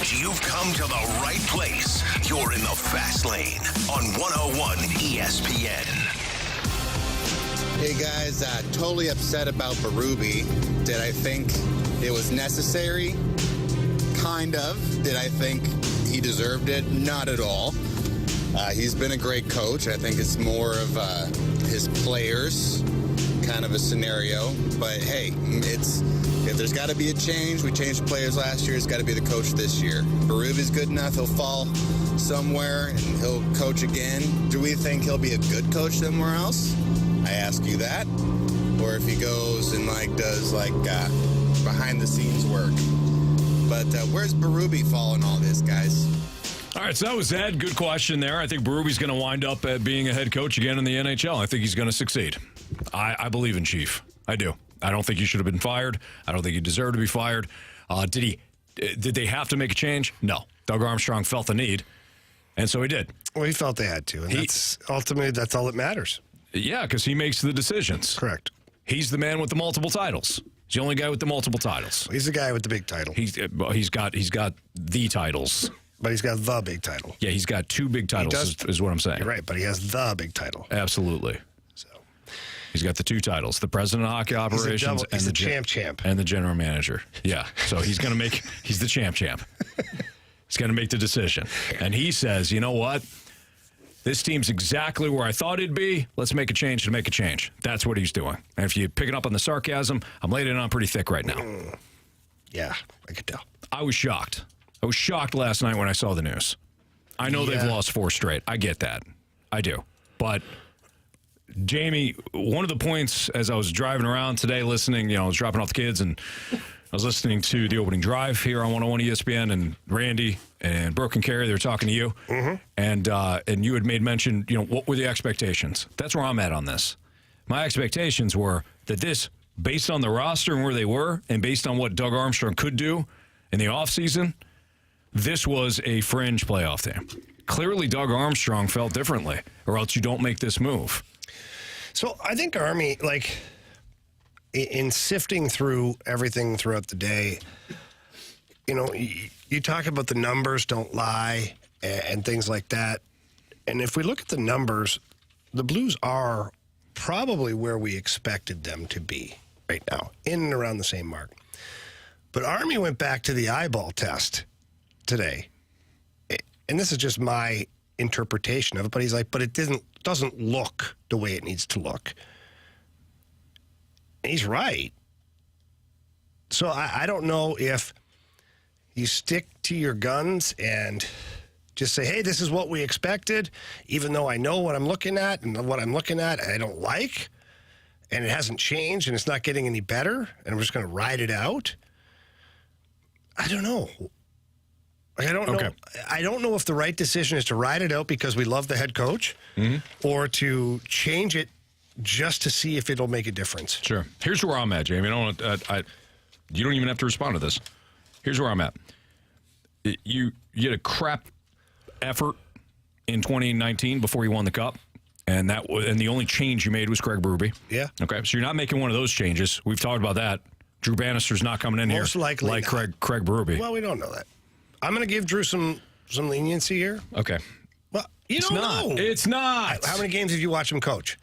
You've come to the right place. You're in the fast lane on 101 ESPN. Hey guys, totally upset about Berube. Did I think it was necessary? Kind of. Did I think he deserved it? Not at all. He's been a great coach. I think it's more of his players kind of a scenario. But hey, if there's got to be a change, we changed the players last year. It's got to be the coach this year. Berube's good enough. He'll fall somewhere and he'll coach again. Do we think he'll be a good coach somewhere else? I ask you that. Or if he goes and does behind the scenes work. But where's Berube fall in all this, guys? All right, so that was Ed. Good question there. I think Berube's going to wind up at being a head coach again in the NHL. I think he's going to succeed. I believe in Chief. I do. I don't think he should have been fired. I don't think he deserved to be fired. Did they have to make a change? No. Doug Armstrong felt the need, and so he did. Well, he felt they had to, and ultimately that's all that matters. Yeah, because he makes the decisions. Correct. He's the man with the multiple titles. He's the only guy with the multiple titles. He's the guy with the big title. He's got the titles. But he's got the big title. Yeah, he's got 2 big titles, is what I'm saying. You're right, but he has the big title. Absolutely. So he's got the 2 titles: the president of hockey operations and the champ and the general manager. Yeah, so he's the champ. He's going to make the decision, and he says, you know what? This team's exactly where I thought it'd be. Let's make a change to make a change. That's what he's doing. And if you're picking up on the sarcasm, I'm laying it on pretty thick right now. Yeah, I could tell. I was shocked. I was shocked last night when I saw the news. I know they've lost 4 straight. I get that. I do. But, Jamie, one of the points as I was driving around today listening, I was dropping off the kids and I was listening to the opening drive here on 101 ESPN, and Randy and Brooke and Carrie, they were talking to you. Mm-hmm. And you had made mention, what were the expectations? That's where I'm at on this. My expectations were that this, based on the roster and where they were, and based on what Doug Armstrong could do in the offseason, this was a fringe playoff team. Clearly, Doug Armstrong felt differently, or else you don't make this move. So I think Army, in sifting through everything throughout the day, you talk about the numbers don't lie and things like that. And if we look at the numbers, the Blues are probably where we expected them to be right now, in and around the same mark. But Army went back to the eyeball test today. And this is just my interpretation of it, but he's like, but it doesn't look the way it needs to look. And he's right. So I don't know if you stick to your guns and just say, hey, this is what we expected, even though I know what I'm looking at, and what I'm looking at I don't like, and it hasn't changed, and it's not getting any better, and we're just going to ride it out. I don't know. I don't know. I don't know if the right decision is to ride it out because we love the head coach, or to change it just to see if it'll make a difference. Sure. Here's where I'm at, Jamie. You don't even have to respond to this. Here's where I'm at. You had a crap effort in 2019 before you won the Cup, and the only change you made was Craig Berube. Yeah. Okay, so you're not making one of those changes. We've talked about that. Drew Bannister's not coming in Most here likely like not. Craig Berube. Well, we don't know that. I'm going to give Drew some leniency here. Okay. Well, don't know. It's not. How many games have you watched him coach?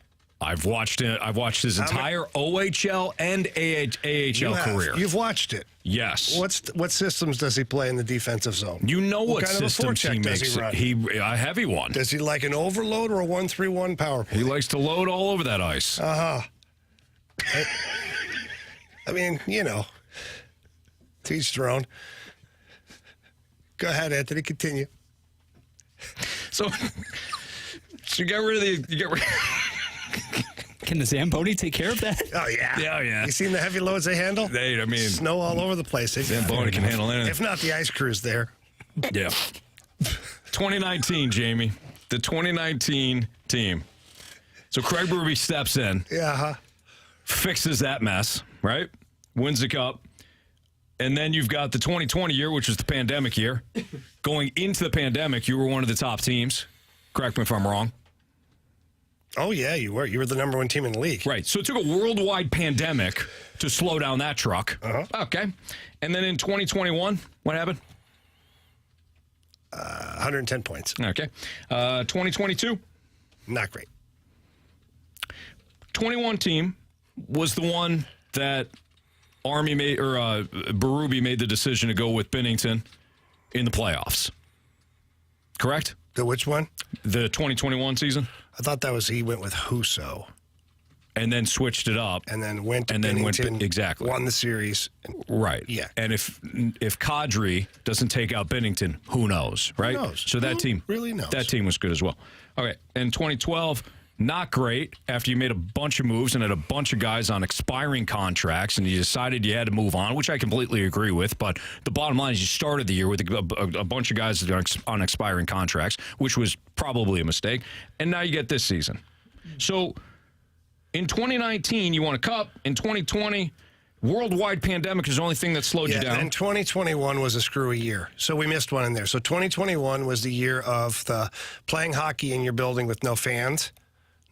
I've watched his entire OHL and AHL career. You've watched it. Yes. What systems does he play in the defensive zone? You know what kind systems he makes. A heavy one. Does he like an overload or a 1-3-1 power play? He likes to load all over that ice. I mean, to each their own. Go ahead, Anthony. Continue. So you get rid of Can the Zamboni take care of that? Oh, yeah. Yeah. You seen the heavy loads they handle? Snow all over the place. Zamboni can handle anything. If not, the ice crew's there. Yeah. 2019, Jamie. The 2019 team. So Craig Berube steps in. Yeah. Fixes that mess, right? Wins the Cup. And then you've got the 2020 year, which was the pandemic year. Going into the pandemic, you were one of the top teams. Correct me if I'm wrong. Oh, yeah, you were. You were the number 1 team in the league. Right. So it took a worldwide pandemic to slow down that truck. Uh-huh. Okay. And then in 2021, what happened? 110 points. Okay. 2022? Not great. 21 team was the one that Army made, or Berube made the decision to go with Binnington in the playoffs. Correct? The which one? The 2021 season. I thought he went with Husso. And then switched it up. And then went to Binnington. Exactly. Won the series. Right. Yeah. And if Kadri doesn't take out Binnington, who knows, right? Who knows? So that team really knows. That team was good as well. Okay. In 2012, not great after you made a bunch of moves and had a bunch of guys on expiring contracts and you decided you had to move on, which I completely agree with. But the bottom line is you started the year with a bunch of guys on expiring contracts, which was probably a mistake. And now you get this season. So in 2019, you won a cup. In 2020, worldwide pandemic is the only thing that slowed you down. And 2021 was a screwy year. So we missed one in there. So 2021 was the year of the playing hockey in your building with no fans.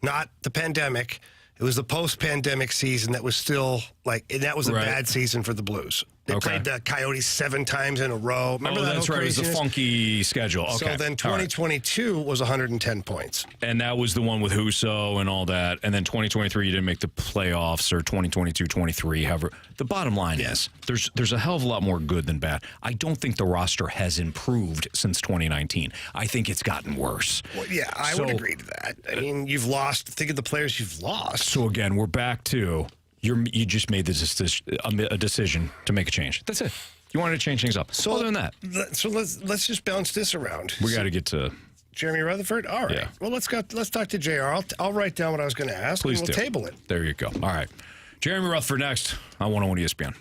not the pandemic. It was the post-pandemic season that was still and that was a bad season for the Blues. They played the Coyotes 7 times in a row. Remember that? That's right. It was a funky schedule. Okay. So then 2022 was 110 points. And that was the one with Husso and all that. And then 2023, you didn't make the playoffs, or 2022, 23. However, the bottom line is there's a hell of a lot more good than bad. I don't think the roster has improved since 2019. I think it's gotten worse. Well, yeah, I would agree to that. I mean, you've lost. Think of the players you've lost. So again, we're back to you just made a decision to make a change. That's it. You wanted to change things up. So other than that, let's just bounce this around. We got to get to Jeremy Rutherford. All right. Yeah. Well, let's talk to JR. I'll write down what I was going to ask. Please and we'll table it. There you go. All right. Jeremy Rutherford next on 101 ESPN.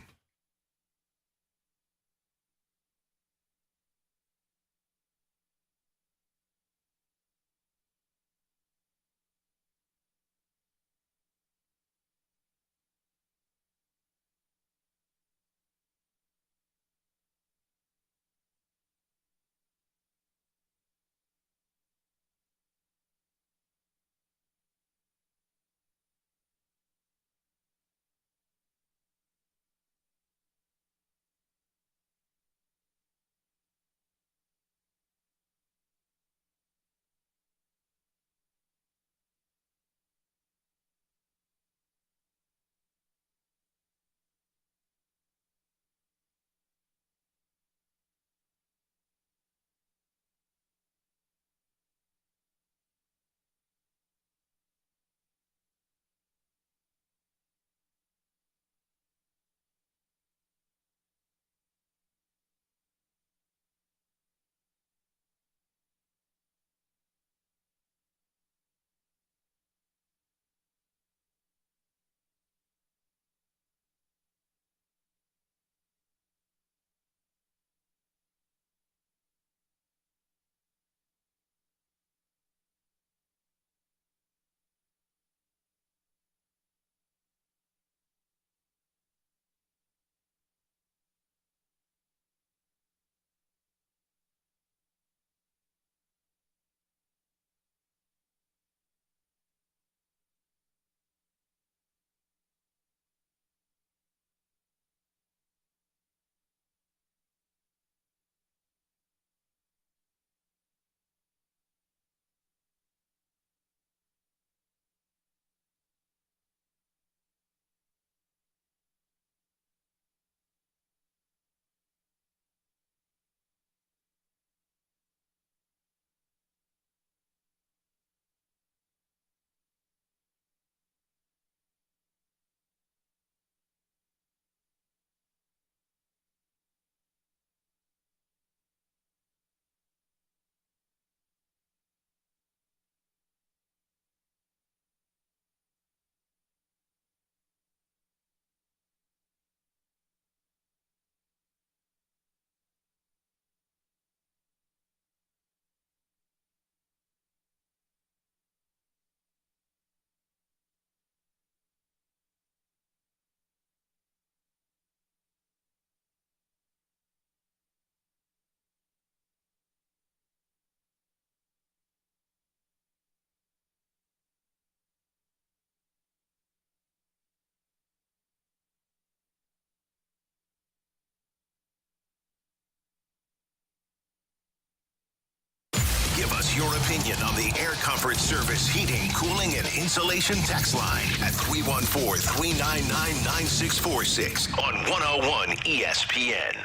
Give us your opinion on the Air Comfort Service heating, cooling, and insulation text line at 314-399-9646 on 101 ESPN.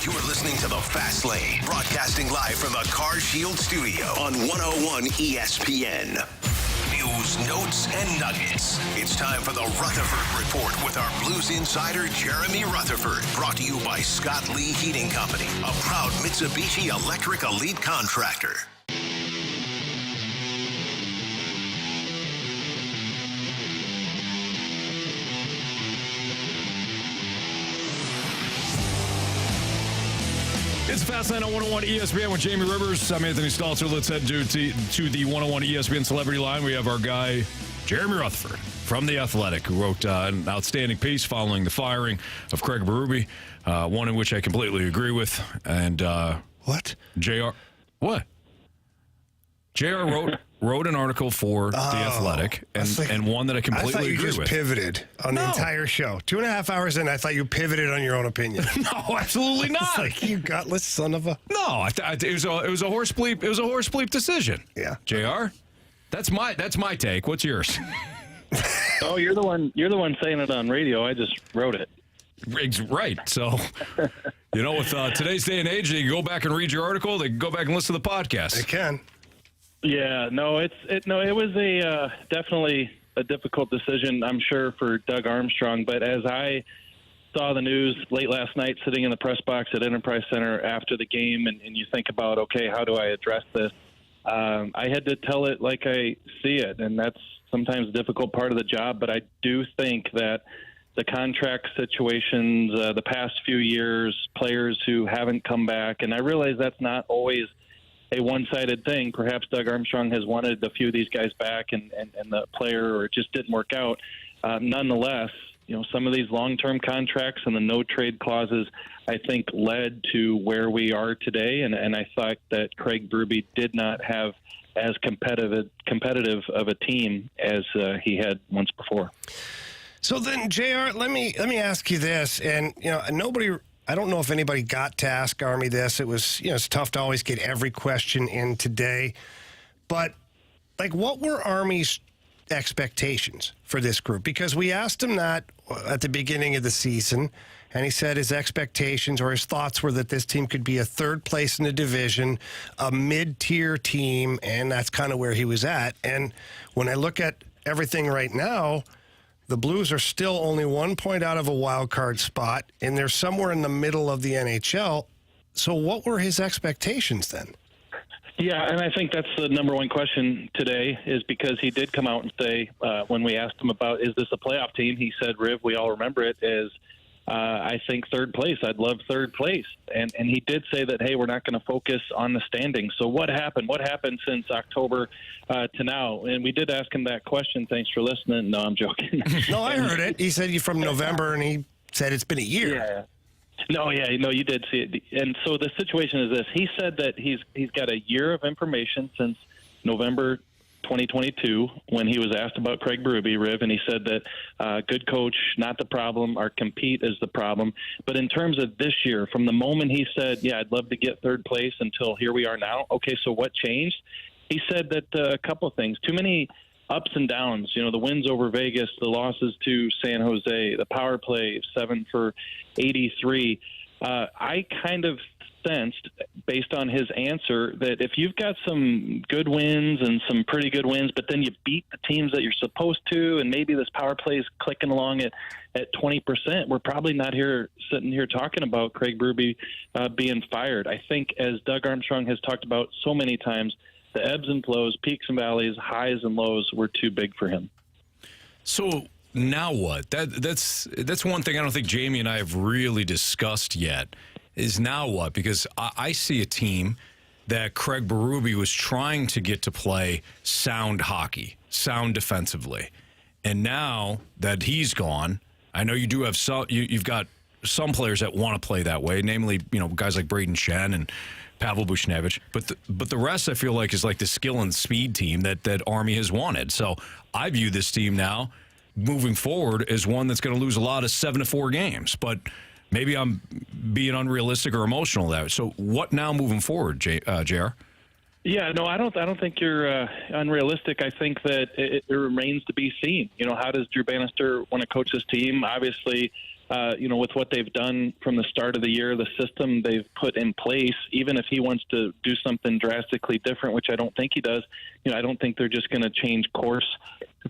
You're listening to The Fast Lane, broadcasting live from the Car Shield studio on 101 ESPN. News, notes, and nuggets. It's time for the Rutherford Report with our Blues insider, Jeremy Rutherford. Brought to you by Scott Lee Heating Company, a proud Mitsubishi Electric Elite contractor. It's Fastlane on 101 ESPN with Jamie Rivers. I'm Anthony Stalter. Let's head to the 101 ESPN Celebrity Line. We have our guy, Jeremy Rutherford from The Athletic, who wrote an outstanding piece following the firing of Craig Berube, one in which I completely agree with. And what? JR, what? JR wrote an article for The Athletic, and one that I completely agree with. I thought you just pivoted on the entire show. 2.5 hours in, I thought you pivoted on your own opinion. No, absolutely not. It's like, you gutless son of a... No, it was a horse bleep. It was a horse bleep decision. Yeah. JR, that's my take. What's yours? Oh, you're the one saying it on radio. I just wrote it. Right. So, with today's day and age, they can go back and read your article. They can go back and listen to the podcast. They can. Yeah, no, it was definitely a difficult decision, I'm sure, for Doug Armstrong. But as I saw the news late last night, sitting in the press box at Enterprise Center after the game, and you think about, okay, how do I address this? I had to tell it like I see it, and that's sometimes a difficult part of the job. But I do think that the contract situations, the past few years, players who haven't come back, and I realize that's not always a one-sided thing. Perhaps Doug Armstrong has wanted a few of these guys back, and the player, or it just didn't work out. Nonetheless, some of these long-term contracts and the no-trade clauses, I think, led to where we are today. And I thought that Craig Berube did not have as competitive of a team as he had once before. So then, JR, let me ask you this, and I don't know if anybody got to ask Army this. It was, it's tough to always get every question in today. But, what were Army's expectations for this group? Because we asked him that at the beginning of the season, and he said his expectations or his thoughts were that this team could be a third place in the division, a mid-tier team, and that's kind of where he was at. And when I look at everything right now, the Blues are still only 1 point out of a wild card spot, and they're somewhere in the middle of the NHL. So what were his expectations then? Yeah, and I think that's the number one question today, is because he did come out and say, when we asked him about, is this a playoff team? He said, Riv, we all remember it, is I think third place. I'd love third place. And he did say that, hey, we're not going to focus on the standings. So what happened? What happened since October to now? And we did ask him that question. Thanks for listening. No, I'm joking. No, I heard it. He said you from November, and he said it's been a year. Yeah. No, you did see it. And so the situation is this. He said that he's got a year of information since November 2022 when he was asked about Craig Berube, Riv, and he said that good coach, not the problem, our compete is the problem. But in terms of this year, from the moment he said, yeah, I'd love to get third place until here we are now, okay, so what changed? He said that a couple of things, too many ups and downs, the wins over Vegas, the losses to San Jose, the power play, 7 for 83. I kind of sensed, based on his answer, that if you've got some good wins and some pretty good wins, but then you beat the teams that you're supposed to, and maybe this power play is clicking along at 20%, we're probably not sitting here talking about Craig Berube being fired. I think, as Doug Armstrong has talked about so many times, the ebbs and flows, peaks and valleys, highs and lows were too big for him. So now what? That's one thing I don't think Jamie and I have really discussed yet, is now what? Because I see a team that Craig Berube was trying to get to play sound hockey, sound defensively. And now that he's gone, I know you do have you've got some players that want to play that way, namely, guys like Braden Shen and Pavel Buchnevich, but the rest I feel like is like the skill and speed team that Army has wanted. So I view this team now moving forward as one that's going to lose a lot of 7-4 games. But maybe I'm being unrealistic or emotional that. So what now moving forward, JR? Yeah, no, I don't think you're unrealistic. I think that it remains to be seen. How does Drew Bannister want to coach this team? Obviously, with what they've done from the start of the year, the system they've put in place, even if he wants to do something drastically different, which I don't think he does, I don't think they're just going to change course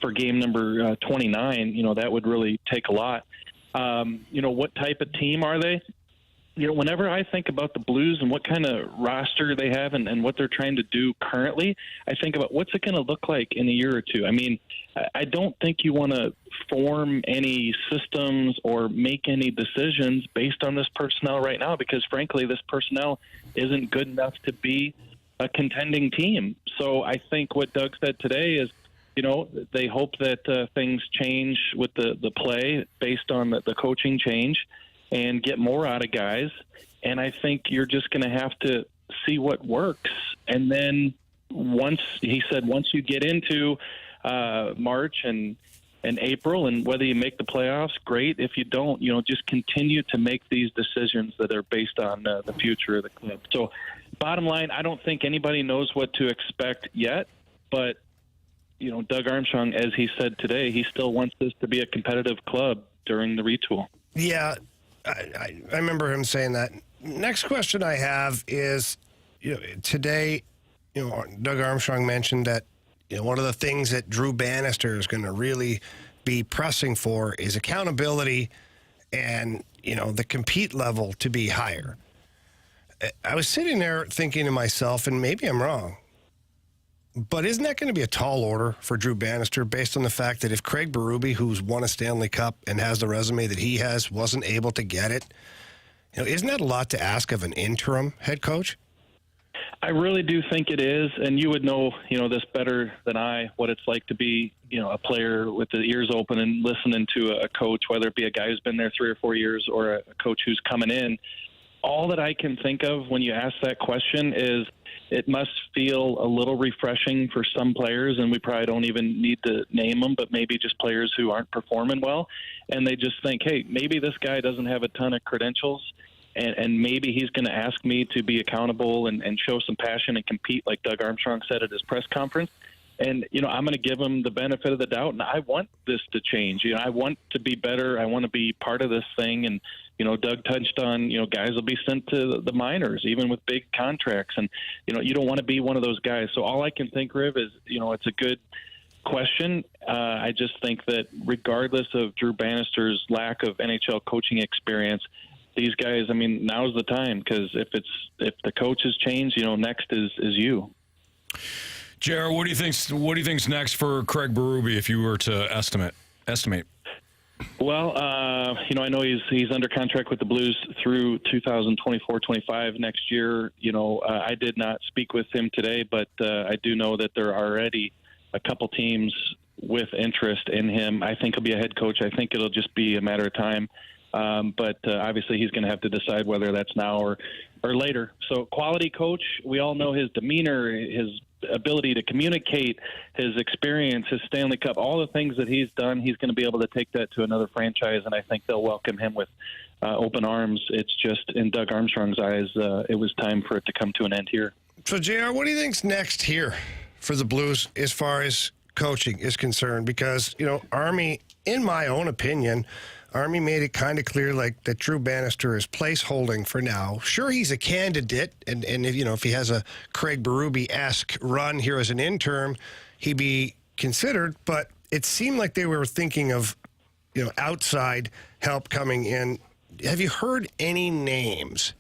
for game number 29. That would really take a lot. What type of team are they? Whenever I think about the Blues and what kind of roster they have and what they're trying to do currently, I think about what's it going to look like in a year or two. I mean, I don't think you want to form any systems or make any decisions based on this personnel right now, because frankly, this personnel isn't good enough to be a contending team. So I think what Doug said today is, they hope that things change with the play based on the coaching change and get more out of guys. And I think you're just going to have to see what works. And then, once you get into March and April, and whether you make the playoffs, great. If you don't, just continue to make these decisions that are based on the future of the club. So bottom line, I don't think anybody knows what to expect yet, but Doug Armstrong, as he said today, he still wants this to be a competitive club during the retool. Yeah, I remember him saying that. Next question I have is, today, Doug Armstrong mentioned that one of the things that Drew Bannister is going to really be pressing for is accountability and, the compete level to be higher. I was sitting there thinking to myself, and maybe I'm wrong, but isn't that going to be a tall order for Drew Bannister based on the fact that if Craig Berube, who's won a Stanley Cup and has the resume that he has, wasn't able to get it? Isn't that a lot to ask of an interim head coach? I really do think it is, and you would know, this better than I, what it's like to be, a player with the ears open and listening to a coach, whether it be a guy who's been there 3 or 4 years or a coach who's coming in. All that I can think of when you ask that question is it must feel a little refreshing for some players, and we probably don't even need to name them, but maybe just players who aren't performing well, and they just think, hey, maybe this guy doesn't have a ton of credentials, and maybe he's going to ask me to be accountable and show some passion and compete, like Doug Armstrong said at his press conference. And, I'm going to give him the benefit of the doubt, and I want this to change. I want to be better. I want to be part of this thing. And, Doug touched on, guys will be sent to the minors, even with big contracts. And, you don't want to be one of those guys. So all I can think, Riv, is, it's a good question. I just think that regardless of Drew Bannister's lack of NHL coaching experience, these guys, now's the time, because if the coaches change, next is you. JR, what do you think's next for Craig Berube if you were to estimate? Well, I know he's under contract with the Blues through 2024-25 next year. I did not speak with him today, but I do know that there are already a couple teams with interest in him. I think he'll be a head coach. I think it'll just be a matter of time. But obviously he's going to have to decide whether that's now or later. So quality coach, we all know his demeanor, his ability to communicate, his experience, his Stanley Cup, all the things that he's done, he's going to be able to take that to another franchise, and I think they'll welcome him with open arms. It's just, in Doug Armstrong's eyes, it was time for it to come to an end here. So, JR, what do you think's next here for the Blues as far as coaching is concerned? Because, Army, in my own opinion, Army made it kind of clear that Drew Bannister is placeholding for now. Sure, he's a candidate, and if he has a Craig Berube-esque run here as an interim, he'd be considered. But it seemed like they were thinking of, outside help coming in. Have you heard any names?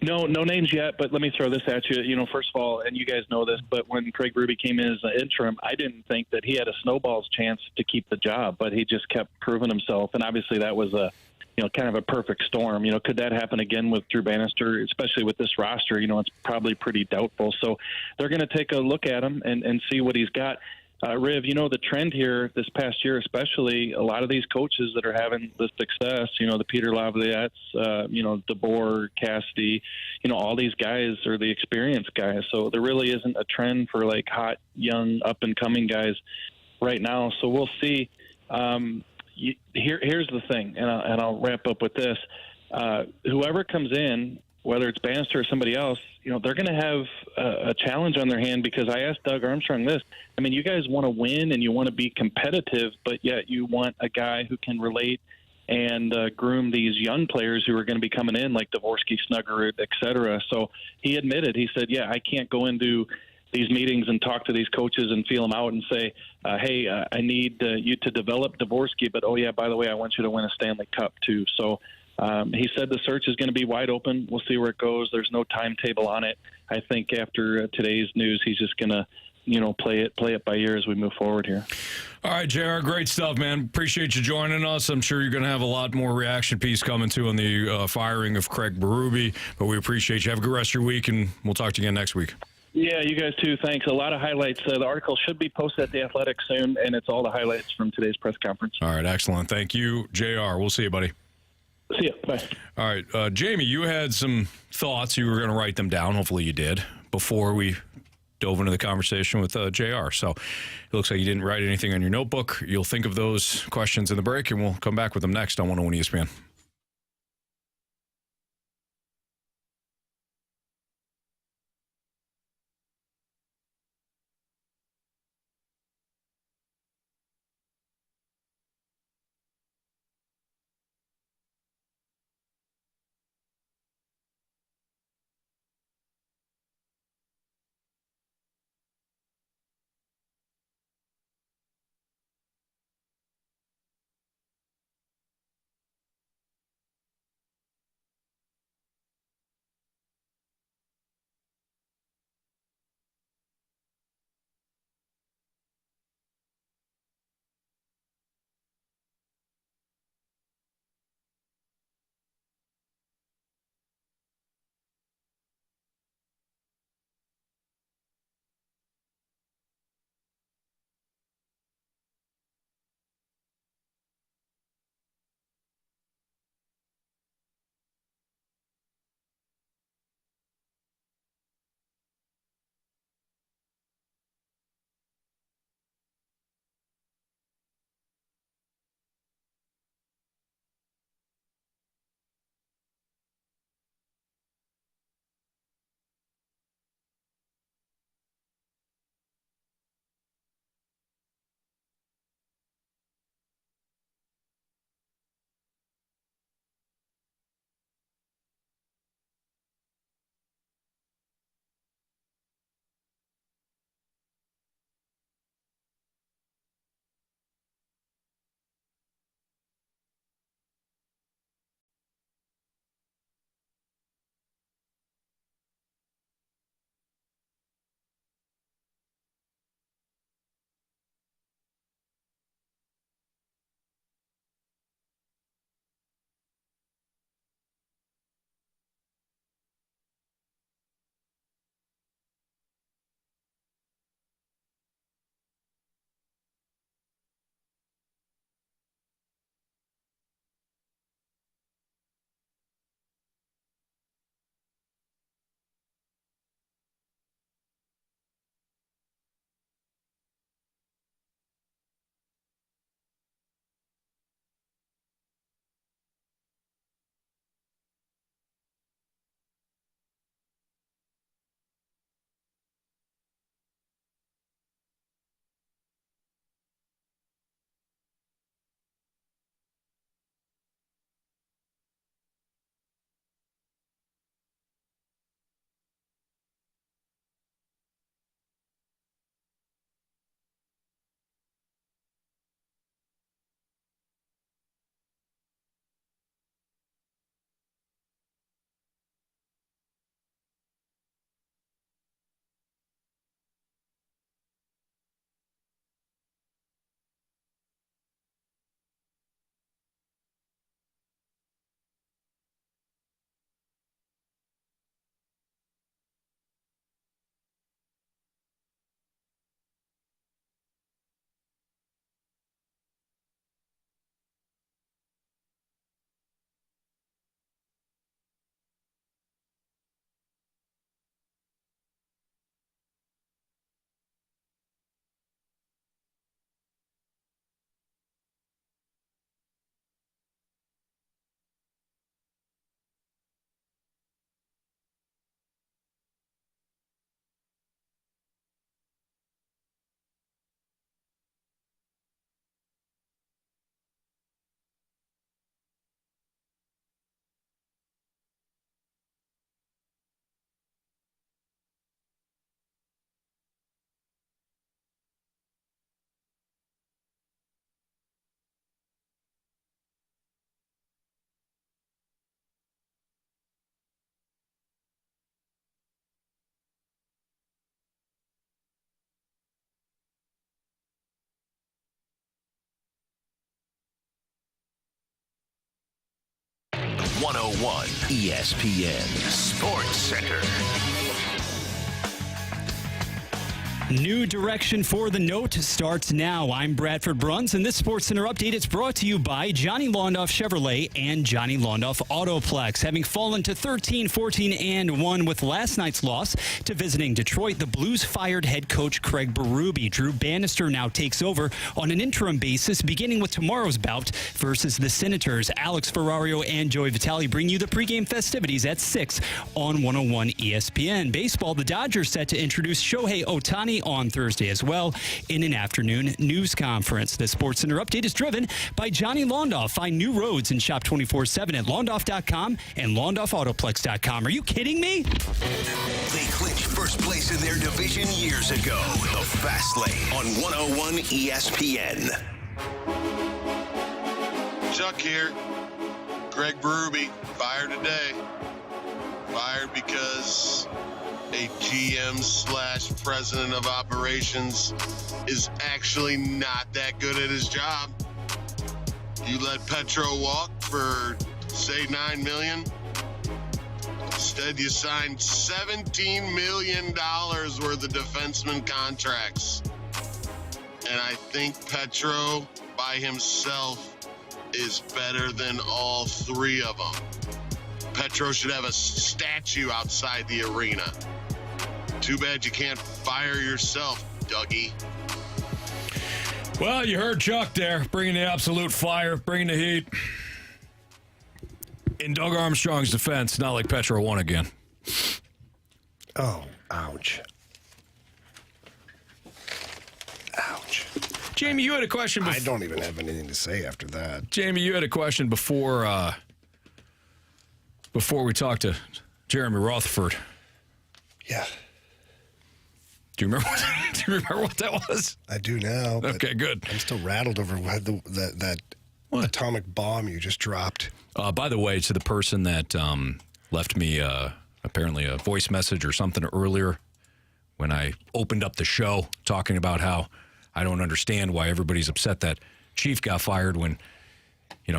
No names yet, but let me throw this at you. First of all, and you guys know this, but when Craig Berube came in as an interim, I didn't think that he had a snowball's chance to keep the job, but he just kept proving himself. And obviously that was kind of a perfect storm. Could that happen again with Drew Bannister, especially with this roster? It's probably pretty doubtful. So they're going to take a look at him and see what he's got. Riv, the trend here this past year, especially a lot of these coaches that are having the success, the Peter Lavaliettes, DeBoer, Cassidy, all these guys are the experienced guys. So there really isn't a trend for hot, young, up and coming guys right now. So we'll see. Here's the thing, and I'll wrap up with this. Whoever comes in, whether it's Bannister or somebody else, they're going to have a challenge on their hand, because I asked Doug Armstrong this. You guys want to win and you want to be competitive, but yet you want a guy who can relate and groom these young players who are going to be coming in, like Dvorsky, Snuggerud, et cetera. So he admitted, he said, I can't go into these meetings and talk to these coaches and feel them out and say, hey, I need you to develop Dvorsky, but, by the way, I want you to win a Stanley Cup too. So he said the search is going to be wide open. We'll see where it goes. There's no timetable on it. I think after today's news, he's just going to, play it by ear as we move forward here. All right, JR, great stuff, man. Appreciate you joining us. I'm sure you're going to have a lot more reaction piece coming too on the firing of Craig Berube, but we appreciate you. Have a good rest of your week, and we'll talk to you again next week. Yeah, you guys too. Thanks. A lot of highlights. The article should be posted at The Athletic soon, and it's all the highlights from today's press conference. All right, excellent. Thank you, JR. We'll see you, buddy. See ya. Bye. All right, Jamie, you had some thoughts. You were going to write them down. Hopefully you did before we dove into the conversation with JR. So it looks like you didn't write anything on your notebook. You'll think of those questions in the break, and we'll come back with them next on 101 ESPN. ESPN Sports Center. New direction for the note starts now. I'm Bradford Bruns, and this SportsCenter update is brought to you by Johnny Londoff Chevrolet and Johnny Londoff Autoplex. Having fallen to 13, 14, and 1 with last night's loss to visiting Detroit, the Blues fired head coach Craig Berube. Drew Bannister now takes over on an interim basis, beginning with tomorrow's bout versus the Senators. Alex Ferrario and Joey Vitale bring you the pregame festivities at 6 on 101 ESPN. Baseball, the Dodgers set to introduce Shohei Ohtani on Thursday as well in an afternoon news conference. The SportsCenter update is driven by Johnny Londoff. Find new roads and shop 24/7 at londoff.com and londoffautoplex.com. Are you kidding me? They clinched first place in their division years ago. The Fast Lane on 101 ESPN. Chuck here. Greg Berube fired today. Fired because a GM/president of operations is actually not that good at his job. You let Petro walk for, say, $9 million. Instead, you signed $17 million worth of defenseman contracts. And I think Petro, by himself, is better than all three of them. Petro should have a statue outside the arena. Too bad you can't fire yourself, Dougie. Well, you heard Chuck there, bringing the absolute fire, bringing the heat. In Doug Armstrong's defense, not like Petro won again. Oh, ouch. Ouch. Jamie, you had a question I don't even have anything to say after that. Jamie, you had a question before we talked to Jeremy Rutherford. Yeah. Do you remember what that was? I do now. But okay, good. I'm still rattled over that atomic bomb you just dropped. By the way, to the person that left me apparently a voice message or something earlier when I opened up the show talking about how I don't understand why everybody's upset that Chief got fired when,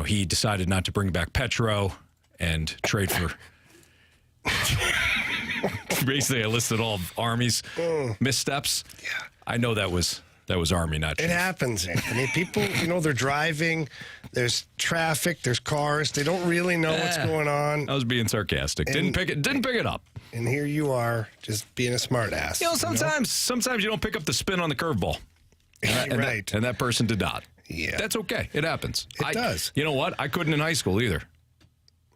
he decided not to bring back Petro and trade for... Basically, I listed all of Army's missteps. Yeah. I know that was Army, not Chief. It happens, Anthony. People, they're driving. There's traffic. There's cars. They don't really know what's going on. I was being sarcastic. Didn't pick it up. And here you are, just being a smart ass. Sometimes you don't pick up the spin on the curveball. Right. And that person did not. Yeah. That's okay. It happens. It does. You know what? I couldn't in high school either.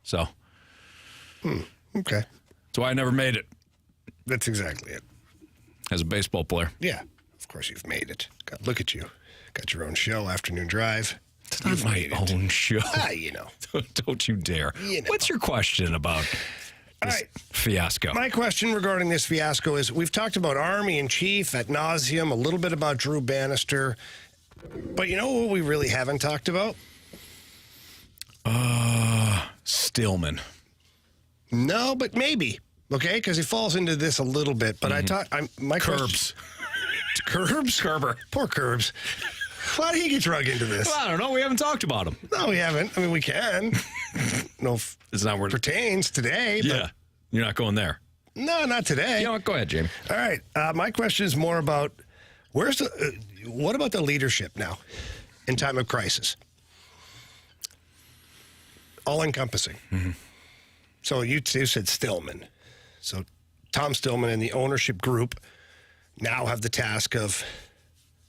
So. Okay. That's why I never made it. That's exactly it. As a baseball player. Yeah. Of course you've made it. God, look at you. Got your own show, Afternoon Drive. It's not my own show. Don't you dare. What's your question about this fiasco? My question regarding this fiasco is, we've talked about Army and Chief ad nauseum, a little bit about Drew Bannister, but you know what we really haven't talked about? Stillman. No, but maybe. Okay, because he falls into this a little bit. But my Curbs. Curbs? Kerber. Poor Curbs. Why did he get drug into this? Well, I don't know. We haven't talked about him. No, we haven't. I mean, we can. No, it's not where it pertains today. Yeah, but you're not going there. No, not today. You know what? Go ahead, Jamie. All right. My question is more about what about the leadership now in time of crisis? All encompassing. Mm-hmm. So you said Stillman. So Tom Stillman and the ownership group now have the task of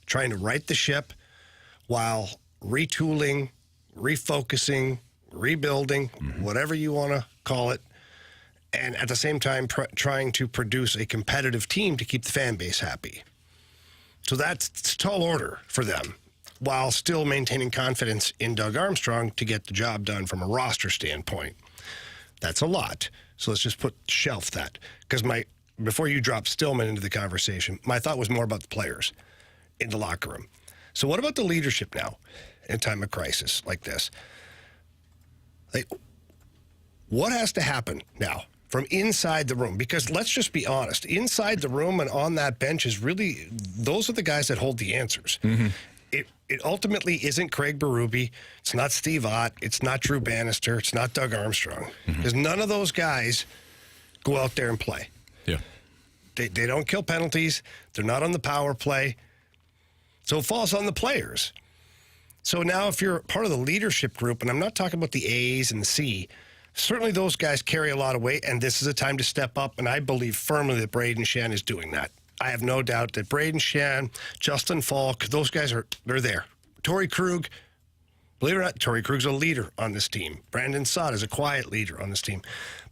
trying to right the ship while retooling, refocusing, rebuilding, whatever you want to call it, and at the same time trying to produce a competitive team to keep the fan base happy. So that's tall order for them, while still maintaining confidence in Doug Armstrong to get the job done from a roster standpoint. That's a lot. So let's just shelf that. Because before you drop Stillman into the conversation, my thought was more about the players in the locker room. So what about the leadership now in time of crisis like this? What has to happen now from inside the room? Because let's just be honest, inside the room and on that bench is really, those are the guys that hold the answers. Mm-hmm. It ultimately isn't Craig Berube. It's not Steve Ott. It's not Drew Bannister. It's not Doug Armstrong. Because none of those guys go out there and play. Yeah. They don't kill penalties. They're not on the power play. So it falls on the players. So now if you're part of the leadership group, and I'm not talking about the A's and the C, certainly those guys carry a lot of weight, and this is a time to step up, and I believe firmly that Braden Shen is doing that. I have no doubt that Braden Shen, Justin Falk, those guys they're there. Torrey Krug, believe it or not, Torrey Krug's a leader on this team. Brandon Saad is a quiet leader on this team.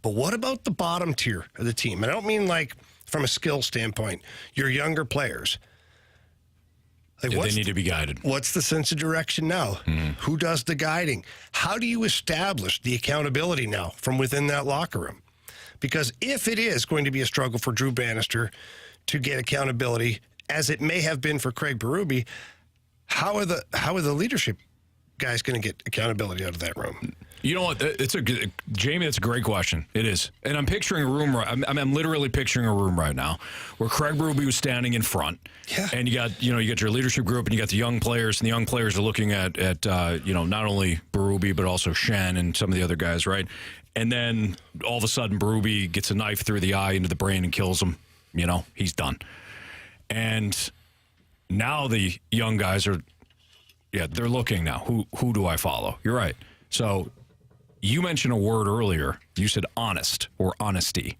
But what about the bottom tier of the team? And I don't mean like from a skill standpoint, your younger players. Like they need to be guided. What's the sense of direction now? Who does the guiding? How do you establish the accountability now from within that locker room? Because if it is going to be a struggle for Drew Bannister to get accountability, as it may have been for Craig Berube, how are the leadership guys going to get accountability out of that room? You know what? Jamie, that's a great question. It is. And I'm picturing a room, I'm literally picturing a room right now where Craig Berube was standing in front. Yeah. And you got your leadership group and you got the young players, and the young players are looking at not only Berube, but also Shen and some of the other guys, right? And then all of a sudden Berube gets a knife through the eye into the brain and kills him. He's done. And now the young guys they're looking now. Who do I follow? You're right. So you mentioned a word earlier. You said honest or honesty.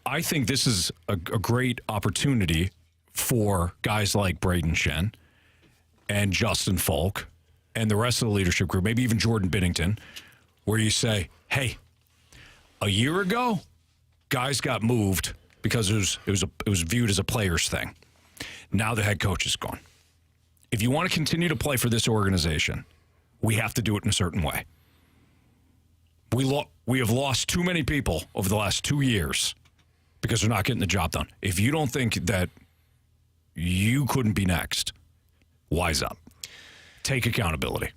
I think this is a great opportunity for guys like Braden Shen and Justin Falk and the rest of the leadership group, maybe even Jordan Binnington, where you say, hey, a year ago, guys got moved because it was viewed as a player's thing. Now the head coach is gone. If you want to continue to play for this organization, we have to do it in a certain way. We have lost too many people over the last 2 years because they're not getting the job done. If you don't think that you couldn't be next, wise up. Take accountability.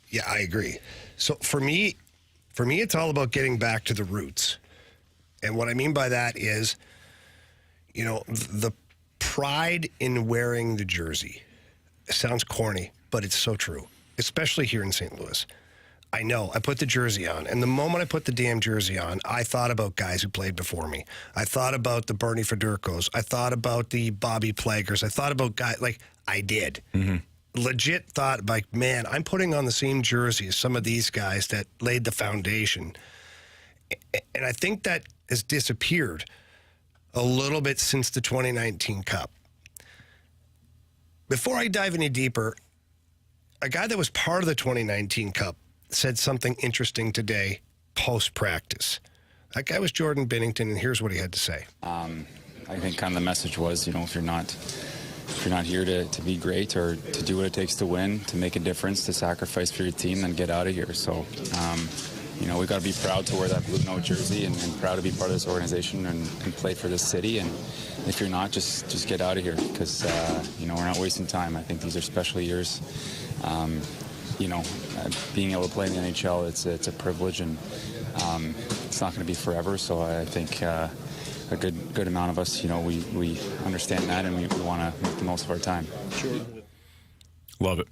Yeah, I agree. So for me, it's all about getting back to the roots. And what I mean by that is, the pride in wearing the jersey. It sounds corny, but it's so true, especially here in St. Louis. I know. I put the jersey on, and the moment I put the damn jersey on, I thought about guys who played before me. I thought about the Bernie Federkos. I thought about the Bobby Plagers. I thought about guys I did. Legit thought man, I'm putting on the same jersey as some of these guys that laid the foundation. And I think that has disappeared a little bit since the 2019 Cup. Before I dive any deeper, a guy that was part of the 2019 Cup said something interesting today post-practice. That guy was Jordan Binnington, and here's what he had to say. I think kind of the message was, if you're not here to be great or to do what it takes to win, to make a difference, to sacrifice for your team, then get out of here. So, we got to be proud to wear that blue note jersey and proud to be part of this organization and play for this city. And if you're not, just get out of here because, we're not wasting time. I think these are special years. Being able to play in the NHL, it's a privilege, and it's not going to be forever. So I think a good amount of us, we understand that, and we want to make the most of our time. Sure. Love it.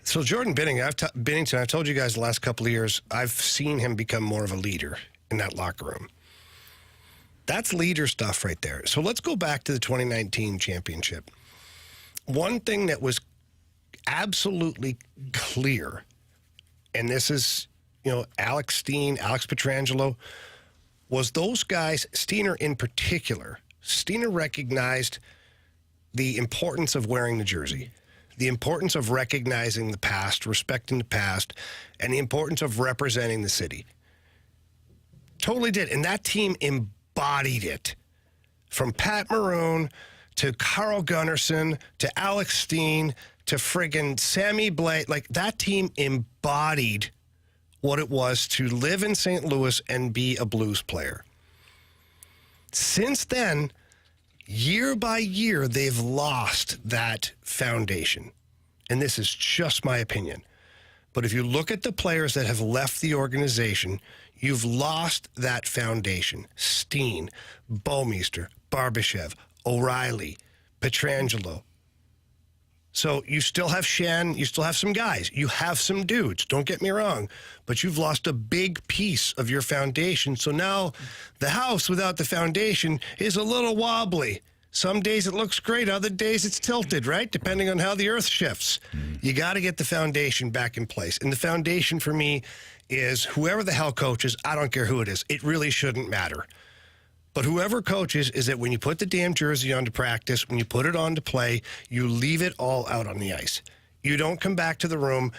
So Jordan Binnington, I've told you guys the last couple of years, I've seen him become more of a leader in that locker room. That's leader stuff right there. So let's go back to the 2019 championship. One thing that was absolutely clear, and this is, Alex Steen, Alex Pietrangelo, was those guys, Steener in particular, Steener recognized the importance of wearing the jersey, the importance of recognizing the past, respecting the past, and the importance of representing the city. Totally did. And that team embodied it. From Pat Maroon to Carl Gunnarsson to Alex Steen to friggin' Sammy Blais. That team embodied what it was to live in St. Louis and be a Blues player. Since then, year by year, they've lost that foundation. And this is just my opinion. But if you look at the players that have left the organization, you've lost that foundation. Steen, Bouwmeester, Barbashev, O'Reilly, Pietrangelo. So you still have Shen, you still have some guys, you have some dudes, don't get me wrong, but you've lost a big piece of your foundation. So now the house without the foundation is a little wobbly. Some days it looks great, other days it's tilted, right? Depending on how the earth shifts. You got to get the foundation back in place. And the foundation for me is whoever the hell coaches, I don't care who it is. It really shouldn't matter. But whoever coaches is that when you put the damn jersey on to practice, when you put it on to play, you leave it all out on the ice. You don't come back to the room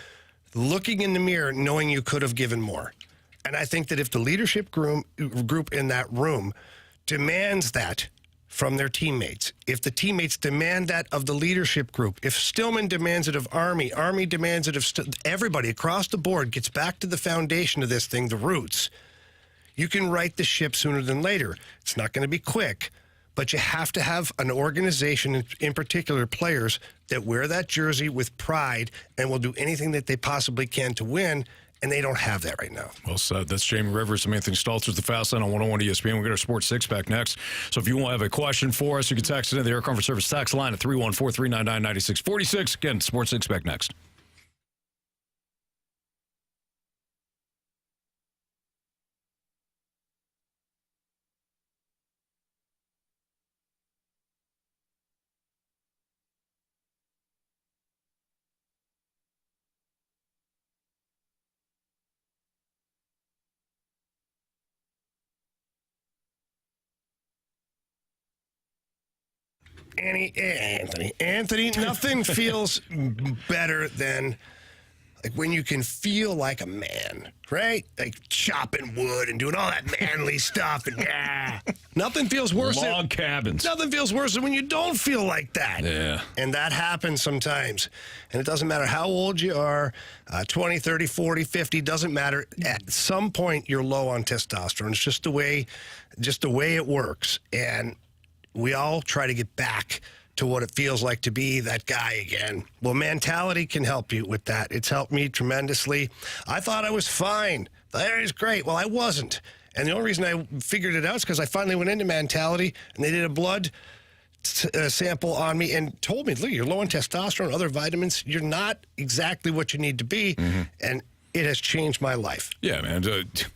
looking in the mirror knowing you could have given more. And I think that if the leadership group in that room demands that from their teammates, if the teammates demand that of the leadership group, if Stillman demands it of Army demands it of everybody across the board gets back to the foundation of this thing, the roots, you can right the ship sooner than later. It's not going to be quick, but you have to have an organization, in particular players, that wear that jersey with pride and will do anything that they possibly can to win, and they don't have that right now. Well said. That's Jamie Rivers. I'm Anthony Stalter, the Fast Line on 101 ESPN. We'll get our Sports Six-Pack next. So if you want to have a question for us, you can text it in the Air Comfort Service text line at 314-399-9646. Again, Sports Six-Pack next. Anthony, nothing feels better than like when you can feel like a man, right? Like chopping wood and doing all that manly stuff, and nothing feels worse. Log cabins. Nothing feels worse than when you don't feel like that. Yeah, and that happens sometimes. And it doesn't matter how old you are, 20, 30, 40, 50, doesn't matter. At some point, you're low on testosterone. It's just the way it works, and we all try to get back to what it feels like to be that guy again. Well, mentality can help you with that. It's helped me tremendously. I thought I was fine. That is great. Well, I wasn't. And the only reason I figured it out is because I finally went into mentality, and they did a blood sample on me and told me, look, you're low on testosterone, other vitamins. You're not exactly what you need to be. And it has changed my life. Yeah, man.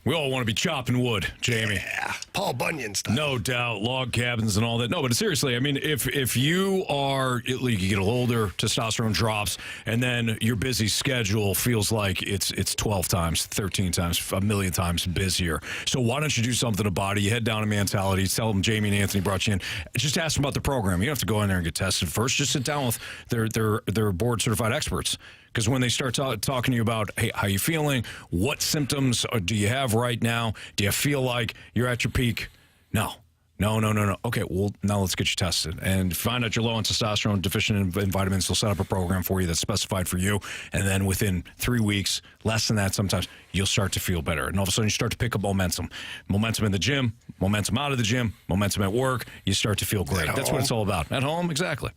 We all want to be chopping wood, Jamie. Yeah, Paul Bunyan stuff. No doubt, log cabins and all that. No, but seriously, I mean, if you are, you get a little older, testosterone drops, and then your busy schedule feels like it's 12 times, 13 times, a million times busier. So why don't you do something about it? You head down to Mentality, tell them Jamie and Anthony brought you in. Just ask them about the program. You don't have to go in there and get tested first. Just sit down with their board-certified experts. Because when they start talking to you about, hey, how you feeling? What symptoms do you have right now? Do you feel like you're at your peak? No. Okay, well, now let's get you tested. And find out you're low on testosterone, deficient in vitamins. They'll set up a program for you that's specified for you. And then within 3 weeks, less than that sometimes, you'll start to feel better. And all of a sudden, you start to pick up momentum. Momentum in the gym, momentum out of the gym, momentum at work. You start to feel great. That's what it's all about. At home, exactly.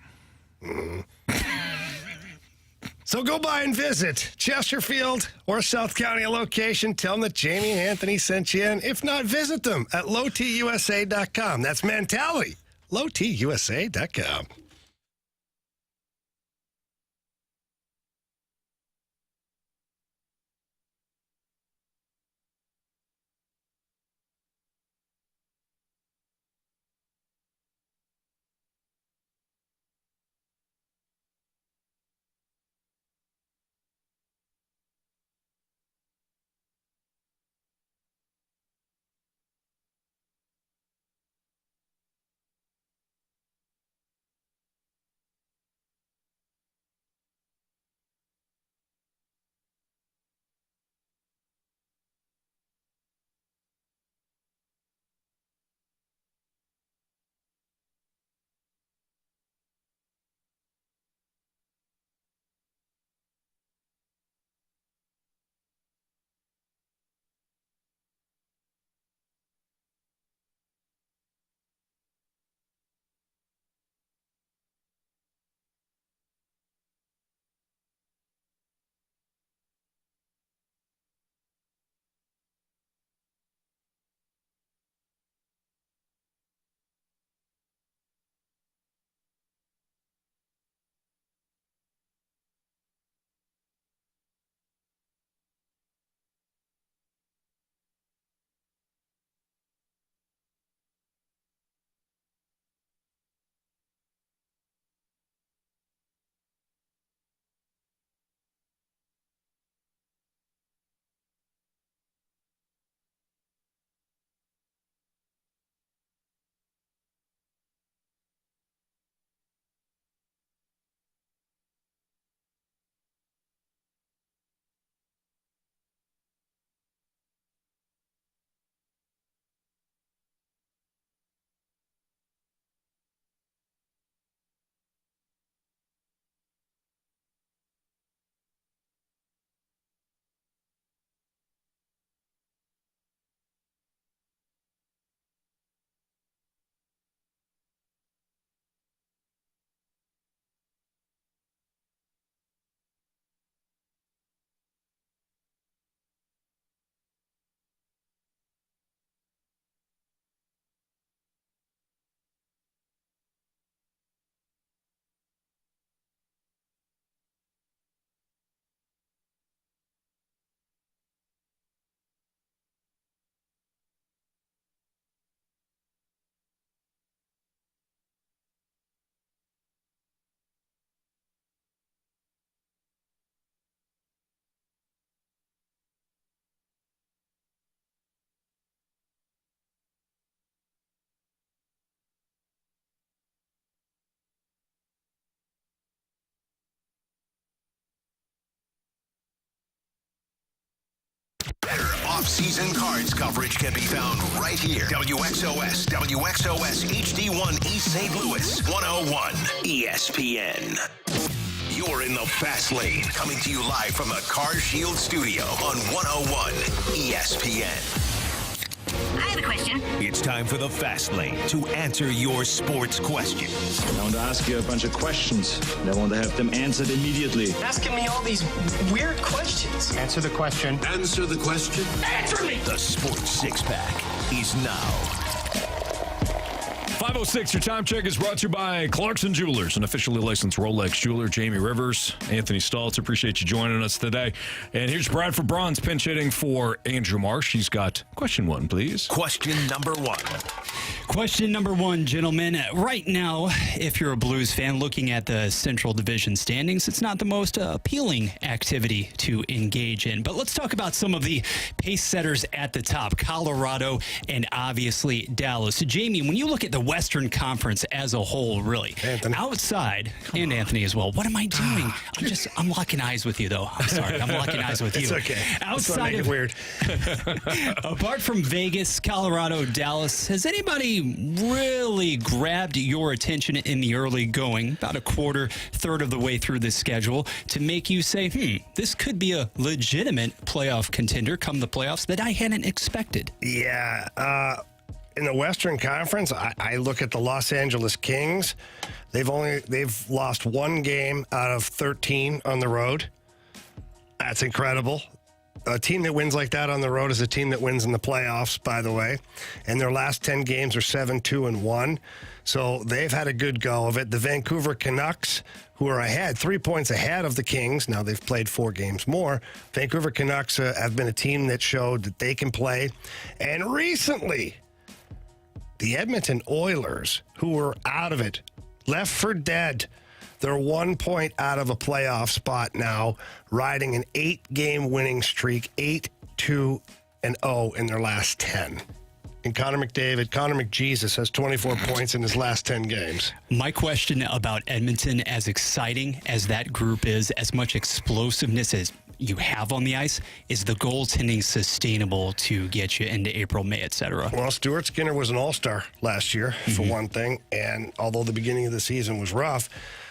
So go by and visit Chesterfield or South County location. Tell them that Jamie and Anthony sent you in. If not, visit them at lowtusa.com. That's mentality. lowtusa.com. season cards coverage can be found right here. WXOS HD1 East St. Louis, 101 ESPN. You're in the Fast Lane, coming to you live from the Car Shield studio on 101 ESPN. I have a question. It's time for the Fast Lane to answer your sports questions. I want to ask you a bunch of questions, and I want to have them answered immediately. Asking me all these weird questions. Answer the question. Answer the question. Answer me! The Sports Six-Pack is now. 5:06, your time check is brought to you by Clarkson Jewelers, an officially licensed Rolex jeweler. Jamie Rivers, Anthony Stalter, appreciate you joining us today. And here's Bradford Braun's pinch hitting for Andrew Marsh. He's got question one, please. Question number one. Question number one, gentlemen. Right now, if you're a Blues fan looking at the Central Division standings, it's not the most appealing activity to engage in. But let's talk about some of the pace setters at the top, Colorado and obviously Dallas. So, Jamie, when you look at the Western Conference as a whole, really, Anthony. Outside, and Anthony as well, what am I doing? I'm locking eyes with you, though. I'm sorry. I'm locking eyes with you. It's okay. Outside of weird. Apart from Vegas, Colorado, Dallas, has anybody really grabbed your attention in the early going, about a third of the way through this schedule, to make you say, this could be a legitimate playoff contender come the playoffs that I hadn't expected? Yeah. In the Western Conference, I look at the Los Angeles Kings. They've lost one game out of 13 on the road. That's incredible. A team that wins like that on the road is a team that wins in the playoffs, by the way. And their last 10 games are 7-2-1. So they've had a good go of it. The Vancouver Canucks, who are ahead, 3 points ahead of the Kings. Now they've played 4 games more. Vancouver Canucks have been a team that showed that they can play. And recently, the Edmonton Oilers, who were out of it, left for dead. They're 1 point out of a playoff spot now, riding an 8-game winning streak, 8-2-0 in their last 10. And Connor McJesus has 24 points in his last 10 games. My question about Edmonton, as exciting as that group is, as much explosiveness as you have on the ice, is the goaltending sustainable to get you into April, May, et cetera? Well, Stuart Skinner was an all-star last year, for one thing. And although the beginning of the season was rough,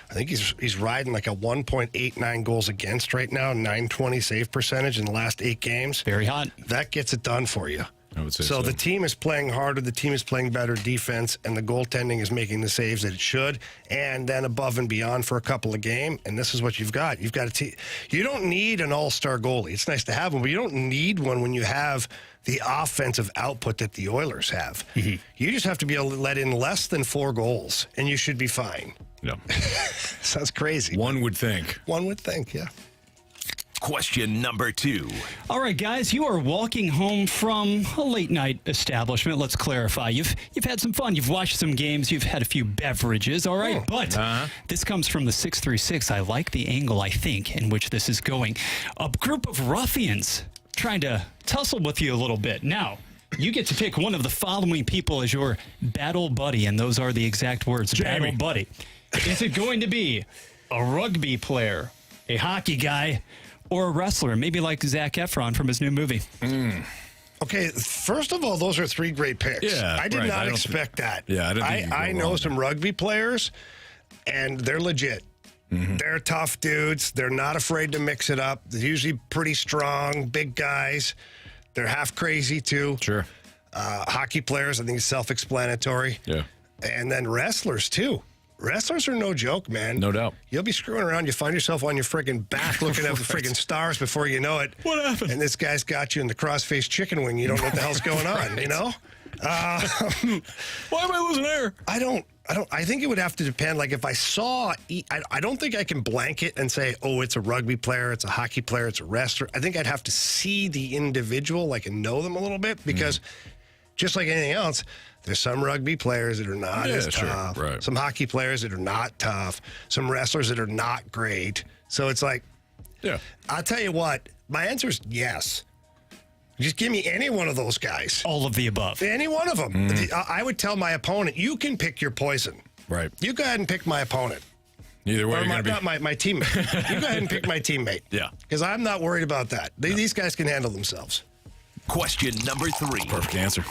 I think he's riding like a 1.89 goals against right now, 920 save percentage in the last 8 games. Very hot. That gets it done for you. I would say so. The team is playing harder. The team is playing better defense, and the goaltending is making the saves that it should, and then above and beyond for a couple of games. And this is what you've got. You've got a team. You don't need an all-star goalie. It's nice to have one, but you don't need one when you have the offensive output that the Oilers have. You just have to be able to let in less than 4 goals, and you should be fine. Yeah. Sounds crazy. One would think. One would think, yeah. Question number 2. All right, guys, you are walking home from a late night establishment. Let's clarify. You've had some fun. You've watched some games. You've had a few beverages. All right, but this comes from the 636. I like the angle, I think, in which this is going. A group of ruffians trying to tussle with you a little bit. Now, you get to pick one of the following people as your battle buddy, and those are the exact words, Jamie. battle buddy. Is it going to be a rugby player, a hockey guy, or a wrestler, maybe like Zac Efron from his new movie? Okay, first of all, those are 3 great picks. Yeah, I did not expect that. Yeah, I didn't think I know some rugby players, and they're legit. They're tough dudes. They're not afraid to mix it up. They're usually pretty strong, big guys. They're half crazy, too. Sure. Hockey players, I think, is self-explanatory. Yeah. And then wrestlers, too. Wrestlers are no joke, man. No doubt. You'll be screwing around. You find yourself on your friggin' back looking at the friggin' stars before you know it. What happened? And this guy's got you in the cross-faced chicken wing. You don't know what the hell's going on, you know? Why am I losing air? I think it would have to depend. Like if I saw, I don't think I can blanket and say, oh, it's a rugby player, it's a hockey player, it's a wrestler. I think I'd have to see the individual, like, and know them a little bit, because just like anything else, there's some rugby players that are not as tough. Right. Some hockey players that are not tough. Some wrestlers that are not great. So it's like, I'll tell you what, my answer is yes. Just give me any one of those guys. All of the above. Any one of them. I would tell my opponent, you can pick your poison. Right. You go ahead and pick my opponent. Either way, or not my teammate. You go ahead and pick my teammate. Yeah. Because I'm not worried about that. These guys can handle themselves. Question number 3. Perfect answer.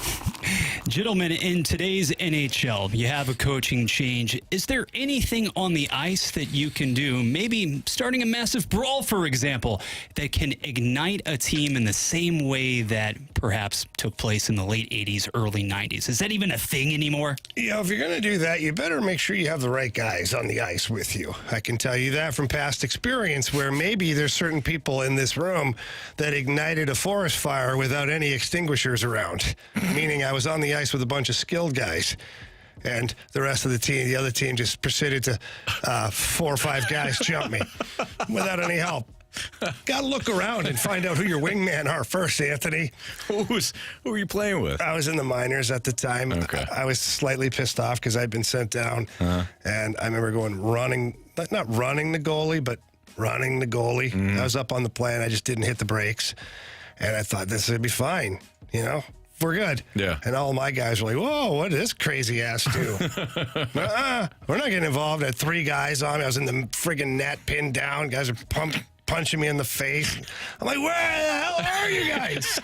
Gentlemen, in today's NHL, you have a coaching change. Is there anything on the ice that you can do, maybe starting a massive brawl, for example, that can ignite a team in the same way that perhaps took place in the late 80s, early 90s? Is that even a thing anymore? If you're going to do that, you better make sure you have the right guys on the ice with you. I can tell you that from past experience, where maybe there's certain people in this room that ignited a forest fire without any extinguishers around, meaning I was on the ice with a bunch of skilled guys, and the rest of the other team just proceeded to 4 or 5 guys jump me without any help. Got to look around and find out who your wingman are first, Anthony. Who were you playing with? I was in the minors at the time. Okay. I was slightly pissed off because I'd been sent down, and I remember not running the goalie, but running the goalie. I was up on the play, and I just didn't hit the brakes, and I thought this would be fine, We're good. Yeah. And all my guys were like, whoa, what did this crazy ass do? We're not getting involved. I had 3 guys on me. I was in the friggin' net, pinned down. Guys are punching me in the face. I'm like, where the hell are you guys?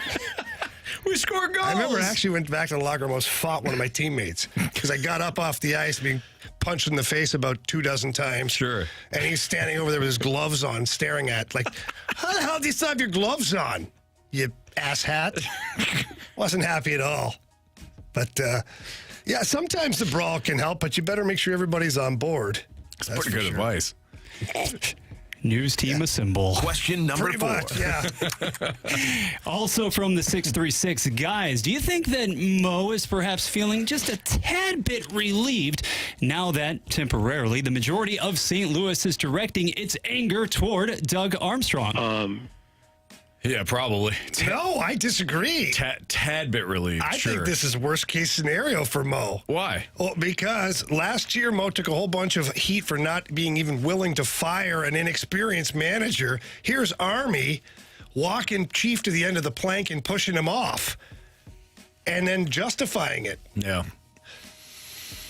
We scored goals. I remember I actually went back to the locker room, almost fought one of my teammates because I got up off the ice being punched in the face about 24 times. Sure. And he's standing over there with his gloves on, staring at, like, how the hell do you still have your gloves on, you asshat? Wasn't happy at all. But, yeah, sometimes the brawl can help, but you better make sure everybody's on board. That's pretty good advice. News team assemble. Question number 4. Much, yeah. Also from the 636, guys, do you think that Mo is perhaps feeling just a tad bit relieved now that temporarily the majority of St. Louis is directing its anger toward Doug Armstrong? Yeah, probably. No, I disagree. Tad bit relieved. I think this is worst case scenario for Mo. Why? Well, because last year Mo took a whole bunch of heat for not being even willing to fire an inexperienced manager. Here's Army walking Chief to the end of the plank and pushing him off, and then justifying it. Yeah.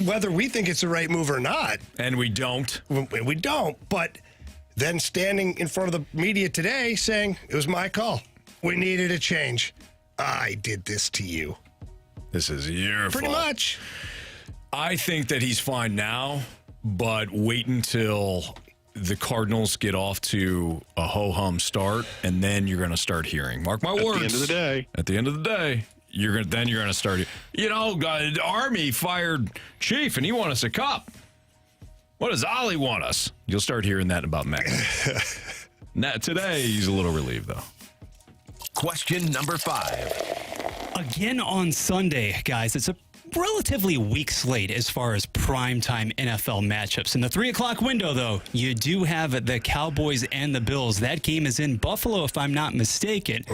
Whether we think it's the right move or not. And we don't. We don't, but then standing in front of the media today saying, it was my call. We needed a change. I did this to you. This is your Pretty fault. much. I think that he's fine now, but wait until the Cardinals get off to a ho-hum start, and then you're going to start hearing. Mark my words. At the end of the day. At the end of the day, you're going to start. Army fired Chief, and he won us a cup. What does Ollie want us? You'll start hearing that about Mac. Today, he's a little relieved, though. Question number 5. Again on Sunday, guys, it's a relatively weak slate as far as primetime NFL matchups. In the 3 o'clock window, though, you do have the Cowboys and the Bills. That game is in Buffalo, if I'm not mistaken.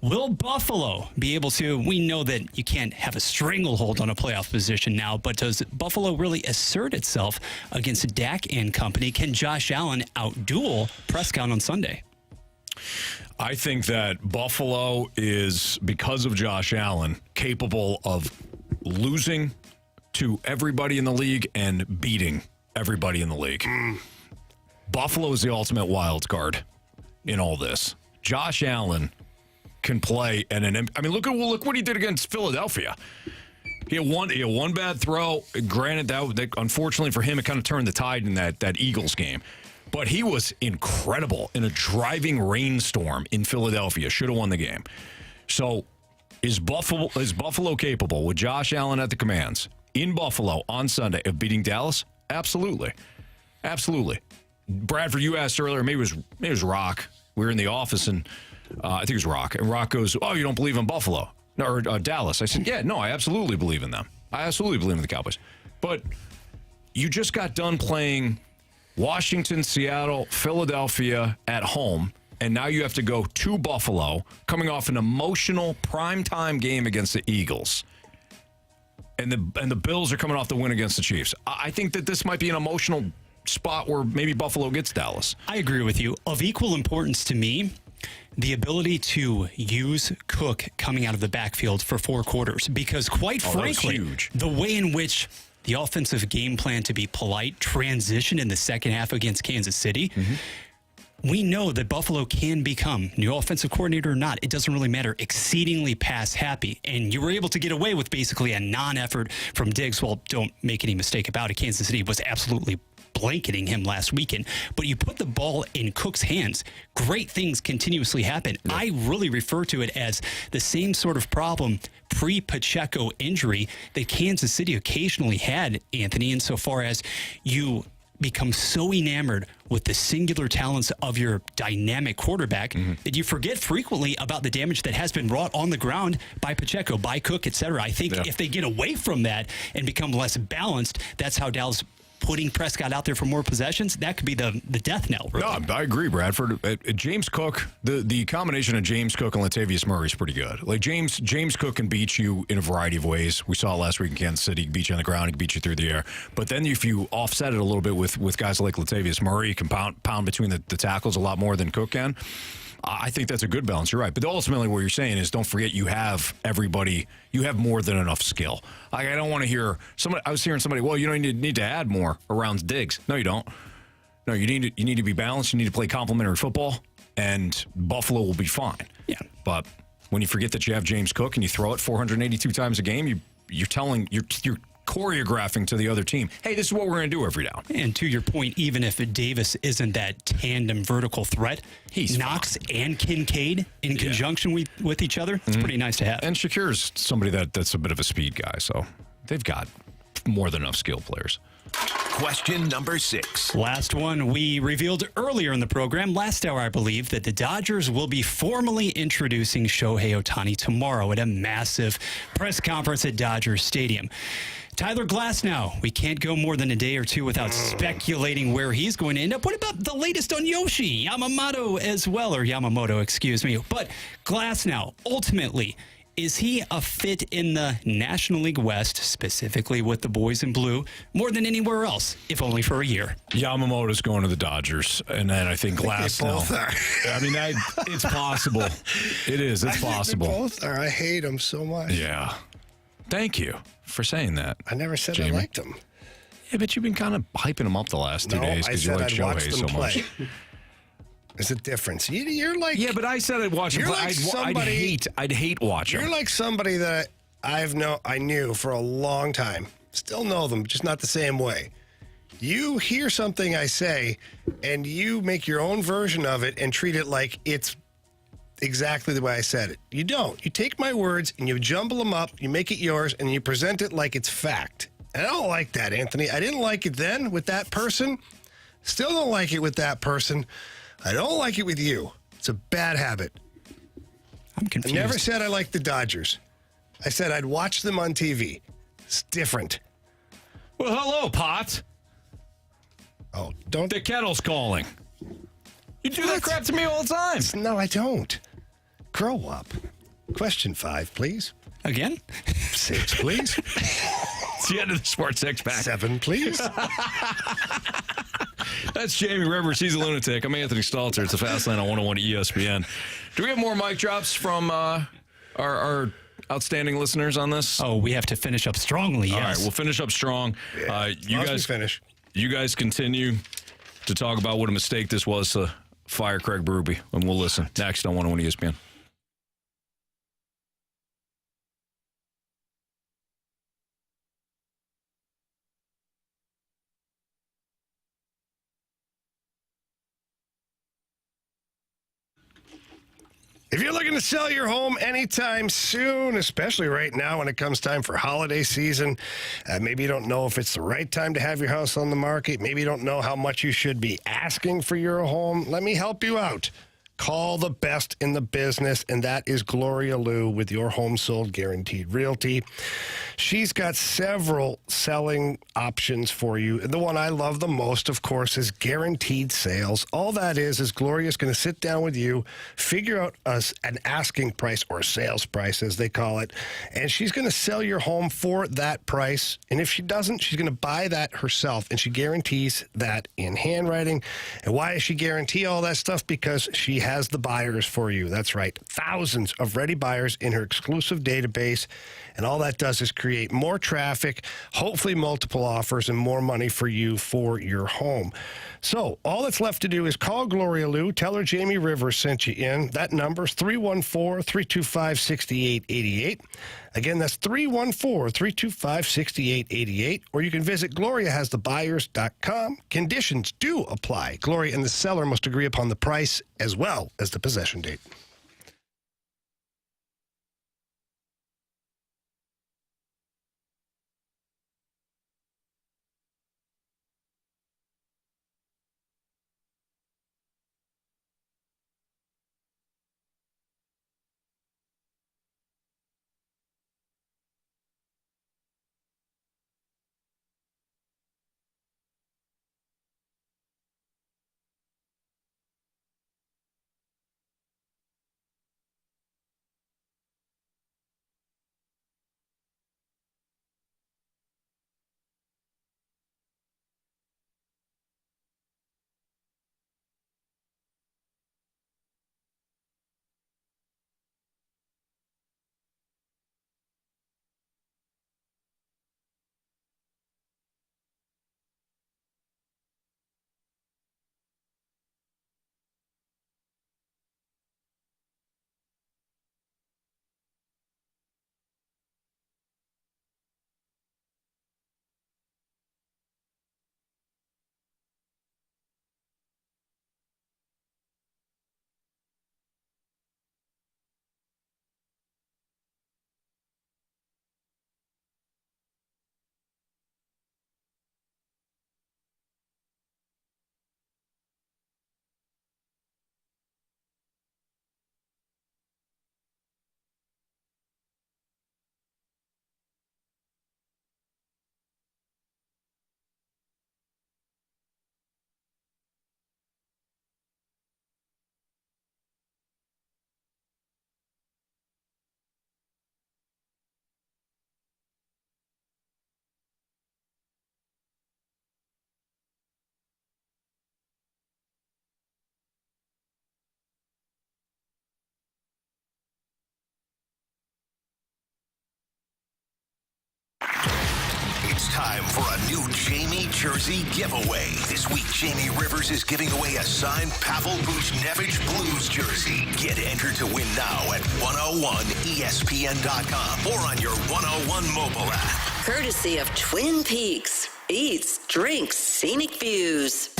Will Buffalo be able to, we know that you can't have a stranglehold on a playoff position now, but does Buffalo really assert itself against Dak and company? Can Josh Allen outduel Prescott on Sunday? I think that Buffalo is, because of Josh Allen, capable of losing to everybody in the league and beating everybody in the league. Buffalo is the ultimate wild card in all this. Josh Allen can play at look what he did against Philadelphia. He had one bad throw. Granted, that unfortunately for him, it kind of turned the tide in that Eagles game. But he was incredible in a driving rainstorm in Philadelphia. Should have won the game. So is Buffalo capable with Josh Allen at the commands in Buffalo on Sunday of beating Dallas? Absolutely. Absolutely. Bradford, you asked earlier, maybe it was Rock. We were in the office and I think it was Rock. And Rock goes, oh, you don't believe in Buffalo? Or Dallas. I said, yeah, no, I absolutely believe in them. I absolutely believe in the Cowboys. But you just got done playing Washington, Seattle, Philadelphia at home, and now you have to go to Buffalo, coming off an emotional primetime game against the Eagles. And the Bills are coming off the win against the Chiefs. I think that this might be an emotional spot where maybe Buffalo gets Dallas. I agree with you. Of equal importance to me, the ability to use Cook coming out of the backfield for 4 quarters, because quite frankly, the way in which the offensive game plan, to be polite, transitioned in the second half against Kansas City, we know that Buffalo can become, new offensive coordinator or not, it doesn't really matter, exceedingly pass happy. And you were able to get away with basically a non-effort from Diggs. Well, don't make any mistake about it. Kansas City was absolutely blanketing him last weekend. But you put the ball in Cook's hands, great things continuously happen. Yeah. I really refer to it as the same sort of problem pre-Pacheco injury that Kansas City occasionally had, Anthony, insofar as you become so enamored with the singular talents of your dynamic quarterback that you forget frequently about the damage that has been wrought on the ground by Pacheco, by Cook, etc. I think if they get away from that and become less balanced, that's how Dallas putting Prescott out there for more possessions, that could be the death knell. Really. No, I agree, Bradford. James Cook, the combination of James Cook and Latavius Murray is pretty good. Like James Cook can beat you in a variety of ways. We saw last week in Kansas City, he can beat you on the ground, he can beat you through the air. But then if you offset it a little bit with guys like Latavius Murray, he can pound between the tackles a lot more than Cook can. I think that's a good balance. You're right. But ultimately what you're saying is don't forget you have everybody, you have more than enough skill. I don't want to hear somebody, I was hearing somebody, well, you don't need to add more around Diggs. No, you don't. No, you need to be balanced. You need to play complementary football, and Buffalo will be fine. Yeah. But when you forget that you have James Cook and you throw it 482 times a game, you're choreographing to the other team, hey, this is what we're going to do every down. And to your point, even if Davis isn't that tandem vertical threat, Knox and Kincaid in conjunction with each other, it's pretty nice to have. And Shakir's somebody that's a bit of a speed guy, so they've got more than enough skill players. Question number 6. Last one. We revealed earlier in the program, last hour, I believe, that the Dodgers will be formally introducing Shohei Ohtani tomorrow at a massive press conference at Dodger Stadium. Tyler Glasnow, we can't go more than a day or two without speculating where he's going to end up. What about the latest on Yamamoto, excuse me. But Glasnow, ultimately, is he a fit in the National League West, specifically with the boys in blue, more than anywhere else, if only for a year? Yamamoto's going to the Dodgers, and then I think Glasnow. Both are. I mean, it's possible. It is. It's possible. They both are. I hate them so much. Yeah. Thank you for saying that. I never said Jamie. I liked them. Yeah, but you've been kind of hyping them up the last 2 days because you like Shohei so much. There's a difference. You're like, yeah, but I said I'd watch him play. Like I'd hate watching. You're like somebody that I knew for a long time. Still know them, just not the same way. You hear something I say, and you make your own version of it and treat it like it's exactly the way I said it. You don't. You take my words and you jumble them up, you make it yours, and you present it like it's fact. And I don't like that, Anthony. I didn't like it then with that person. Still don't like it with that person. I don't like it with you. It's a bad habit. I'm confused. I never said I liked the Dodgers. I said I'd watch them on TV. It's different. Well, hello, Pot. Oh, don't. The kettle's calling. You do that crap to me all the time. No, I don't. Grow up. Question 5, please. Again? 6, please. It's the end of the Sports Six-Pack. 7, please. That's Jamie Rivers. He's a lunatic. I'm Anthony Stalter. It's a Fast Lane on 101 ESPN. Do we have more mic drops from our outstanding listeners on this? Oh, we have to finish up strongly, yes. All right, we'll finish up strong. Yeah, you guys finish. You guys continue to talk about what a mistake this was to fire Craig Berube, and we'll listen next on 101 ESPN. If you're looking to sell your home anytime soon, especially right now when it comes time for holiday season, maybe you don't know if it's the right time to have your house on the market. Maybe you don't know how much you should be asking for your home. Let me help you out. Call the best in the business, and that is Gloria Liu with Your Home Sold Guaranteed Realty. She's got several selling options for you. The one I love the most, of course, is guaranteed sales. All that is Gloria's going to sit down with you, figure out an asking price or sales price, as they call it, and she's going to sell your home for that price. And if she doesn't, she's going to buy that herself, and she guarantees that in handwriting. And why does she guarantee all that stuff? Because she has the buyers for you. That's right. Thousands of ready buyers in her exclusive database. And all that does is create more traffic, hopefully multiple offers, and more money for you for your home. So all that's left to do is call Gloria Lou. Tell her Jamie Rivers sent you in. That number's 314-325-6888. Again, that's 314-325-6888. Or you can visit GloriaHasTheBuyers.com. Conditions do apply. Gloria and the seller must agree upon the price as well as the possession date. It's time for a new Jamie jersey giveaway. This week, Jamie Rivers is giving away a signed Pavel Buchnevich Blues jersey. Get entered to win now at 101ESPN.com or on your 101 mobile app. Courtesy of Twin Peaks. Eats, drinks, scenic views.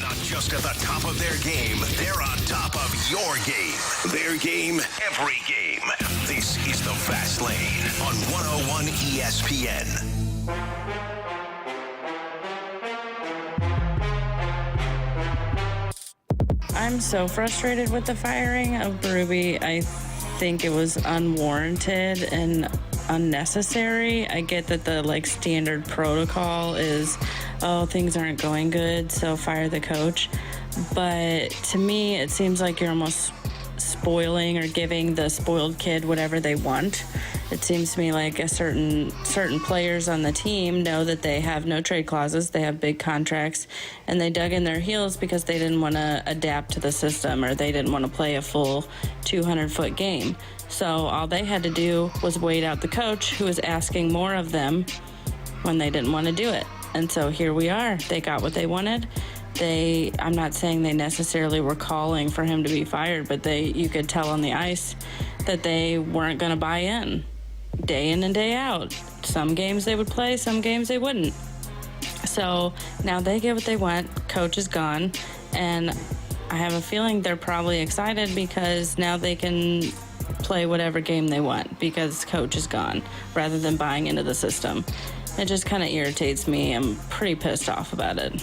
Not just at the top of their game, they're on top of your game. Their game, every game. This is the Fast Lane on 101 ESPN. I'm so frustrated with the firing of Berube. I think it was unwarranted and unnecessary. I get that the standard protocol is, things aren't going good, so fire the coach. But to me, it seems like you're almost spoiling or giving the spoiled kid whatever they want. It seems to me like certain players on the team know that they have no trade clauses, they have big contracts, and they dug in their heels because they didn't want to adapt to the system or they didn't want to play a full 200-foot game. So all they had to do was wait out the coach who was asking more of them when they didn't want to do it. And so here we are. They got what they wanted. I'm not saying they necessarily were calling for him to be fired, but you could tell on the ice that they weren't going to buy in day in and day out. Some games they would play, some games they wouldn't. So now they get what they want. Coach is gone. And I have a feeling they're probably excited because now they can play whatever game they want because coach is gone rather than buying into the system. It just kind of irritates me. I'm pretty pissed off about it.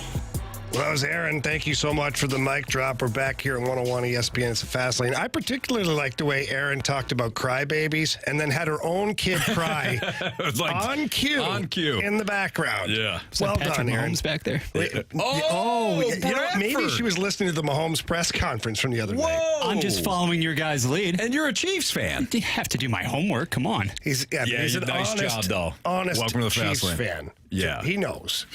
Well, that was Aaron. Thank you so much for the mic drop. We're back here at 101 ESPN. It's a Fast Lane. I particularly like the way Aaron talked about crybabies and then had her own kid cry on cue in the background. Yeah. Well done, Aaron. Mahomes back there. You know what? Maybe she was listening to the Mahomes press conference from the other day. I'm just following your guys' lead. And you're a Chiefs fan. You have to do my homework. Come on. He's a an nice honest, job, though. Honest Welcome to the Chiefs Fast Lane. fan. Yeah. He knows.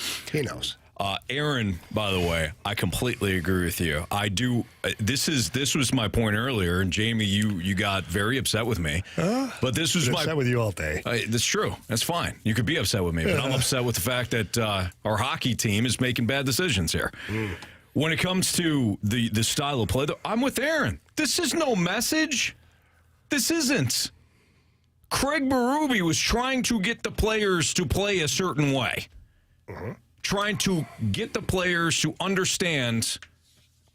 Aaron, by the way, I completely agree with you. I do. This was my point earlier, and Jamie, you got very upset with me. But this was upset with you all day. That's true. That's fine. You could be upset with me, but I'm upset with the fact that our hockey team is making bad decisions here. When it comes to the style of play, I'm with Aaron. This is no message. This isn't. Craig Berube was trying to get the players to play a certain way. Trying to get the players to understand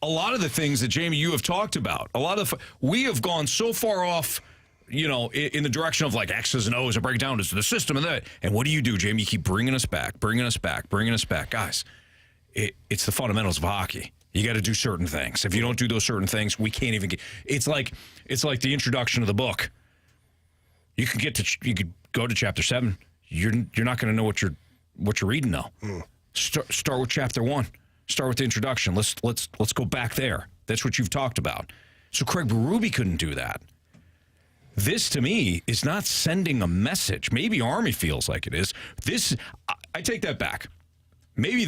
a lot of the things that, Jamie, you have talked about. We have gone so far off, in the direction of like X's and O's and break down to the system and that. And what do you do, Jamie? You keep bringing us back. Guys, it's the fundamentals of hockey. You got to do certain things. If you don't do those certain things, we can't even get. It's like the introduction of the book. You could go to chapter 7. You're not going to know what you're reading though. Start with chapter 1. Start with the introduction. Let's go back there. That's what you've talked about. So Craig Berube couldn't do that. This to me is not sending a message. Maybe Army feels like it is. I take that back. Maybe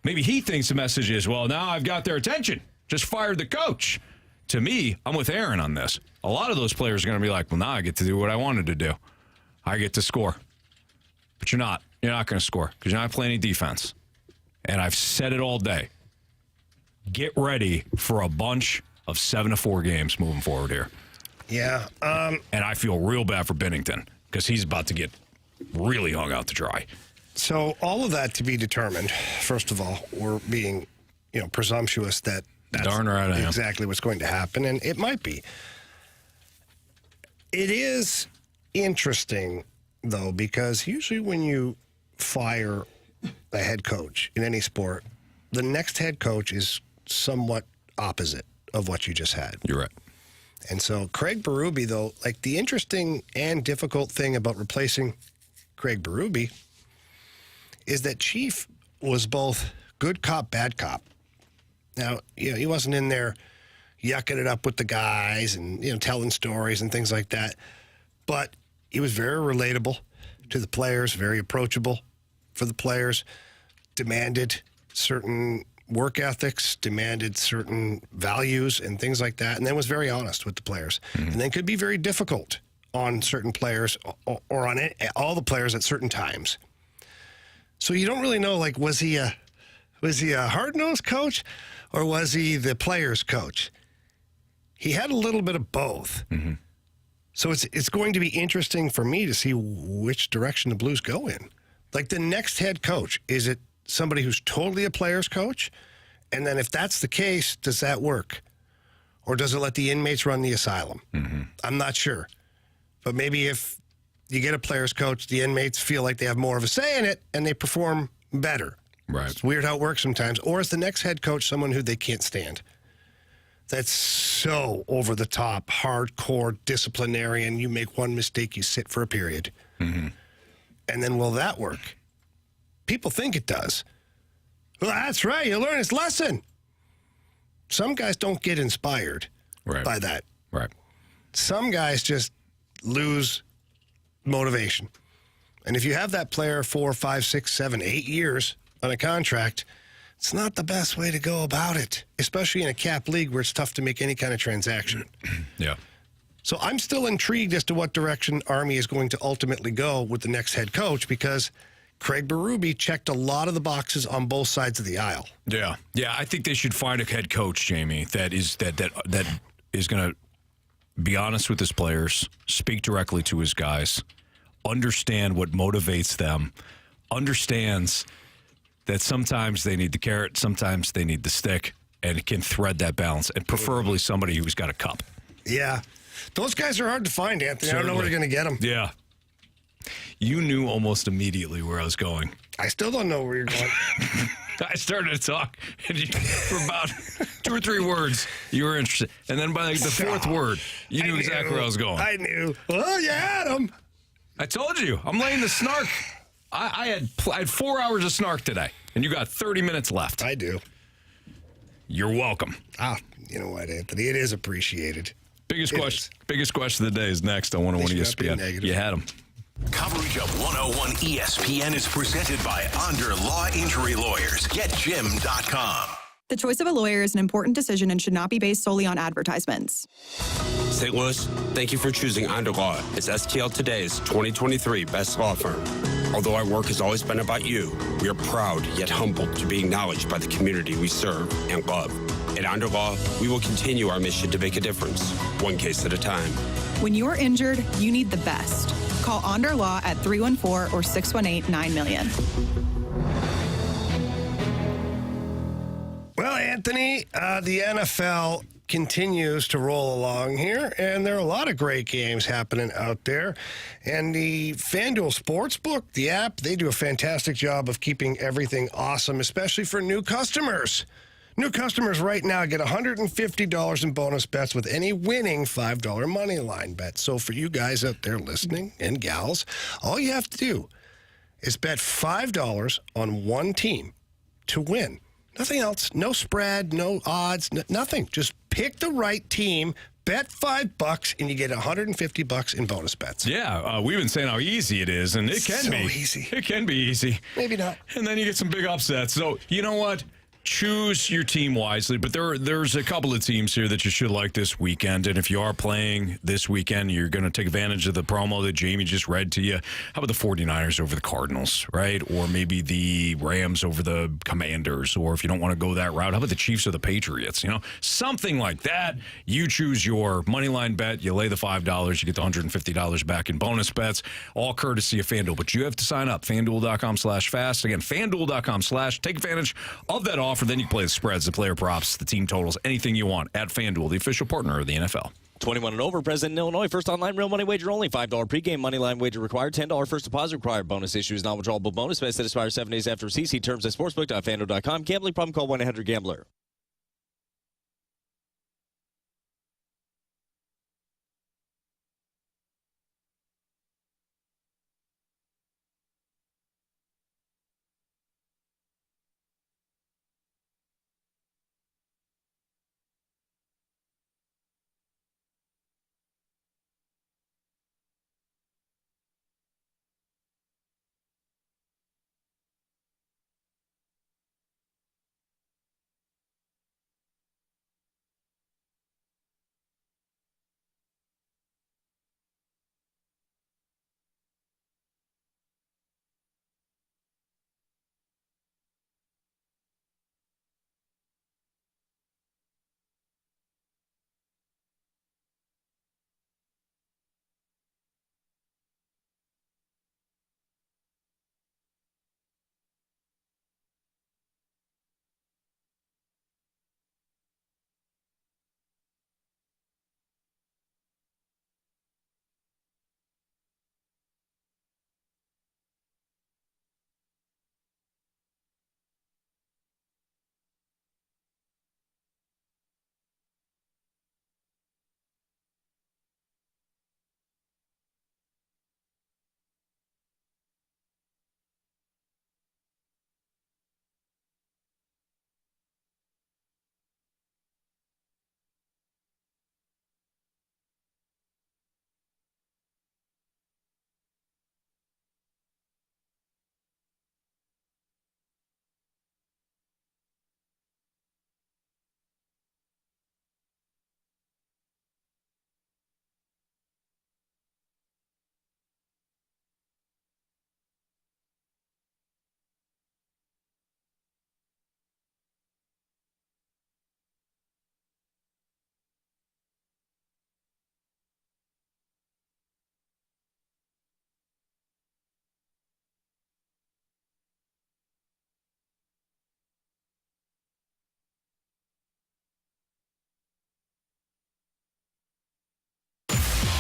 he thinks the message is, well, now I've got their attention. Just fired the coach. To me, I'm with Aaron on this. A lot of those players are going to be like, well, now I get to do what I wanted to do. I get to score. But you're not. You're not going to score because you're not playing any defense. And I've said it all day. Get ready for a bunch of 7-4 games moving forward here. Yeah. And I feel real bad for Binnington because he's about to get really hung out to dry. So all of that to be determined. First of all, we're being, presumptuous that that's darn right I am. Exactly what's going to happen, and it might be. It is interesting, though, because usually when you fire a head coach in any sport, the next head coach is somewhat opposite of what you just had. You're right. And so Craig Berube, though, like the interesting and difficult thing about replacing Craig Berube is that Chief was both good cop, bad cop. Now, he wasn't in there yucking it up with the guys and, telling stories and things like that. But he was very relatable to the players, very approachable for the players, demanded certain work ethics, demanded certain values and things like that, and then was very honest with the players. And then could be very difficult on certain players or on all the players at certain times. So you don't really know, like, was he a hard-nosed coach or was he the players' coach? He had a little bit of both. So it's going to be interesting for me to see which direction the Blues go in. Like the next head coach, is it somebody who's totally a player's coach? And then if that's the case, does that work? Or does it let the inmates run the asylum? I'm not sure. But maybe if you get a player's coach, the inmates feel like they have more of a say in it and they perform better. Right. It's weird how it works sometimes. Or is the next head coach someone who they can't stand? That's so over the top, hardcore disciplinarian. You make one mistake, you sit for a period. And then will that work? People think it does. Well, that's right. You learn his lesson. Some guys don't get inspired by that. Right. Some guys just lose motivation. And if you have that player 4, 5, 6, 7, 8 years on a contract, it's not the best way to go about it, especially in a cap league where it's tough to make any kind of transaction. Yeah. So I'm still intrigued as to what direction Army is going to ultimately go with the next head coach because Craig Berube checked a lot of the boxes on both sides of the aisle. Yeah. Yeah, I think they should find a head coach, Jamie, that is going to be honest with his players, speak directly to his guys, understand what motivates them, understands that sometimes they need the carrot, sometimes they need the stick, and can thread that balance, and preferably somebody who's got a cup. Yeah. Those guys are hard to find, Anthony. Certainly. I don't know where you're going to get them. Yeah. You knew almost immediately where I was going. I still don't know where you're going. I started to talk, and for about 2 or 3 words, you were interested. And then by like the 4th word, you knew exactly where I was going. I knew. Well, you had him. I told you. I'm laying the snark. I had 4 hours of snark today, and you got 30 minutes left. I do. You're welcome. You know what, Anthony? It is appreciated. Biggest question of the day is next on 101 ESPN. You had him. Coverage of 101 ESPN is presented by Onder Law Injury Lawyers. GetJim.com. The choice of a lawyer is an important decision and should not be based solely on advertisements. St. Louis, thank you for choosing Onder Law as STL Today's 2023 best law firm. Although our work has always been about you, we are proud yet humbled to be acknowledged by the community we serve and love. At Onder Law, we will continue our mission to make a difference, one case at a time. When you are injured, you need the best. Call Onder Law at 314 or 618-9000000. Well, Anthony, the NFL continues to roll along here, and there are a lot of great games happening out there. And the FanDuel Sportsbook, the app, they do a fantastic job of keeping everything awesome, especially for new customers. New customers right now get $150 in bonus bets with any winning $5 money line bet. So for you guys out there listening, and gals, all you have to do is bet $5 on one team to win. Nothing else. No spread, no odds, nothing. Just pick the right team, bet $5, and you get $150 in bonus bets. Yeah, we've been saying how easy it is, and it can be easy. It can be easy. Maybe not. And then you get some big upsets. So you know what? Choose your team wisely, but there's a couple of teams here that you should like this weekend. And if you are playing this weekend, you're going to take advantage of the promo that Jamie just read to you. How about the 49ers over the Cardinals, right? Or maybe the Rams over the Commanders. Or if you don't want to go that route, how about the Chiefs or the Patriots? You know, something like that. You choose your money line bet. You lay the $5. You get the $150 back in bonus bets, all courtesy of FanDuel. But you have to sign up. FanDuel.com/fast. Again, FanDuel.com/. Take advantage of that offer. Then you can play the spreads, the player props, the team totals, anything you want at FanDuel, the official partner of the NFL. 21 and over, present in Illinois. First online real money wager only. $5 pregame money line wager required. $10 first deposit required. Bonus issues non-withdrawable bonus bets that expire 7 days after receipt. See terms at sportsbook.fanduel.com. Gambling problem, call 1-800-GAMBLER.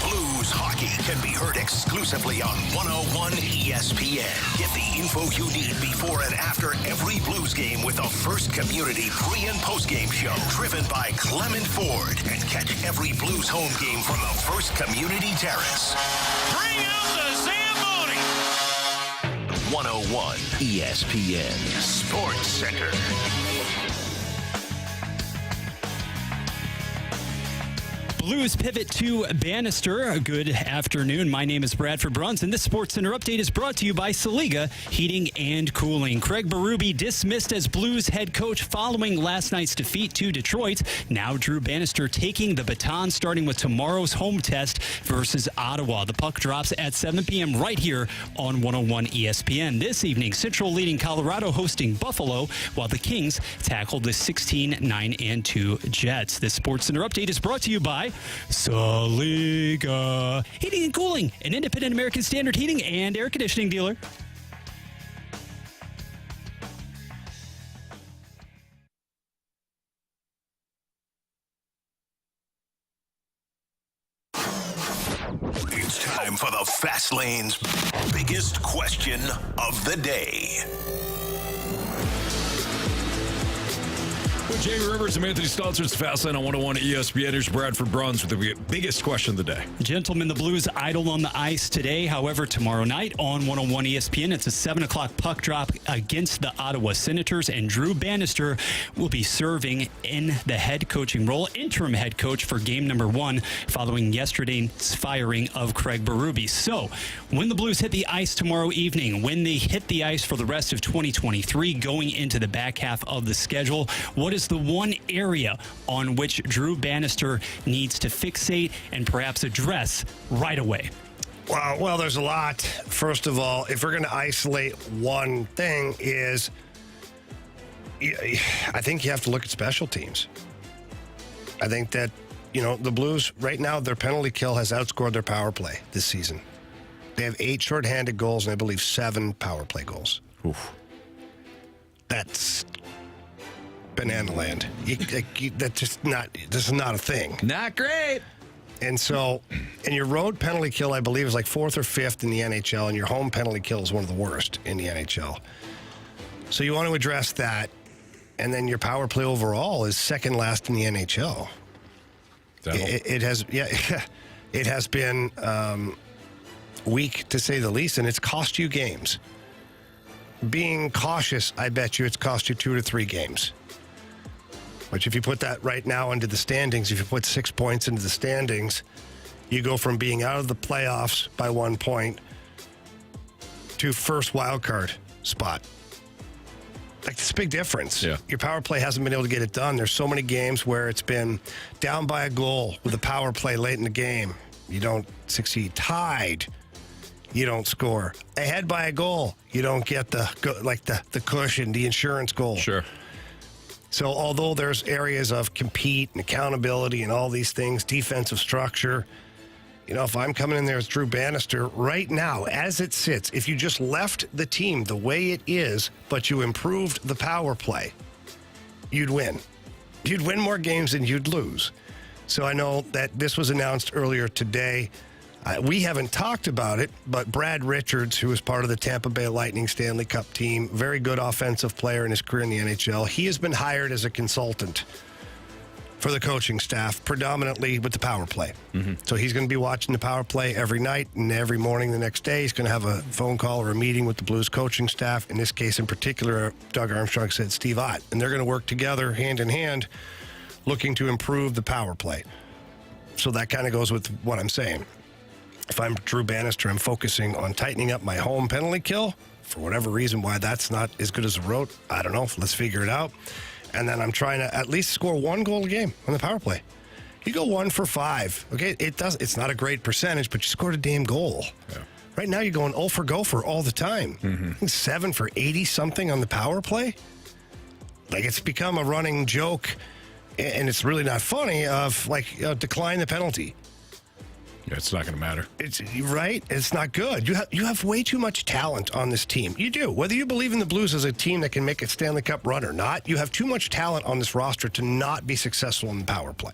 Blues hockey can be heard exclusively on 101 ESPN. Get the info you need before and after every Blues game with the First Community pre- and post-game show driven by Clement Ford. And catch every Blues home game from the First Community Terrace. Bring out the Zamboni! 101 ESPN Sports Center. Blues pivot to Bannister. Good afternoon. My name is Bradford Bruns, and this SportsCenter update is brought to you by Saliga Heating and Cooling. Craig Berube dismissed as Blues head coach following last night's defeat to Detroit. Now Drew Bannister taking the baton, starting with tomorrow's home test versus Ottawa. The puck drops at 7 p.m. right here on 101 ESPN. This evening, Central leading Colorado hosting Buffalo, while the Kings tackle the 16-9-2 Jets. This SportsCenter update is brought to you by Saliga Heating and Cooling, an independent American Standard heating and air conditioning dealer. It's time for the Fast Lane's biggest question of the day. With Jamie Rivers and Anthony Stalter, it's Fast Lane on 101 ESPN. Here's Bradford Bruns with the biggest question of the day. Gentlemen, the Blues idle on the ice today. However, tomorrow night on 101 ESPN, it's a 7 o'clock puck drop against the Ottawa Senators, and Drew Bannister will be serving in the head coaching role, interim head coach for game number 1, following yesterday's firing of Craig Berube. So, when the Blues hit the ice tomorrow evening, when they hit the ice for the rest of 2023, going into the back half of the schedule, what is the one area on which Drew Bannister needs to fixate and perhaps address right away? Well, there's a lot. First of all, if we're going to isolate one thing, is I think you have to look at special teams. I think that, the Blues right now, their penalty kill has outscored their power play this season. They have 8 shorthanded goals and I believe 7 power play goals. Oof. That's banana land. That's just not. This is not a thing. Not great. And so, and your road penalty kill, I believe, is like 4th or 5th in the NHL, and your home penalty kill is one of the worst in the NHL. So you want to address that, and then your power play overall is second last in the NHL. It has been weak to say the least, and it's cost you games. Being cautious, I bet you it's cost you 2 to 3 games. Which, if you put that right now into the standings, if you put 6 points into the standings, you go from being out of the playoffs by 1 point to first wild card spot. Like, it's a big difference. Yeah. Your power play hasn't been able to get it done. There's so many games where it's been down by a goal with a power play late in the game. You don't succeed. Tied. You don't score. Ahead by a goal. You don't get the cushion, the insurance goal. Sure. So although there's areas of compete and accountability and all these things, defensive structure, if I'm coming in there as Drew Bannister right now, as it sits, if you just left the team the way it is, but you improved the power play, you'd win. You'd win more games than you'd lose. So I know that this was announced earlier today. We haven't talked about it, but Brad Richards, who is part of the Tampa Bay Lightning Stanley Cup team, very good offensive player in his career in the NHL, he has been hired as a consultant for the coaching staff, predominantly with the power play. Mm-hmm. So he's going to be watching the power play every night, and every morning the next day he's going to have a phone call or a meeting with the Blues coaching staff. In this case in particular, Doug Armstrong said Steve Ott, and they're going to work together hand in hand looking to improve the power play. So that kind of goes with what I'm saying. If I'm Drew Bannister, I'm focusing on tightening up my home penalty kill. For whatever reason, why that's not as good as a road, I don't know. Let's figure it out. And then I'm trying to at least score 1 goal a game on the power play. You go 1 for 5. Okay, it's not a great percentage, but you scored a damn goal. Yeah. Right now, you're going 0 for gopher all the time. Mm-hmm. 7 for 80-something on the power play. Like, it's become a running joke, and it's really not funny, of, decline the penalty. Yeah, it's not going to matter. It's right. It's not good. You have way too much talent on this team. You do. Whether you believe in the Blues as a team that can make a Stanley Cup run or not, you have too much talent on this roster to not be successful in the power play.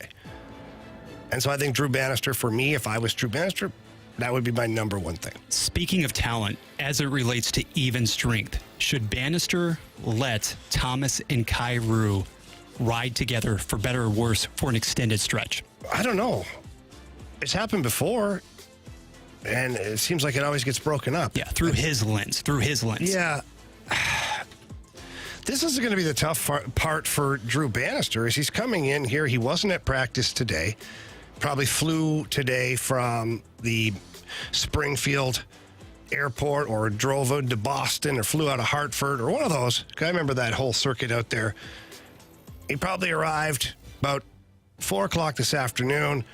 And so I think Drew Bannister, for me, if I was Drew Bannister, that would be my number one thing. Speaking of talent, as it relates to even strength, should Bannister let Thomas and Kyrou ride together, for better or worse, for an extended stretch? I don't know. It's happened before, and it seems like it always gets broken up. Yeah, through his lens. Yeah. This is going to be the tough part for Drew Bannister, is he's coming in here. He wasn't at practice today. Probably flew today from the Springfield airport or drove into Boston or flew out of Hartford or one of those. I remember that whole circuit out there. He probably arrived about 4 o'clock this afternoon.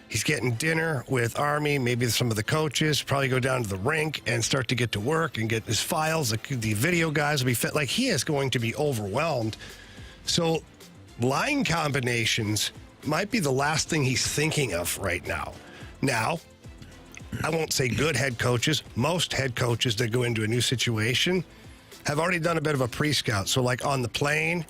He's getting dinner with Army, maybe some of the coaches, probably go down to the rink and start to get to work and get his files. The video guys will be fit. Like, he is going to be overwhelmed. So line combinations might be the last thing he's thinking of right now. Now, I won't say good head coaches. Most head coaches that go into a new situation have already done a bit of a pre-scout. So, like, on the plane,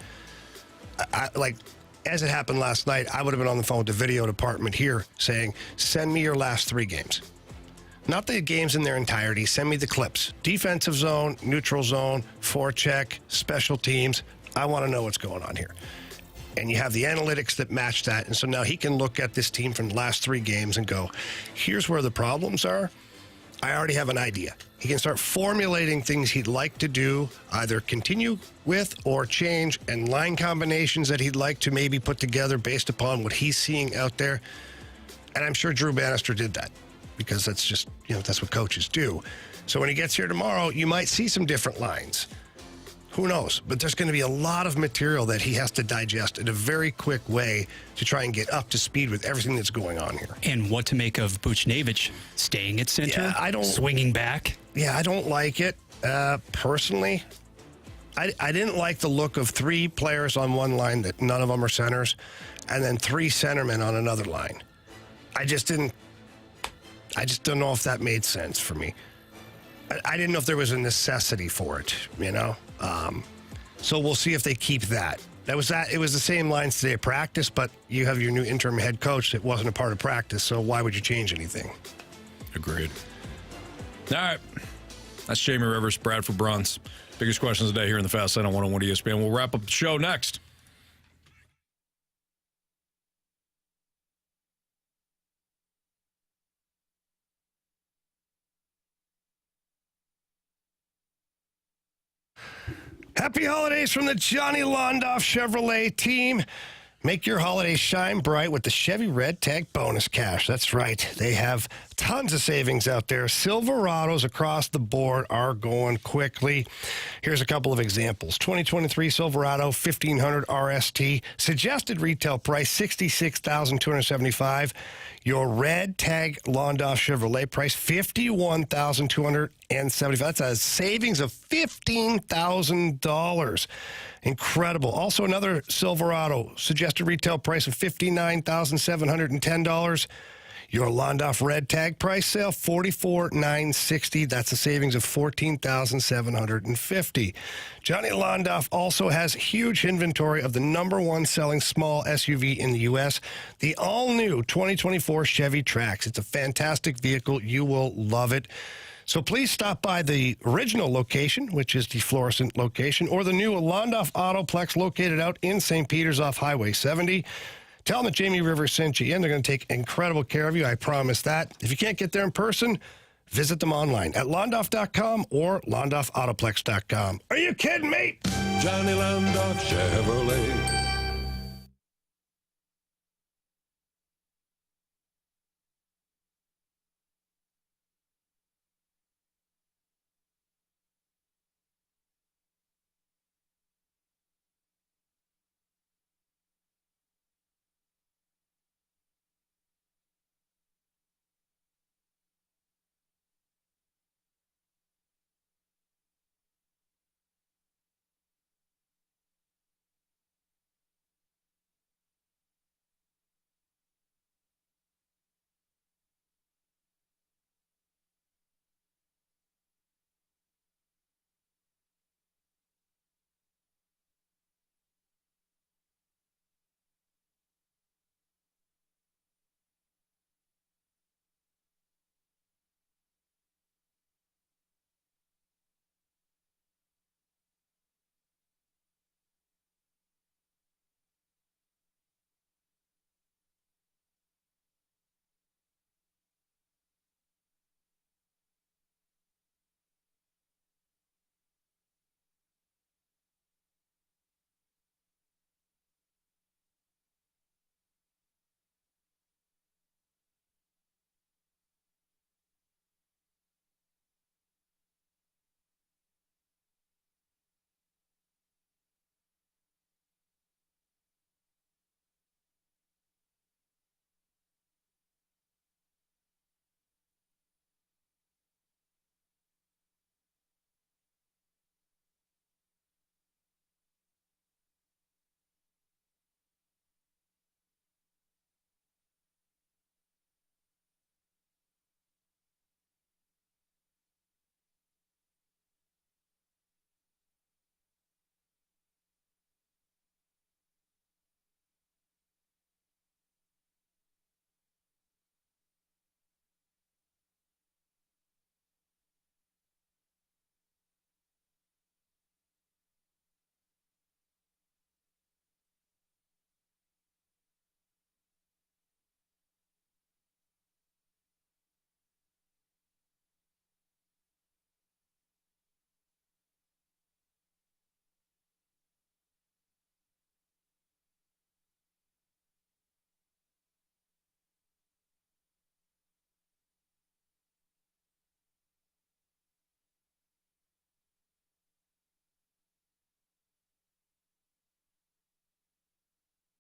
as it happened last night, I would have been on the phone with the video department here saying, send me your last 3 games. Not the games in their entirety. Send me the clips. Defensive zone, neutral zone, forecheck, special teams. I want to know what's going on here. And you have the analytics that match that. And so now he can look at this team from the last 3 games and go, here's where the problems are. I already have an idea. He can start formulating things he'd like to do, either continue with or change, and line combinations that he'd like to maybe put together based upon what he's seeing out there. And I'm sure Drew Bannister did that because that's just, that's what coaches do. So when he gets here tomorrow, you might see some different lines. Who knows? But there's going to be a lot of material that he has to digest in a very quick way to try and get up to speed with everything that's going on here. And what to make of Buchnevich staying at center, swinging back? Yeah, I don't like it. Personally, I didn't like the look of 3 players on one line that none of them are centers, and then 3 centermen on another line. I just don't know if that made sense for me. I didn't know if there was a necessity for it, So we'll see if they keep that. It was the same lines today at practice, but you have your new interim head coach that wasn't a part of practice, so why would you change anything? Agreed. All right. That's Jamie Rivers, Bradford Bruns. Biggest questions today here in the Fast Lane on 101 ESPN. We'll wrap up the show next. Happy holidays from the Johnny Londoff Chevrolet team. Make your holidays shine bright with the Chevy Red Tag Bonus Cash. That's right. They have tons of savings out there. Silverados across the board are going quickly. Here's a couple of examples. 2023 Silverado 1500 RST. Suggested retail price $66,275. Your Red Tag Londoff Chevrolet price $51,275. That's a savings of $15,000. Incredible. Also, another Silverado, suggested retail price of $59,710. Your Londoff Red Tag price sale, $44,960. That's a savings of $14,750. Johnny Londoff also has huge inventory of the #1 selling small SUV in the U.S., the all-new 2024 Chevy Trax. It's a fantastic vehicle. You will love it. So please stop by the original location, which is the Florissant location, or the new Londoff Autoplex located out in St. Peters off Highway 70. Tell them that Jamie Rivers sent you in. They're going to take incredible care of you. I promise that. If you can't get there in person, visit them online at londoff.com or londoffautoplex.com. Are you kidding me? Johnny Londoff Chevrolet.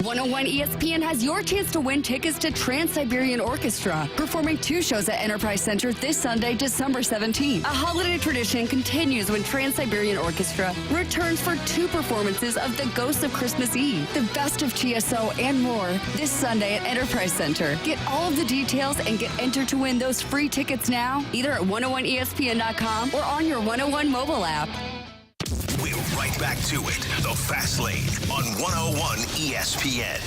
101 ESPN has your chance to win tickets to Trans-Siberian Orchestra, performing 2 shows at Enterprise Center this Sunday, December 17th. A holiday tradition continues when Trans-Siberian Orchestra returns for 2 performances of The Ghosts of Christmas Eve, The Best of TSO, and more this Sunday at Enterprise Center. Get all of the details and get entered to win those free tickets now, either at 101ESPN.com or on your 101 mobile app. We're right back to it. The Fast Lane on 101 ESPN.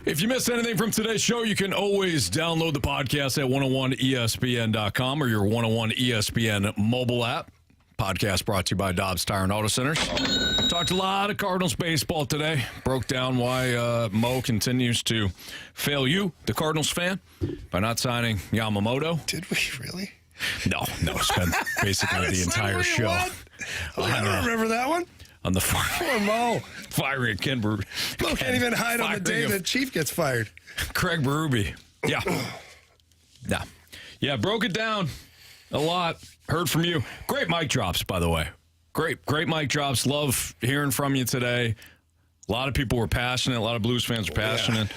If you missed anything from today's show, you can always download the podcast at 101ESPN.com or your 101 ESPN mobile app. Podcast brought to you by Dobbs Tire and Auto Centers. Talked a lot of Cardinals baseball today. Broke down why Mo continues to fail you, the Cardinals fan, by not signing Yamamoto. Did we really? No. Spent basically the entire show. I don't remember that one. On the Poor Mo. firing of Ken Berube. Mo can't even hide on the day the Chief gets fired. Craig Berube. Yeah. Yeah, broke it down a lot. Heard from you. Great mic drops, by the way. Great mic drops. Love hearing from you today. A lot of people were passionate. A lot of Blues fans were passionate.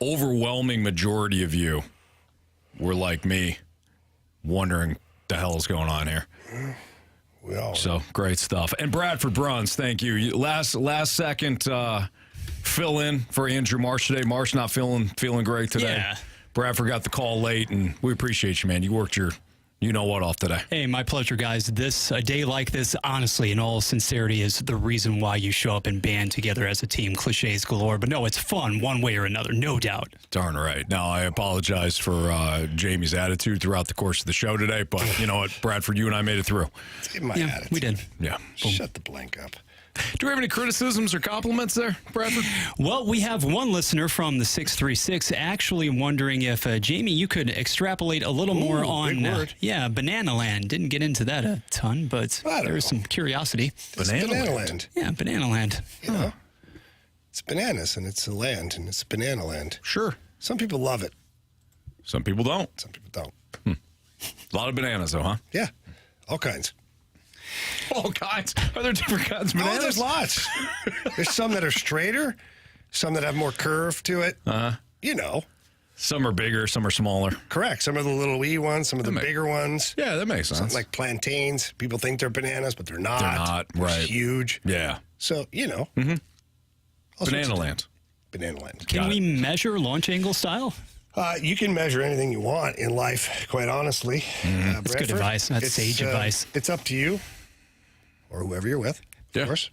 Yeah. Overwhelming majority of you were like me, wondering the hell is going on here. So great stuff. And Bradford Bruns, thank you. Last second fill in for Andrew Marsh today. Marsh not feeling great today. Yeah. Bradford got the call late, and we appreciate you, man. You worked your you-know-what off today. Hey, my pleasure, guys. A day like this, honestly, in all sincerity, is the reason why you show up and band together as a team. Cliches galore. But no, it's fun one way or another, no doubt. Darn right. Now, I apologize for Jamie's attitude throughout the course of the show today, but you know what, Bradford, you and I made it through. It's my attitude. We did. Yeah. Shut the blank up. Do we have any criticisms or compliments there, Bradford? Well, we have one listener from the 636 actually wondering if, Jamie, you could extrapolate a little more on, Banana Land. Didn't get into that a ton, but there's some curiosity. Banana Land. Yeah, Banana Land. You know, it's bananas, and it's a land, and it's Banana Land. Sure. Some people love it. Some people don't. Some people don't. A lot of bananas, though, huh? Yeah, all kinds. All kinds? Are there different kinds of bananas? Oh, there's lots. There's some that are straighter, some that have more curve to it. You know. Some are bigger, some are smaller. Correct. Some are the little wee ones, some of the bigger ones. Yeah, that makes sense. Something like plantains. People think they're bananas, but they're not. They're not, right. They're huge. Yeah. So, you know. Banana Land. Banana Land. Can we measure launch angle style? You can measure anything you want in life, quite honestly. That's good advice. That's sage advice. It's up to you or whoever you're with, of course.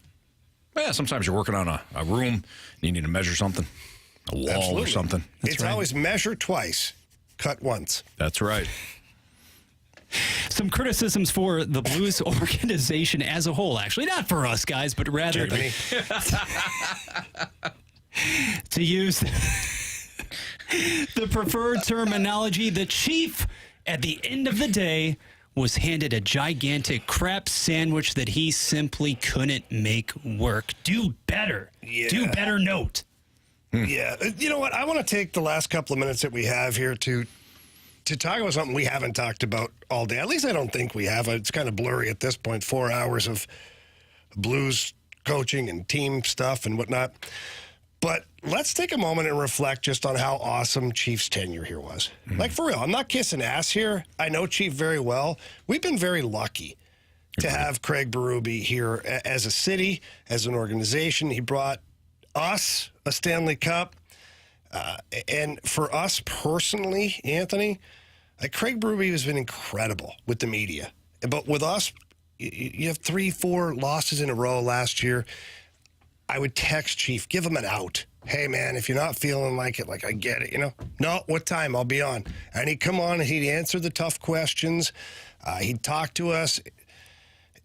Yeah, sometimes you're working on a room, and you need to measure something, a wall or something. It's always measure twice, cut once. That's right. Some criticisms for the Blues organization as a whole, actually. Not for us, guys, but rather to use the preferred terminology. The Chief, at the end of the day, was handed a gigantic crap sandwich that he simply couldn't make work. Do better. Yeah. Do better, note. Yeah. You know what? I want to take the last couple of minutes that we have here to talk about something we haven't talked about all day. At least I don't think we have. It's kind of blurry at this point. 4 hours of Blues coaching and team stuff and whatnot. But let's take a moment and reflect just on how awesome Chief's tenure here was. Like, for real, I'm not kissing ass here. I know Chief very well. We've been very lucky to have Craig Berube here as a city, as an organization. He brought us a Stanley Cup. And for us personally, Anthony, Craig Berube has been incredible with the media. But with us, you have 3-4 losses in a row last year. I would text Chief, give him an out. Hey, man, if you're not feeling like it, I get it, you know. No, what time? I'll be on. And he'd come on and he'd answer the tough questions. He'd talk to us.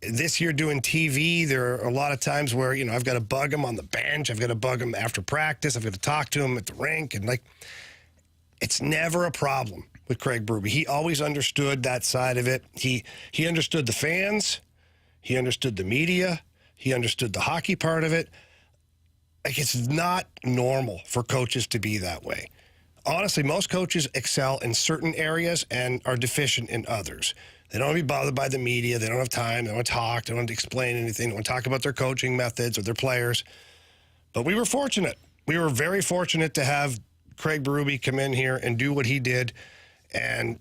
This year doing TV, there are a lot of times where, you know, I've got to bug him on the bench. I've got to bug him after practice. I've got to talk to him at the rink. And, it's never a problem with Craig Berube. He always understood that side of it. He understood the fans. He understood the media. He understood the hockey part of it. It's not normal for coaches to be that way. honestly, most coaches excel in certain areas and are deficient in others. They don't want to be bothered by the media. They don't have time. They don't want to talk. They don't want to explain anything. They don't want to talk about their coaching methods or their players. But we were fortunate. We were very fortunate to have Craig Berube come in here and do what he did, and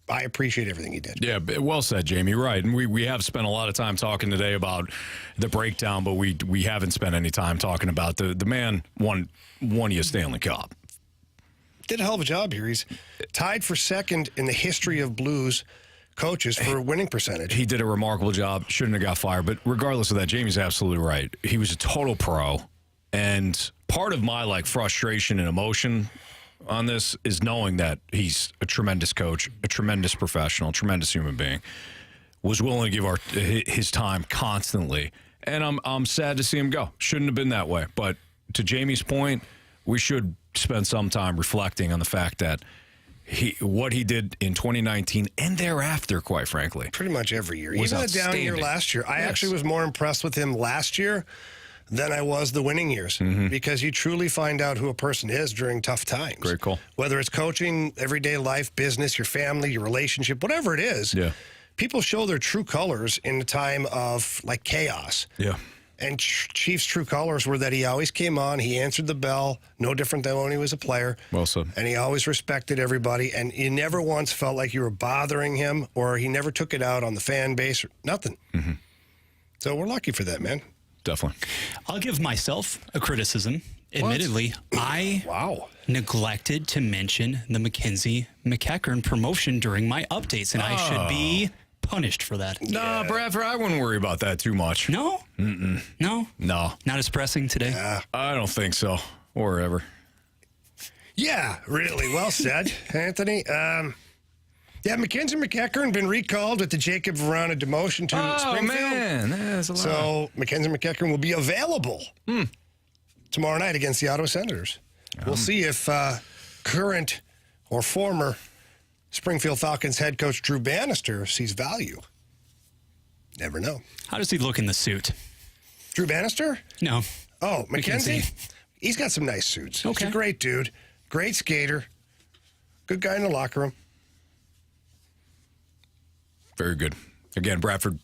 I appreciate everything he did. Yeah, well said, Jamie. Right, and we have spent a lot of time talking today about the breakdown, but we haven't spent any time talking about the man won you a Stanley Cup. Did a hell of a job here. He's tied for second in the history of Blues coaches for winning percentage. He did a remarkable job. Shouldn't have got fired, but regardless of that, Jamie's absolutely right. He was a total pro, and part of my frustration and emotion on this is knowing that he's a tremendous coach, a tremendous professional, tremendous human being, was willing to give his time constantly, and I'm sad to see him go. Shouldn't have been that way, but to Jamie's point, we should spend some time reflecting on the fact that what he did in 2019 and thereafter, quite frankly. Pretty much every year. Was even a down year last year. I actually was more impressed with him last year than I was the winning years, because you truly find out who a person is during tough times. Great call. Whether it's coaching, everyday life, business, your family, your relationship, whatever it is, people show their true colors in a time of chaos. Yeah. And Chief's true colors were that he always came on, he answered the bell, no different than when he was a player. Well said. And he always respected everybody, and you never once felt like you were bothering him, or he never took it out on the fan base, or nothing. So we're lucky for that, man. Definitely. I'll give myself a criticism. Admittedly, I neglected to mention the Mackenzie McEachern promotion during my updates, and I should be punished for that. No, Bradford, I wouldn't worry about that too much. No? Mm-mm. No? No. Not as pressing today? I don't think so. Or ever. Yeah, really well said, Anthony. Mackenzie McEachern been recalled with the Jacob Verana demotion to Springfield. Man, that's a lot. So Mackenzie McEachern will be available tomorrow night against the Ottawa Senators. We'll see if current or former Springfield Falcons head coach Drew Bannister sees value. Never know. How does he look in the suit? Drew Bannister? No. Oh, Mackenzie? He's got some nice suits. He's a great dude. Great skater. Good guy in the locker room. Very good. Again, Bradford,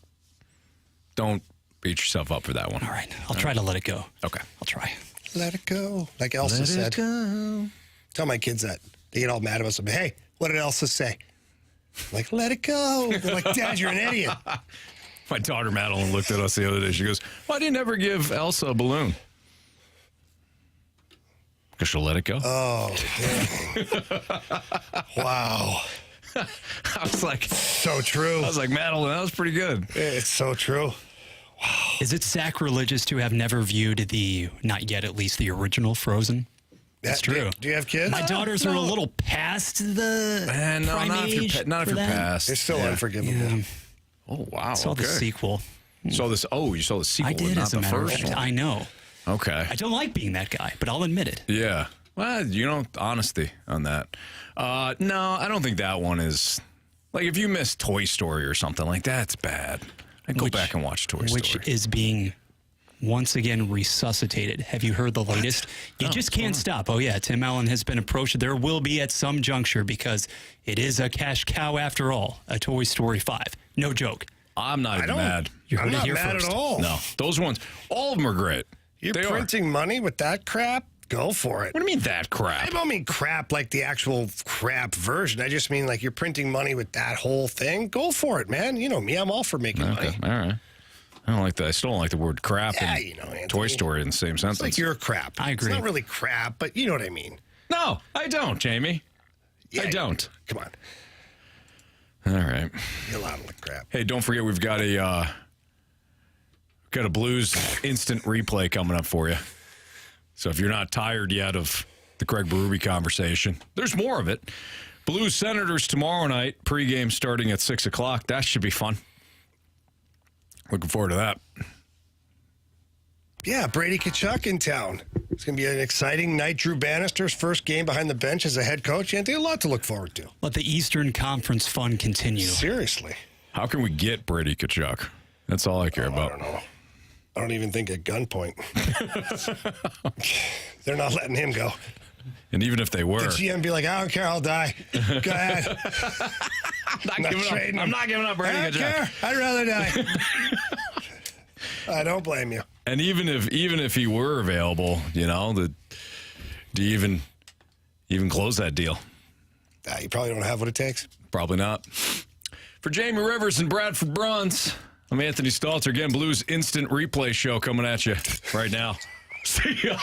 don't beat yourself up for that one. All right. I'll try to let it go. Okay. I'll try. Let it go. Like Elsa said. Go. Tell my kids that. They get all mad about something. Hey, what did Elsa say? I'm like, let it go. They're like, Dad, you're an idiot. My daughter Madeline looked at us the other day. She goes, why do you never give Elsa a balloon? Because she'll let it go. Oh, dang. Wow. I was like, so true. I was like, Madeline, that was pretty good. It's so true. Wow. Is it sacrilegious to have never viewed not yet at least, the original Frozen? That's true. Do you have kids? My daughters are a little past the prime age. Not if you're past. It's still unforgivable. Yeah. Oh, wow. Saw the sequel. You saw the sequel. I did, not as a the matter of first fact. one. I know. Okay. I don't like being that guy, but I'll admit it. Yeah. Well, honesty on that. No, I don't think that one is. Like, if you miss Toy Story or something like that, it's bad. I'd go back and watch Toy Story. Which is being once again resuscitated. Have you heard the latest? You just can't stop. Oh, yeah. Tim Allen has been approached. There will be at some juncture, because it is a cash cow after all, a Toy Story 5. No joke. I'm not even mad. You heard I'm it not here mad first. at all. No. Those ones, all of them are great. You're printing money with that crap? Go for it. What do you mean that crap? I don't mean crap like the actual crap version. I just mean like you're printing money with that whole thing. Go for it, man. You know me. I'm all for making money. All right. I don't like that. I still don't like the word crap and Anthony. Toy Story in the same sentence. It's like you're crap. I agree. It's not really crap, but you know what I mean. No, I don't, Jamie. Yeah, I don't. Come on. All right. You're allowed to look crap. Hey, don't forget we've got a Blues instant replay coming up for you. So if you're not tired yet of the Craig Berube conversation, there's more of it. Blues Senators tomorrow night, pregame starting at 6 o'clock. That should be fun. Looking forward to that. Yeah, Brady Tkachuk in town. It's going to be an exciting night. Drew Bannister's first game behind the bench as a head coach. Anthony, a lot to look forward to. Let the Eastern Conference fun continue. Seriously. How can we get Brady Tkachuk? That's all I care about. I don't know. I don't even think at gunpoint. They're not letting him go. And even if they were, the GM be like, I don't care, I'll die. Go ahead. I'm not giving up Brady. I don't care. I'd rather die. I don't blame you. And even if he were available, do you even close that deal? You probably don't have what it takes. Probably not. For Jamie Rivers and Bradford Bruns, I'm Anthony Stalter. Again, Blues Instant Replay Show coming at you right now. See ya.